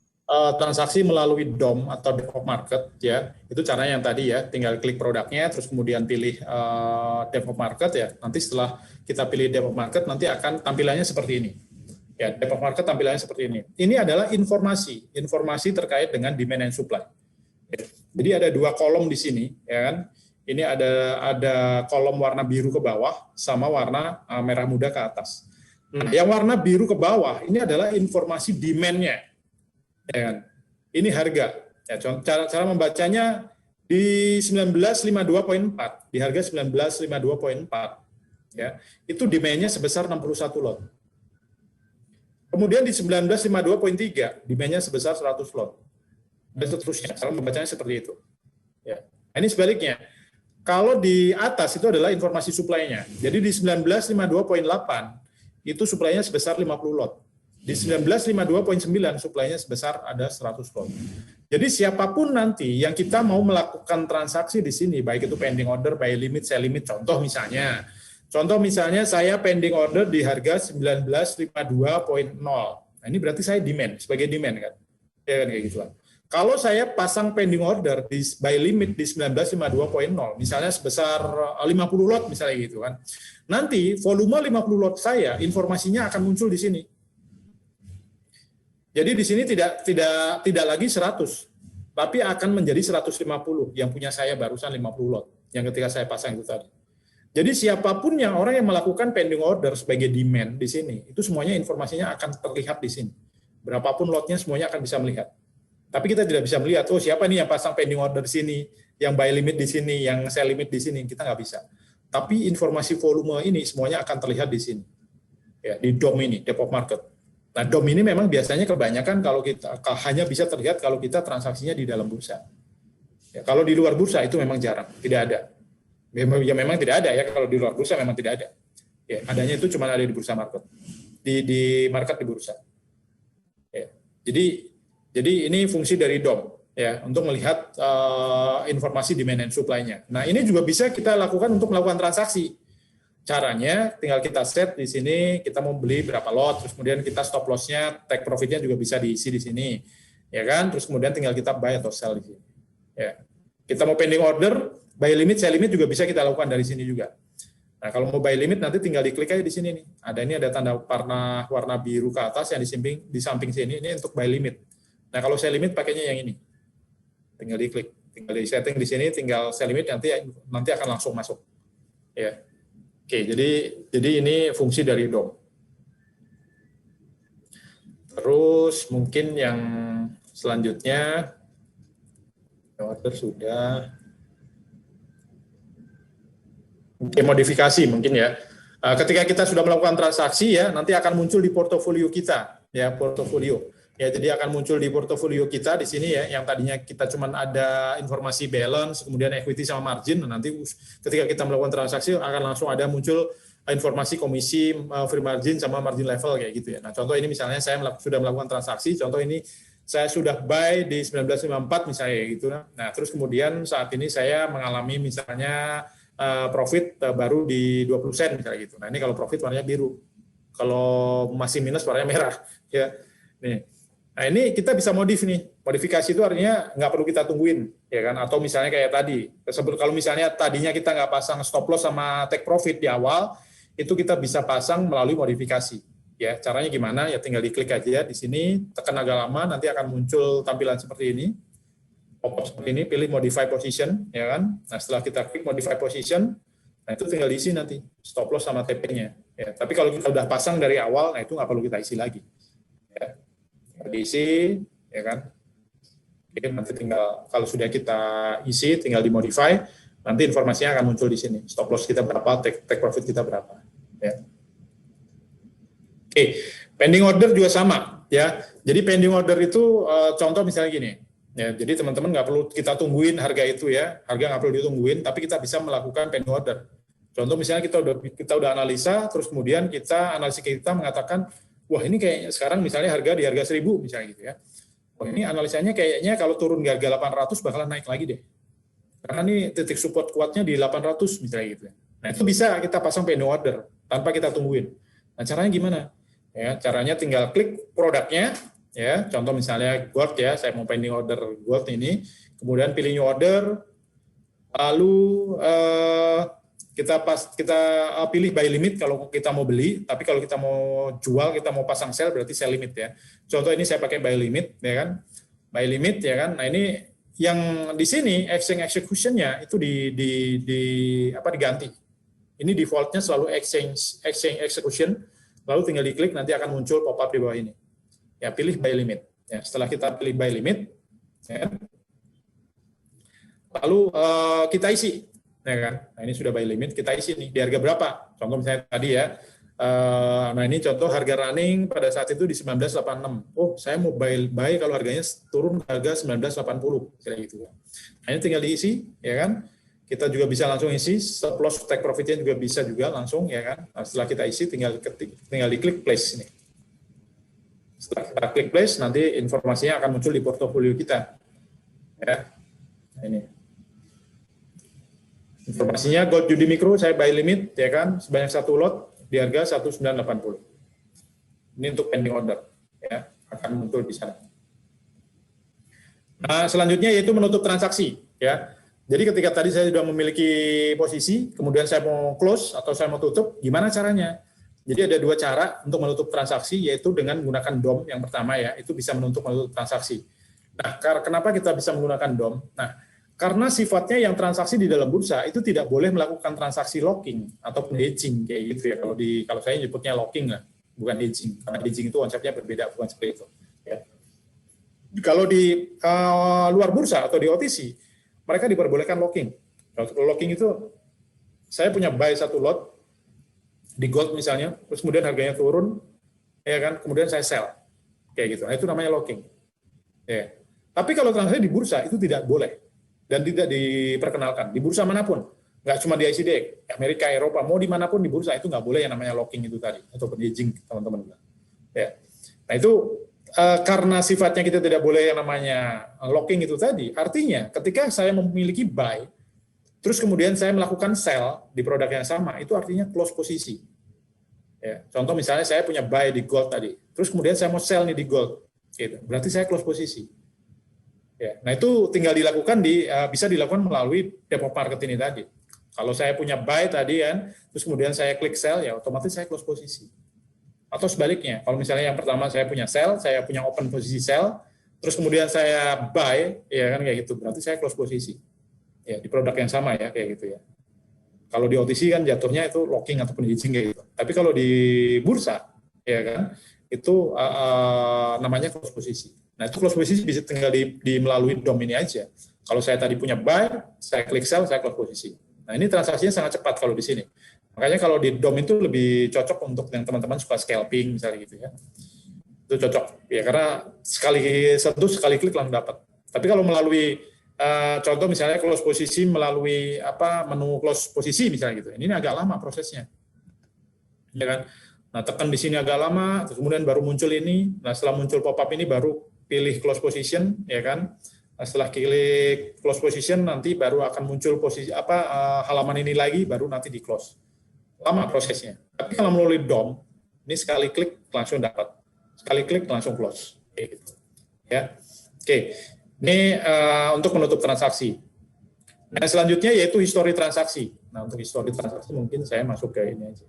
transaksi melalui DOM atau Default Market ya, itu caranya yang tadi ya, tinggal klik produknya terus kemudian pilih Default Market ya. Nanti setelah kita pilih Default Market nanti akan tampilannya seperti ini. Ya, Default Market tampilannya seperti ini. Ini adalah informasi terkait dengan demand and supply. Ya. Jadi ada dua kolom di sini, ya kan? Ini ada kolom warna biru ke bawah sama warna merah muda ke atas. Nah, yang warna biru ke bawah ini adalah informasi demand-nya. Ya kan? Ini harga. Ya, cara membacanya di 1952.4, di harga 1952.4. Ya. Itu demand-nya sebesar 61 lot. Kemudian di 1952.3, demand-nya sebesar 100 lot. Dan seterusnya, cara membacanya seperti itu. Ya. Ini sebaliknya, kalau di atas itu adalah informasi supply-nya. Jadi di 1952.8 itu supply-nya sebesar 50 lot. Di 1952.9 supply-nya sebesar ada 100 lot. Jadi siapapun nanti yang kita mau melakukan transaksi di sini, baik itu pending order, buy limit, sell limit, contoh misalnya saya pending order di harga 1952.0. Nah, ini berarti saya demand, sebagai demand kan. Ya kan kayak gitu lah. Kalau saya pasang pending order di buy limit di 1952.0, misalnya sebesar 50 lot misalnya gitu kan. Nanti volume 50 lot saya informasinya akan muncul di sini. Jadi di sini tidak lagi 100, tapi akan menjadi 150 yang punya saya barusan 50 lot yang ketika saya pasang itu tadi. Jadi siapapun orang yang melakukan pending order sebagai demand di sini, itu semuanya informasinya akan terlihat di sini. Berapapun lotnya semuanya akan bisa melihat. Tapi kita tidak bisa melihat, oh siapa nih yang pasang pending order di sini, yang buy limit di sini, yang sell limit di sini, kita nggak bisa. Tapi informasi volume ini semuanya akan terlihat di sini. Ya, di DOM ini, Default Market. Nah, DOM ini memang biasanya kebanyakan kalau kita hanya bisa terlihat kalau kita transaksinya di dalam bursa. Ya, kalau di luar bursa itu memang jarang, tidak ada. Ya memang tidak ada ya, kalau di luar bursa memang tidak ada. Ya, adanya itu cuma ada di bursa market. Di market di bursa. Ya. Jadi ini fungsi dari DOM ya untuk melihat informasi demand and supply-nya. Nah, ini juga bisa kita lakukan untuk melakukan transaksi. Caranya tinggal kita set di sini, kita mau beli berapa lot, terus kemudian kita stop loss-nya, take profit-nya juga bisa diisi di sini. Ya kan? Terus kemudian tinggal kita buy atau sell di sini. Ya. Kita mau pending order, buy limit, sell limit juga bisa kita lakukan dari sini juga. Nah, kalau mau buy limit nanti tinggal diklik aja di sini nih. Ada tanda warna biru ke atas yang di samping sini, ini untuk buy limit. Nah, kalau sell limit pakainya yang ini. Tinggal diklik, tinggal di setting di sini, tinggal sell limit nanti akan langsung masuk. Ya. Oke, jadi ini fungsi dari DOM. Terus mungkin yang selanjutnya order sudah. Oke, modifikasi mungkin ya. Ketika kita sudah melakukan transaksi ya, nanti akan muncul di portofolio kita, ya portofolio. Ya, jadi akan muncul di portofolio kita di sini ya, yang tadinya kita cuma ada informasi balance, kemudian equity sama margin. Nanti ketika kita melakukan transaksi akan langsung ada muncul informasi komisi, free margin sama margin level kayak gitu ya. Nah, contoh ini misalnya saya sudah melakukan transaksi, contoh ini saya sudah buy di 1954 misalnya gitu. Nah, terus kemudian saat ini saya mengalami misalnya profit baru di 20 sen misalnya gitu. Nah, ini kalau profit warnanya biru. Kalau masih minus warnanya merah ya. Nih. Nah, ini kita bisa modifikasi itu artinya nggak perlu kita tungguin, ya kan? Atau misalnya kayak tadi, kalau misalnya tadinya kita nggak pasang stop loss sama take profit di awal, itu kita bisa pasang melalui modifikasi. Ya, caranya gimana? Ya tinggal diklik aja di sini, tekan agak lama, nanti akan muncul tampilan seperti ini. pop-up seperti ini, pilih modify position, ya kan. Nah, setelah kita klik modify position, nah itu tinggal diisi nanti stop loss sama TP-nya. Ya, tapi kalau kita udah pasang dari awal, nah itu nggak perlu kita isi lagi. Ya, diisi, ya kan. Oke, nanti tinggal kalau sudah kita isi, tinggal dimodify, nanti informasinya akan muncul di sini. Stop loss kita berapa, take profit kita berapa. Ya. Oke, pending order juga sama, ya. Jadi pending order itu contoh misalnya gini. Ya, jadi teman-teman nggak perlu kita tungguin harga itu ya, harga nggak perlu ditungguin, tapi kita bisa melakukan pending order. Contoh misalnya kita udah analisa, terus kemudian analisis kita mengatakan, wah ini kayaknya sekarang misalnya harga di harga 1.000 misalnya gitu ya. Wah ini analisanya kayaknya kalau turun ke harga 800 bakalan naik lagi deh. Karena ini titik support kuatnya di 800 misalnya gitu ya. Nah itu bisa kita pasang pending order tanpa kita tungguin. Nah caranya gimana? Ya, caranya tinggal klik produknya, ya. Contoh misalnya gold ya, saya mau pending order gold ini, kemudian pilih new order, lalu kita pilih buy limit kalau kita mau beli, tapi kalau kita mau jual, kita mau pasang sell berarti sell limit ya. Contoh ini saya pakai buy limit, ya kan? Buy limit ya kan. Nah ini yang di sini exchange execution-nya itu diganti. Ini default-nya selalu exchange execution. Lalu tinggal diklik, nanti akan muncul pop-up di bawah ini. Ya, pilih buy limit. Ya, setelah kita pilih buy limit, ya, lalu kita isi. Ya kan? Nah, ini sudah buy limit, kita isi nih. Di harga berapa? Contoh misalnya tadi ya. Nah, ini contoh harga running pada saat itu di 1986. Oh, saya mau buy kalau harganya turun ke harga 1980. Kayak gitu. Nah, ini tinggal diisi, ya kan? Kita juga bisa langsung isi, stop loss take profitnya juga bisa juga langsung, ya kan. Nah, setelah kita isi tinggal diklik place ini. Setelah kita klik place, nanti informasinya akan muncul di portofolio kita. Ya. Nah, ini. Informasinya gold judi mikro saya buy limit ya kan sebanyak 1 lot di harga 1980. Ini untuk pending order ya, akan muncul di sana. Nah, selanjutnya yaitu menutup transaksi ya. Jadi ketika tadi saya sudah memiliki posisi, kemudian saya mau close atau saya mau tutup, gimana caranya? Jadi ada 2 cara untuk menutup transaksi, yaitu dengan menggunakan DOM yang pertama ya, itu bisa menutup transaksi. Nah, kenapa kita bisa menggunakan DOM? Nah, karena sifatnya yang transaksi di dalam bursa itu tidak boleh melakukan transaksi locking ataupun hedging kayak gitu ya. Kalau saya nyebutnya locking lah, bukan hedging. Karena hedging itu konsepnya berbeda, bukan seperti itu. Ya. Kalau di luar bursa atau di OTC, mereka diperbolehkan locking. Kalau locking itu saya punya buy 1 lot di gold misalnya, terus kemudian harganya turun, ya kan, kemudian saya sell, kayak gitu. Nah itu namanya locking. Ya. Tapi kalau transaksi di bursa itu tidak boleh dan tidak diperkenalkan di bursa manapun, nggak cuma di ICD, Amerika, Eropa, mau dimanapun di bursa itu nggak boleh yang namanya locking itu tadi atau hedging teman-teman. Ya. Nah itu karena sifatnya kita tidak boleh yang namanya locking itu tadi, artinya ketika saya memiliki buy, terus kemudian saya melakukan sell di produk yang sama, itu artinya close posisi. Ya, contoh misalnya saya punya buy di gold tadi, terus kemudian saya mau sell nih di gold, gitu. Berarti saya close posisi. Ya, nah itu tinggal dilakukan bisa dilakukan melalui depot market ini tadi. Kalau saya punya buy tadi kan, terus kemudian saya klik sell, ya otomatis saya close posisi. Atau sebaliknya, kalau misalnya yang pertama saya punya sell, saya punya open posisi sell, terus kemudian saya buy, ya kan kayak gitu, berarti saya close posisi. Ya, di produk yang sama ya, kayak gitu ya. Kalau di OTC kan jatuhnya itu locking ataupun hedging kayak gitu. Tapi kalau di bursa, ya kan, itu namanya close posisi. Nah, itu close posisi bisa tinggal melalui DOM ini aja. Kalau saya tadi punya buy, saya klik sell, saya close posisi. Nah, ini transaksinya sangat cepat kalau di sini. Makanya kalau di DOM itu lebih cocok untuk yang teman-teman suka scalping misalnya gitu ya. Itu cocok ya karena sekali klik langsung dapat. Tapi kalau melalui contoh misalnya close posisi melalui menu close posisi misalnya gitu. Ini agak lama prosesnya. Ya kan? Nah, tekan di sini agak lama, terus kemudian baru muncul ini. Nah, setelah muncul pop up ini baru pilih close position ya kan. Nah, setelah klik close position nanti baru akan muncul posisi halaman ini lagi baru nanti di close. Lama prosesnya. Tapi kalau melalui DOM, ini sekali klik langsung dapat. Sekali klik langsung close. Gitu. Ya. Oke. Ini untuk menutup transaksi. Nah, selanjutnya yaitu histori transaksi. Nah, untuk histori transaksi mungkin saya masuk ke ini aja.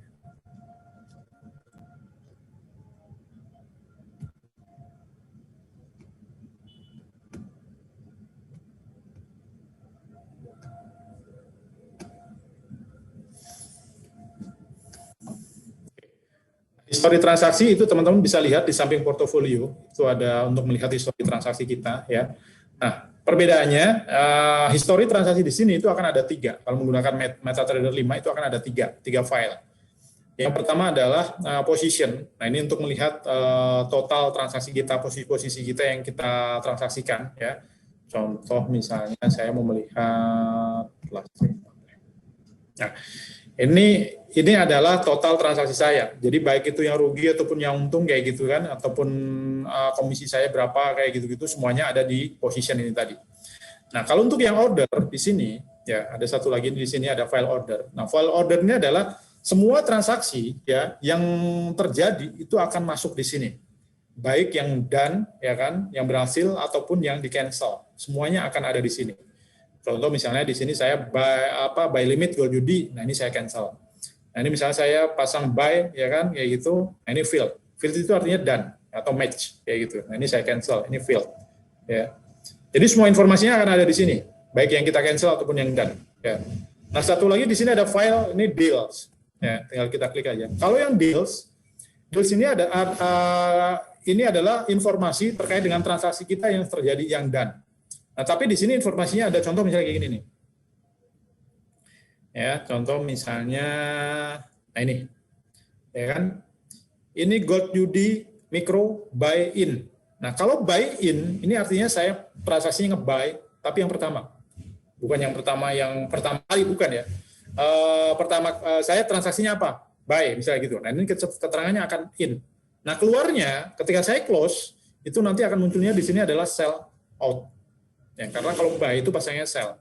Histori transaksi itu teman-teman bisa lihat di samping portofolio, itu ada untuk melihat histori transaksi kita ya. Nah, perbedaannya histori transaksi di sini itu akan ada 3. Kalau menggunakan MetaTrader 5 itu akan ada 3 file. Yang pertama adalah position. Nah, ini untuk melihat total transaksi kita, posisi kita yang kita transaksikan ya. Contoh misalnya saya mau melihat nah, ini adalah total transaksi saya. Jadi baik itu yang rugi ataupun yang untung kayak gitu kan, ataupun komisi saya berapa kayak gitu-gitu, semuanya ada di position ini tadi. Nah, kalau untuk yang order di sini ya ada satu lagi di sini ada file order. Nah, file order ini adalah semua transaksi ya yang terjadi itu akan masuk di sini. Baik yang done ya kan, yang berhasil ataupun yang di cancel. Semuanya akan ada di sini. Contoh misalnya di sini saya buy limit gold UD, nah ini saya cancel. Nah ini misalnya saya pasang buy ya kan kayak gitu, nah ini field. Field itu artinya done atau match kayak gitu. Nah ini saya cancel, ini field. Ya. Jadi semua informasinya akan ada di sini, baik yang kita cancel ataupun yang done. Ya. Nah satu lagi di sini ada file ini deals. Ya, tinggal kita klik aja. Kalau yang deals ini ini adalah informasi terkait dengan transaksi kita yang terjadi yang done. Nah, tapi di sini informasinya ada contoh misalnya kayak gini nih. Ya, contoh misalnya nah ini. Ya kan? Ini gold UD micro buy in. Nah, kalau buy in ini artinya saya transaksinya nge-buy tapi yang pertama. Bukan yang pertama kali bukan ya. Saya transaksinya apa? Buy misalnya gitu. Nah, ini keterangannya akan in. Nah, keluarnya ketika saya close itu nanti akan munculnya di sini adalah sell out. Ya, karena kalau buy itu pasangnya sell.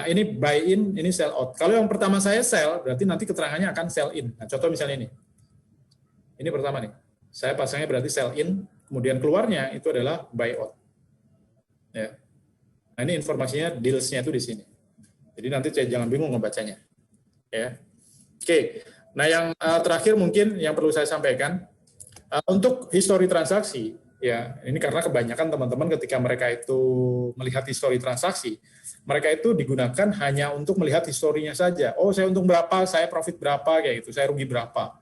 Ini buy in, ini sell out. Kalau yang pertama saya sell, berarti nanti keterangannya akan sell in. Nah, contoh misalnya ini. Ini pertama nih. Saya pasangnya berarti sell in, kemudian keluarnya itu adalah buy out. Ya. Nah, ini informasinya deals-nya itu di sini. Jadi nanti jangan bingung membacanya. Ya. Oke. Nah, yang terakhir mungkin yang perlu saya sampaikan untuk histori transaksi. Ya, ini karena kebanyakan teman-teman ketika mereka itu melihat histori transaksi, mereka itu digunakan hanya untuk melihat historinya saja. Oh, saya untung berapa, saya profit berapa, kayak gitu, saya rugi berapa.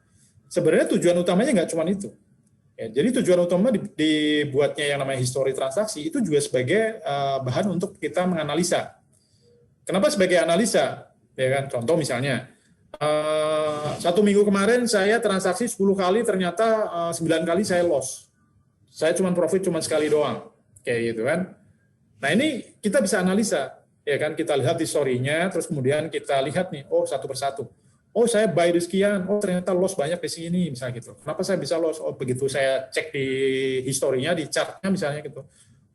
Sebenarnya tujuan utamanya nggak cuma itu. Ya, jadi tujuan utama dibuatnya yang namanya histori transaksi itu juga sebagai bahan untuk kita menganalisa. Kenapa sebagai analisa? Ya kan, contoh misalnya, 1 minggu kemarin saya transaksi 10 kali, ternyata 9 kali saya loss. Saya cuma profit cuma sekali doang, kayak gitu kan. Nah ini kita bisa analisa, ya kan, kita lihat historinya, terus kemudian kita lihat nih, oh satu persatu. Oh saya buy di sekian, oh ternyata loss banyak di sini, misalnya gitu. Kenapa saya bisa loss? Oh begitu saya cek di historinya, di chartnya misalnya gitu.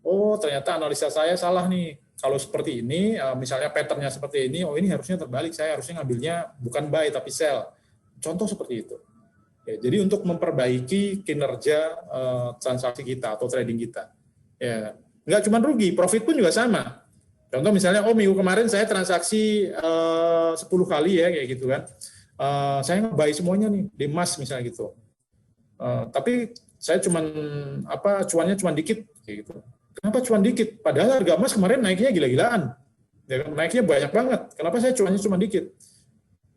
Oh ternyata analisa saya salah nih. Kalau seperti ini, misalnya patternnya seperti ini, oh ini harusnya terbalik, saya harusnya ngambilnya bukan buy tapi sell. Contoh seperti itu. Ya, jadi untuk memperbaiki kinerja transaksi kita atau trading kita. Ya, nggak cuma rugi, profit pun juga sama. Contoh misalnya, oh minggu kemarin saya transaksi 10 kali ya kayak gitu kan. Saya nge-buy semuanya nih di emas misalnya gitu. Tapi saya cuannya cuma dikit kayak gitu. Kenapa cuan dikit? Padahal harga emas kemarin naiknya gila-gilaan. Ya, naiknya banyak banget. Kenapa saya cuannya cuma dikit?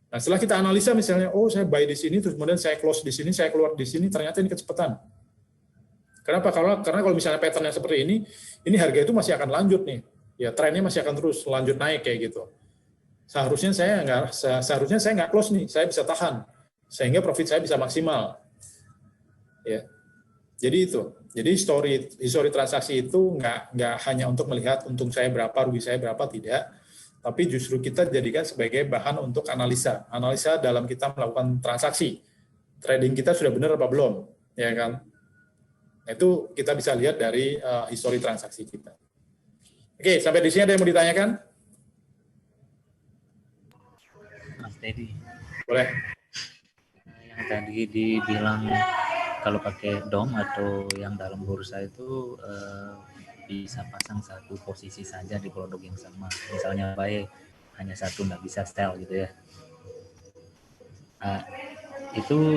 Nah, setelah kita analisa misalnya, oh saya buy di sini, terus kemudian saya close di sini, saya keluar di sini, ternyata ini kecepatan. Kenapa? Karena kalau misalnya patternnya seperti ini harga itu masih akan lanjut nih. Ya, trennya masih akan terus lanjut naik kayak gitu. Seharusnya saya nggak close nih, saya bisa tahan, sehingga profit saya bisa maksimal. Ya, jadi itu. Jadi histori transaksi itu nggak hanya untuk melihat untung saya berapa, rugi saya berapa, tidak. Tapi justru kita jadikan sebagai bahan untuk analisa dalam kita melakukan transaksi. Trading kita sudah benar apa belum, ya kan? Itu kita bisa lihat dari histori transaksi kita. Oke, sampai di sini ada yang mau ditanyakan? Mas Teddy. Boleh. Yang tadi dibilang kalau pakai DOM atau yang dalam bursa itu bisa pasang satu posisi saja di produk yang sama. Misalnya buy hanya satu, nggak bisa sell gitu ya. Itu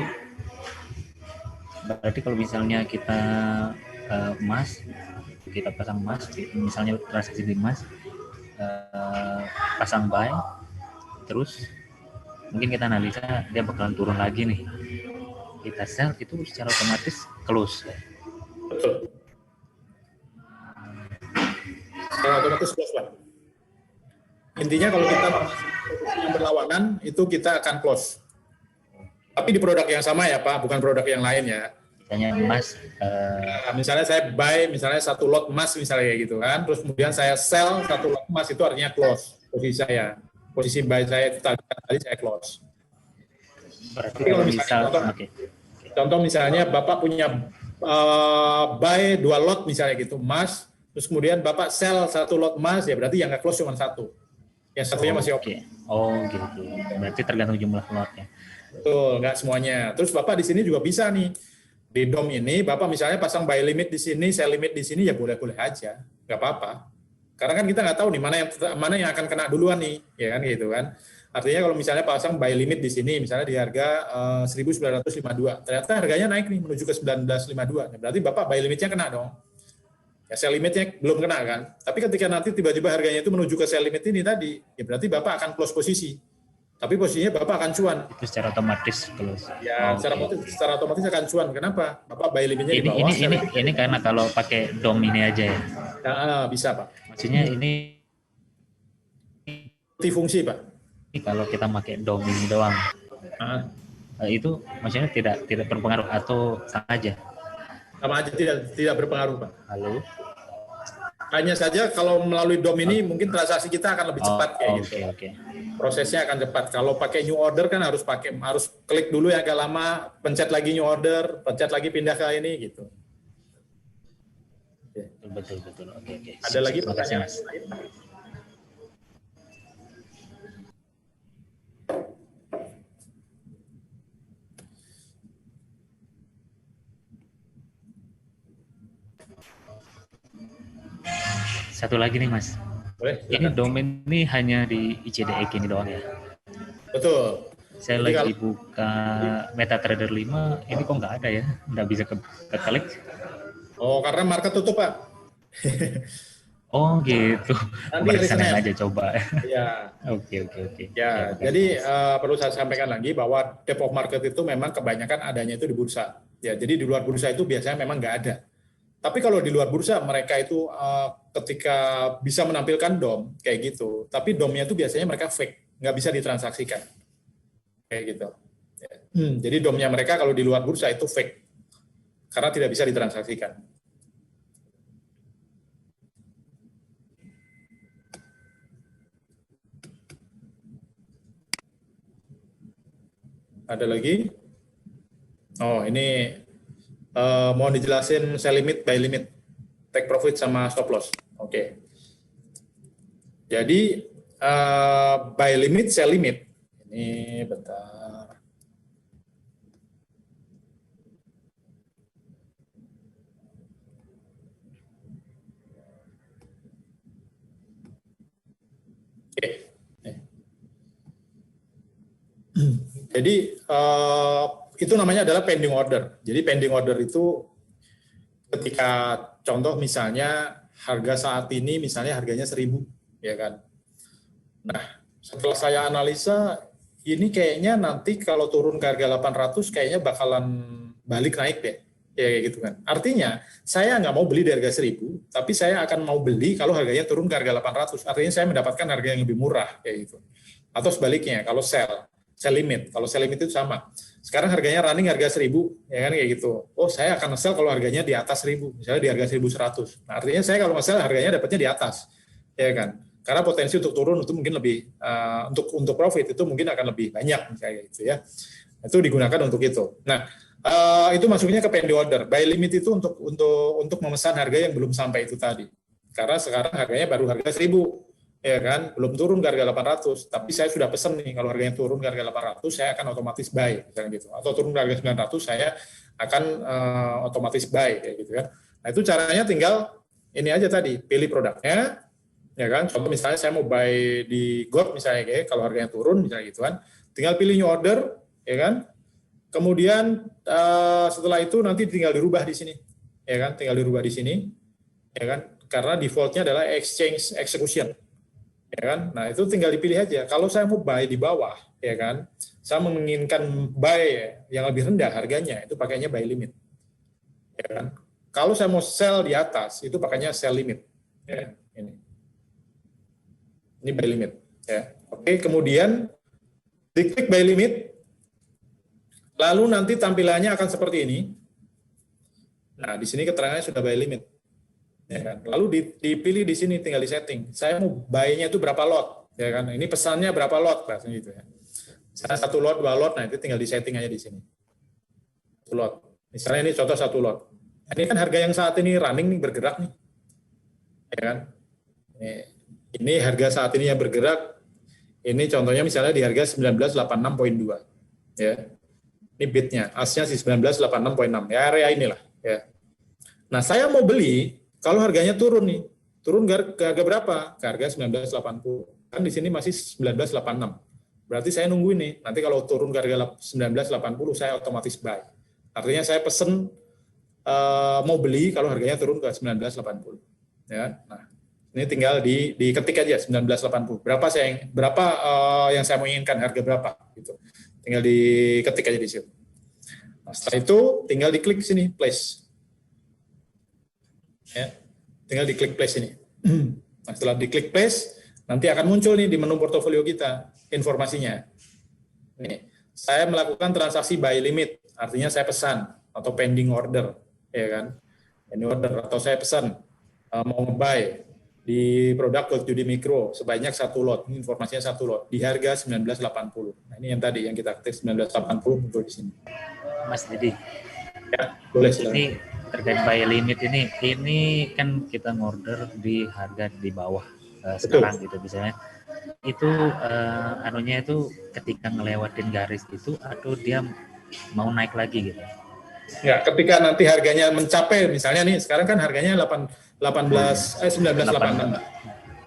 berarti kalau misalnya kita emas, kita pasang emas, misalnya transaksi di emas, pasang buy, terus mungkin kita analisa dia bakalan turun lagi nih. kita sell itu secara otomatis close. Betul. Secara otomatis close lah. Intinya kalau kita yang berlawanan itu kita akan close. Tapi di produk yang sama ya Pak, bukan produk yang lain ya. Misalnya emas, misalnya saya buy misalnya satu lot emas misalnya kayak gitu kan, terus kemudian saya sell satu lot emas itu artinya close posisi saya. Posisi buy saya itu tadi saya close. berarti Tapi kalau kalau misalnya misal, contoh misalnya Bapak punya buy 2 lot misalnya gitu emas, terus kemudian Bapak sell satu lot emas ya berarti yang nggak close cuma satu. Yang satunya masih oke. Oh gitu. Berarti tergantung jumlah lotnya. Betul, nggak semuanya. Terus Bapak di sini juga bisa nih. Di DOM ini Bapak misalnya pasang buy limit di sini, sell limit di sini ya boleh-boleh aja. Nggak apa-apa. Karena kan kita nggak tahu nih mana yang akan kena duluan nih, ya kan gitu kan. Artinya kalau misalnya pasang buy limit di sini misalnya di harga 1952, ternyata harganya naik nih menuju ke 1952. Ya, berarti Bapak buy limitnya kena dong. Ya sell limitnya belum kena kan. Tapi ketika nanti tiba-tiba harganya itu menuju ke sell limit ini tadi, ya berarti Bapak akan close posisi. Tapi posisinya Bapak akan cuan. Itu secara otomatis close. Ya, secara otomatis akan cuan. Kenapa? Bapak buy limitnya di bawah. Ini karena kalau pakai DOM ini aja ya. Ya, bisa Pak. Maksudnya ini multifungsi Pak. Ini kalau kita pakai DOM ini doang. Itu maksudnya tidak berpengaruh atau sama aja? Sama aja tidak berpengaruh Pak. Halo. Hanya saja kalau melalui DOM ini mungkin transaksi kita akan lebih cepat kayak gitu. Oke. Prosesnya akan cepat. Kalau pakai new order kan harus klik dulu yang agak lama, pencet lagi new order, pencet lagi pindah ke ini gitu. Betul. Oke. Ada lagi pertanyaan? Mas. Satu lagi nih Mas. Boleh. Ini domain ini hanya di ICDE gini doang ya? Betul. Saya lagi buka MetaTrader 5, ini kok nggak ada ya? Nggak bisa keklik. Oh, karena market tutup Pak. Oh gitu. Nanti Bersana aja coba. Ya. Oke. Ya, jadi perlu saya sampaikan lagi bahwa depot market itu memang kebanyakan adanya itu di bursa. Ya, jadi di luar bursa itu biasanya memang nggak ada. Tapi kalau di luar bursa mereka itu ketika bisa menampilkan DOM kayak gitu, tapi DOM-nya itu biasanya mereka fake, nggak bisa ditransaksikan kayak gitu. Ya. Jadi DOM-nya mereka kalau di luar bursa itu fake karena tidak bisa ditransaksikan. Ada lagi? Oh, ini mau dijelasin sell limit, buy limit, take profit sama stop loss. Oke. Jadi buy limit, sell limit. Ini bentar. Oke. Jadi itu namanya adalah pending order. Jadi pending order itu ketika contoh misalnya harga saat ini misalnya harganya 1.000, ya kan. Nah, setelah saya analisa ini kayaknya nanti kalau turun ke harga 800 kayaknya bakalan balik naik deh. Ya kayak gitu kan. Artinya saya nggak mau beli di harga 1.000, tapi saya akan mau beli kalau harganya turun ke harga 800. Artinya saya mendapatkan harga yang lebih murah kayak gitu. Atau sebaliknya kalau sell limit. Kalau sell limit itu sama. Sekarang harganya running harga 1.000, ya kan kayak gitu. Oh, saya akan sell kalau harganya di atas 1.000, misalnya di harga 1.100. Nah, artinya saya kalau sell harganya dapatnya di atas, ya kan. Karena potensi untuk turun itu mungkin lebih untuk profit itu mungkin akan lebih banyak kayak gitu ya. Itu digunakan untuk itu. Nah, itu masuknya ke pending order. Buy limit itu untuk memesan harga yang belum sampai itu tadi. Karena sekarang harganya baru harga 1.000. Ya kan, belum turun ke harga 800, tapi saya sudah pesan nih kalau harganya turun ke harga 800 saya akan otomatis buy misalnya gitu, atau turun ke harga 900 saya akan otomatis buy kayak gitu kan. Nah, itu caranya tinggal ini aja tadi, pilih produknya ya kan. Contoh misalnya saya mau buy di Gold misalnya kayak kalau harganya turun misalnya gitu kan, tinggal pilih new order ya kan. Kemudian setelah itu nanti tinggal dirubah di sini ya kan, tinggal dirubah di sini ya kan, karena defaultnya adalah exchange execution. ya kan? Nah, itu tinggal dipilih aja. Kalau saya mau buy di bawah, ya kan? Saya menginginkan buy yang lebih rendah harganya, itu pakainya buy limit. Ya kan? Kalau saya mau sell di atas, itu pakainya sell limit. Ya, ini. Ini buy limit, ya. Oke, kemudian diklik buy limit, lalu nanti tampilannya akan seperti ini. Nah, di sini keterangannya sudah buy limit. Ya kan? Lalu dipilih di sini, tinggal di setting. Saya mau buy-nya itu berapa lot, ya kan? Ini pesannya berapa lot, bahasanya gitu ya. Saya 1 lot, 2 lot, nah itu tinggal di setting aja di sini. 1 lot. Misalnya ini contoh 1 lot. Ini kan harga yang saat ini running nih, bergerak nih. Ya kan? Ini harga saat ini yang bergerak. Ini contohnya misalnya di harga 1986.2. Ya. Ini bidnya, asnya sih 1986.6. Ya, area inilah. Ya. Nah, saya mau beli, kalau harganya turun nih. Turun ke harga berapa? Ke harga 1980. Kan di sini masih 1986. Berarti saya nungguin nih. Nanti kalau turun ke harga 1980, saya otomatis buy. Artinya saya pesen mau beli kalau harganya turun ke 1980. Ya. Nah, ini tinggal diketik aja 1980. Berapa yang saya mau inginkan, harga berapa gitu. Tinggal diketik aja di situ. Nah, setelah itu tinggal diklik sini place. Ya. Tinggal diklik place ini. Nah, setelah diklik place, nanti akan muncul nih di menu portofolio kita informasinya. Nih, saya melakukan transaksi buy limit, artinya saya pesan atau pending order, ya kan? Pending order atau saya pesan mau nge-buy di produk Gold Judi Mikro sebanyak 1 lot, ini informasinya 1 lot di harga 1980. Nah, ini yang tadi yang kita ketik 1980 muncul di sini. Mas Didi. Ya, boleh silakan. Ini terkait buy limit ini kan kita ngorder di harga di bawah sekarang gitu misalnya. Itu anunya itu ketika ngelewatin garis itu atau dia mau naik lagi gitu. Ya, ketika nanti harganya mencapai, misalnya nih, sekarang kan harganya 1986.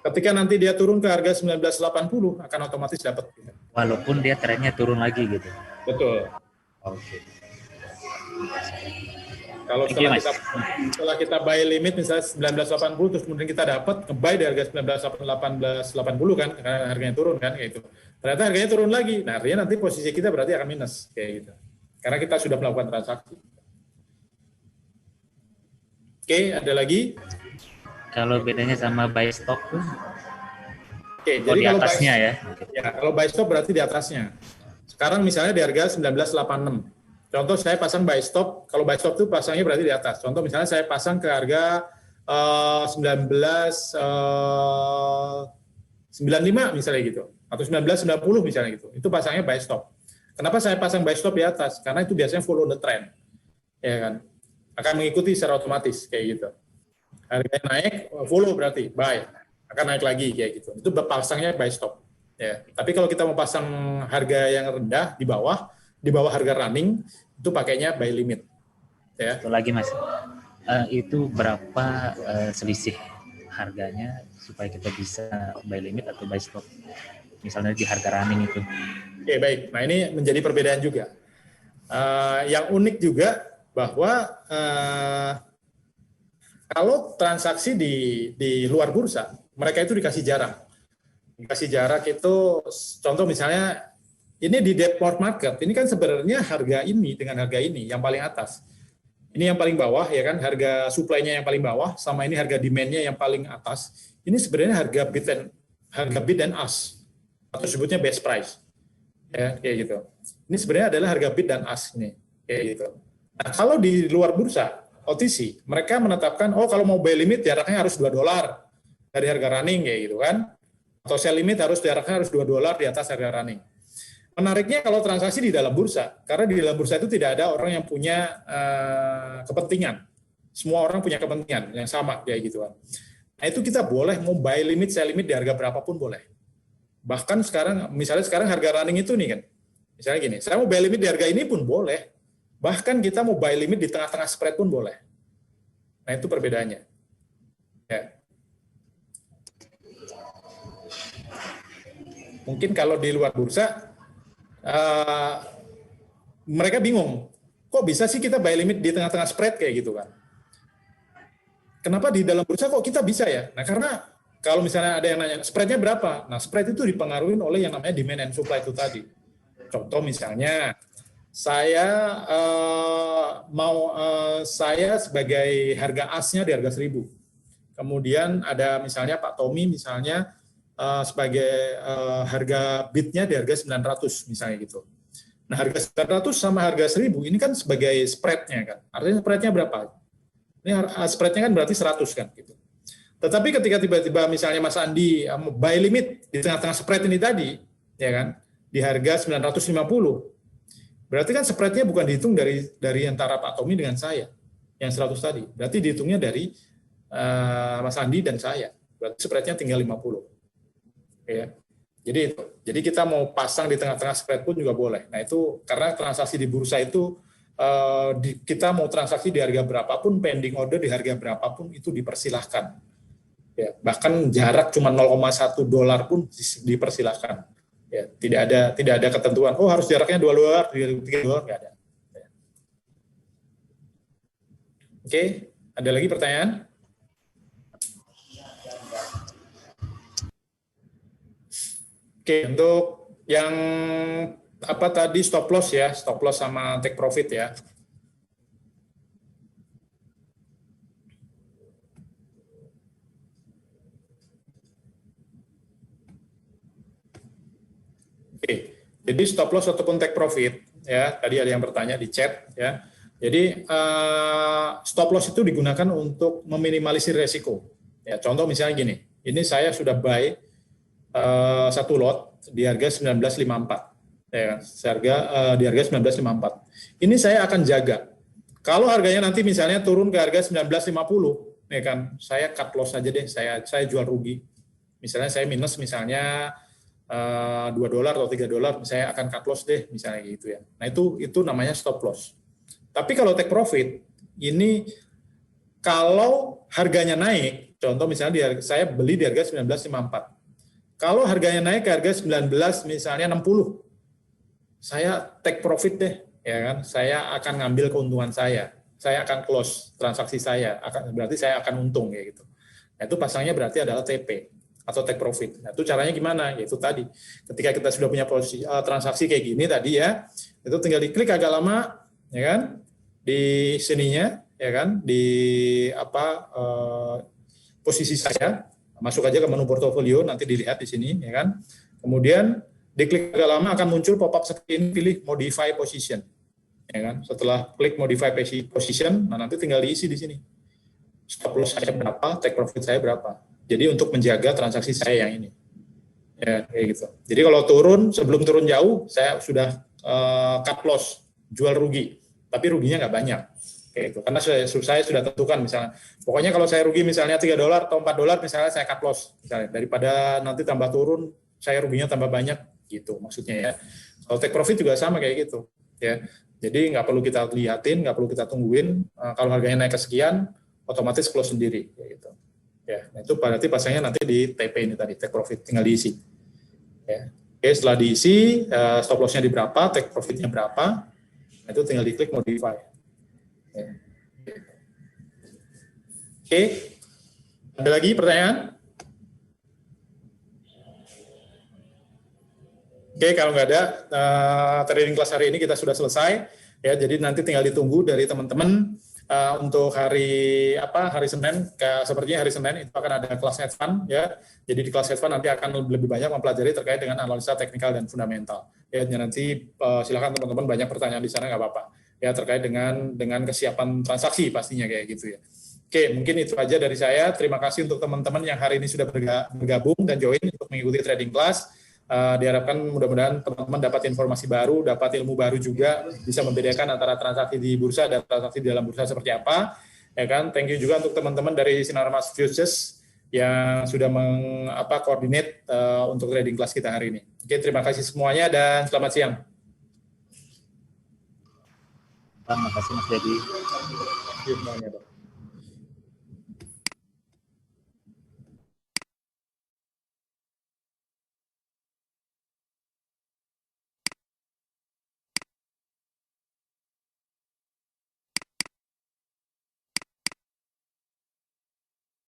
Ketika nanti dia turun ke harga 1980, akan otomatis dapat. Walaupun dia trennya turun lagi gitu. Betul. Oke. Kalau setelah kita buy limit misalnya 1980, terus kemudian kita dapat nge-buy di harga 1980 kan, karena harganya turun kan, kayak gitu. Ternyata harganya turun lagi, nah artinya nanti posisi kita berarti akan minus, kayak gitu. Karena kita sudah melakukan transaksi. Oke, ada lagi? Kalau bedanya sama buy stop tuh? Oke, jadi di atasnya ya? Ya, kalau buy stop berarti di atasnya. Sekarang misalnya di harga 1986. Contoh saya pasang buy stop, kalau buy stop itu pasangnya berarti di atas. Contoh misalnya saya pasang ke harga 1995 misalnya gitu, atau 1990 misalnya gitu. Itu pasangnya buy stop. Kenapa saya pasang buy stop di atas? Karena itu biasanya follow the trend. Ya kan? Akan mengikuti secara otomatis kayak gitu. Harganya naik, follow berarti buy. Akan naik lagi kayak gitu. Itu pasangnya buy stop. Ya. Tapi kalau kita mau pasang harga yang rendah di bawah harga running, itu pakainya buy limit. Ya. Satu lagi Mas, itu berapa selisih harganya supaya kita bisa buy limit atau buy stop? Misalnya di harga running itu. Oke, baik. Nah, ini menjadi perbedaan juga. Yang unik juga bahwa kalau transaksi di luar bursa, mereka itu dikasih jarak. Dikasih jarak itu, contoh misalnya, ini di depot market, ini kan sebenarnya harga ini dengan harga ini yang paling atas. Ini yang paling bawah, ya kan, harga supply-nya yang paling bawah, sama ini harga demand-nya yang paling atas. Ini sebenarnya harga bid and ask, atau sebutnya best price. Ya, kayak gitu. Ini sebenarnya adalah harga bid dan ask nih, kayak gitu. Nah, kalau di luar bursa, OTC, mereka menetapkan, oh kalau mau buy limit jaraknya harus $2 dari harga running, kayak gitu kan. Atau sell limit jaraknya harus $2 di atas harga running. Menariknya kalau transaksi di dalam bursa, karena di dalam bursa itu tidak ada orang yang punya kepentingan. Semua orang punya kepentingan yang sama, kayak gitu kan. Nah, itu kita boleh mau buy limit, sell limit di harga berapapun boleh. Bahkan sekarang, misalnya sekarang harga running itu nih kan, misalnya gini, saya mau buy limit di harga ini pun boleh. Bahkan kita mau buy limit di tengah-tengah spread pun boleh. Nah, itu perbedaannya. Ya. Mungkin kalau di luar bursa, mereka bingung, kok bisa sih kita buy limit di tengah-tengah spread kayak gitu kan? Kenapa di dalam bursa kok kita bisa ya? Nah, karena kalau misalnya ada yang nanya, spread-nya berapa? Nah, spread itu dipengaruhi oleh yang namanya demand and supply itu tadi. Contoh misalnya, saya saya sebagai harga asnya di harga 1.000. Kemudian ada misalnya Pak Tommy misalnya sebagai harga bidnya di harga 900 misalnya gitu. Nah, harga 900 sama harga 1.000 ini kan sebagai spread-nya kan. Artinya spread-nya berapa? Ini spread-nya kan berarti 100 kan gitu. Tetapi ketika tiba-tiba misalnya Mas Andi buy limit di tengah-tengah spread ini tadi, ya kan, di harga 950, berarti kan spread-nya bukan dihitung dari antara Pak Tommy dengan saya, yang 100 tadi. Berarti dihitungnya dari Mas Andi dan saya. Berarti spread-nya tinggal 50. Ya. Jadi kita mau pasang di tengah-tengah spread pun juga boleh. Nah itu karena transaksi di bursa itu kita mau transaksi di harga berapapun, pending order di harga berapapun itu dipersilahkan. Ya, bahkan jarak cuma 0,1 dolar pun dipersilahkan. Ya, tidak ada ketentuan. Oh harus jaraknya 2 dolar, 3 dolar nggak ada. Ya. Oke, ada lagi pertanyaan? Oke, untuk yang apa tadi stop loss ya, stop loss sama take profit ya. Oke, jadi stop loss ataupun take profit ya, tadi ada yang bertanya di chat ya. Jadi stop loss itu digunakan untuk meminimalisir resiko. Ya, contoh misalnya gini, ini saya sudah buy satu lot di harga 1954 ya, di harga 1954. Ini saya akan jaga. Kalau harganya nanti misalnya turun ke harga 1950 ya kan, saya cut loss aja deh, saya jual rugi. Misalnya saya minus misalnya 2 dolar atau 3 dolar, saya akan cut loss deh misalnya gitu ya. Nah, itu namanya stop loss. Tapi kalau take profit ini kalau harganya naik, contoh misalnya saya beli di harga 1954. Kalau harganya naik ke harga 19 misalnya 60, saya take profit deh, ya kan? Saya akan ngambil keuntungan saya akan close transaksi berarti saya akan untung ya gitu. Nah, itu pasangnya berarti adalah TP atau take profit. Nah, itu caranya gimana? Yaitu tadi, ketika kita sudah punya posisi transaksi kayak gini tadi ya, itu tinggal diklik agak lama, ya kan? Di sininya, ya kan? Di posisi saya. Masuk aja ke menu portofolio, nanti dilihat di sini, ya kan. Kemudian diklik agak lama akan muncul pop-up seperti ini, pilih modify position, ya kan. Setelah klik modify position, nah nanti tinggal diisi di sini. Stop loss saya berapa, take profit saya berapa. Jadi untuk menjaga transaksi saya yang ini, ya kayak gitu. Jadi kalau sebelum turun jauh, saya sudah cut loss, jual rugi, tapi ruginya nggak banyak. Kayak itu. Karena saya sudah tentukan misalnya, pokoknya kalau saya rugi misalnya 3 dolar atau 4 dolar misalnya saya cut loss misalnya, daripada nanti tambah turun saya ruginya tambah banyak gitu maksudnya ya. Kalau take profit juga sama kayak gitu ya. Jadi nggak perlu kita lihatin, nggak perlu kita tungguin, kalau harganya naik ke sekian otomatis close sendiri kayak gitu. Ya, nah itu berarti pasangnya nanti di TP ini tadi, take profit tinggal diisi. Ya. Oke, setelah diisi stop loss-nya di berapa, take profit-nya berapa, nah itu tinggal diklik modify. Oke, ada lagi pertanyaan? Oke, kalau nggak ada, trading kelas hari ini kita sudah selesai. Ya, jadi nanti tinggal ditunggu dari teman-teman untuk hari Senin. Sepertinya hari Senin itu akan ada kelas advance ya. Jadi di kelas advance nanti akan lebih banyak mempelajari terkait dengan analisa teknikal dan fundamental. Ya, nanti silakan teman-teman banyak pertanyaan di sana nggak apa-apa. Ya, terkait dengan kesiapan transaksi pastinya kayak gitu ya. Oke, mungkin itu aja dari saya. Terima kasih untuk teman-teman yang hari ini sudah bergabung dan join untuk mengikuti trading class. Diharapkan mudah-mudahan teman-teman dapat informasi baru, dapat ilmu baru juga, bisa membedakan antara transaksi di bursa dan transaksi di dalam bursa seperti apa. Ya kan? Thank you juga untuk teman-teman dari Sinarmas Futures yang sudah koordinate untuk trading class kita hari ini. Oke, terima kasih semuanya dan selamat siang. Terima kasih Mas Dedi. Terima kasih semuanya, Pak.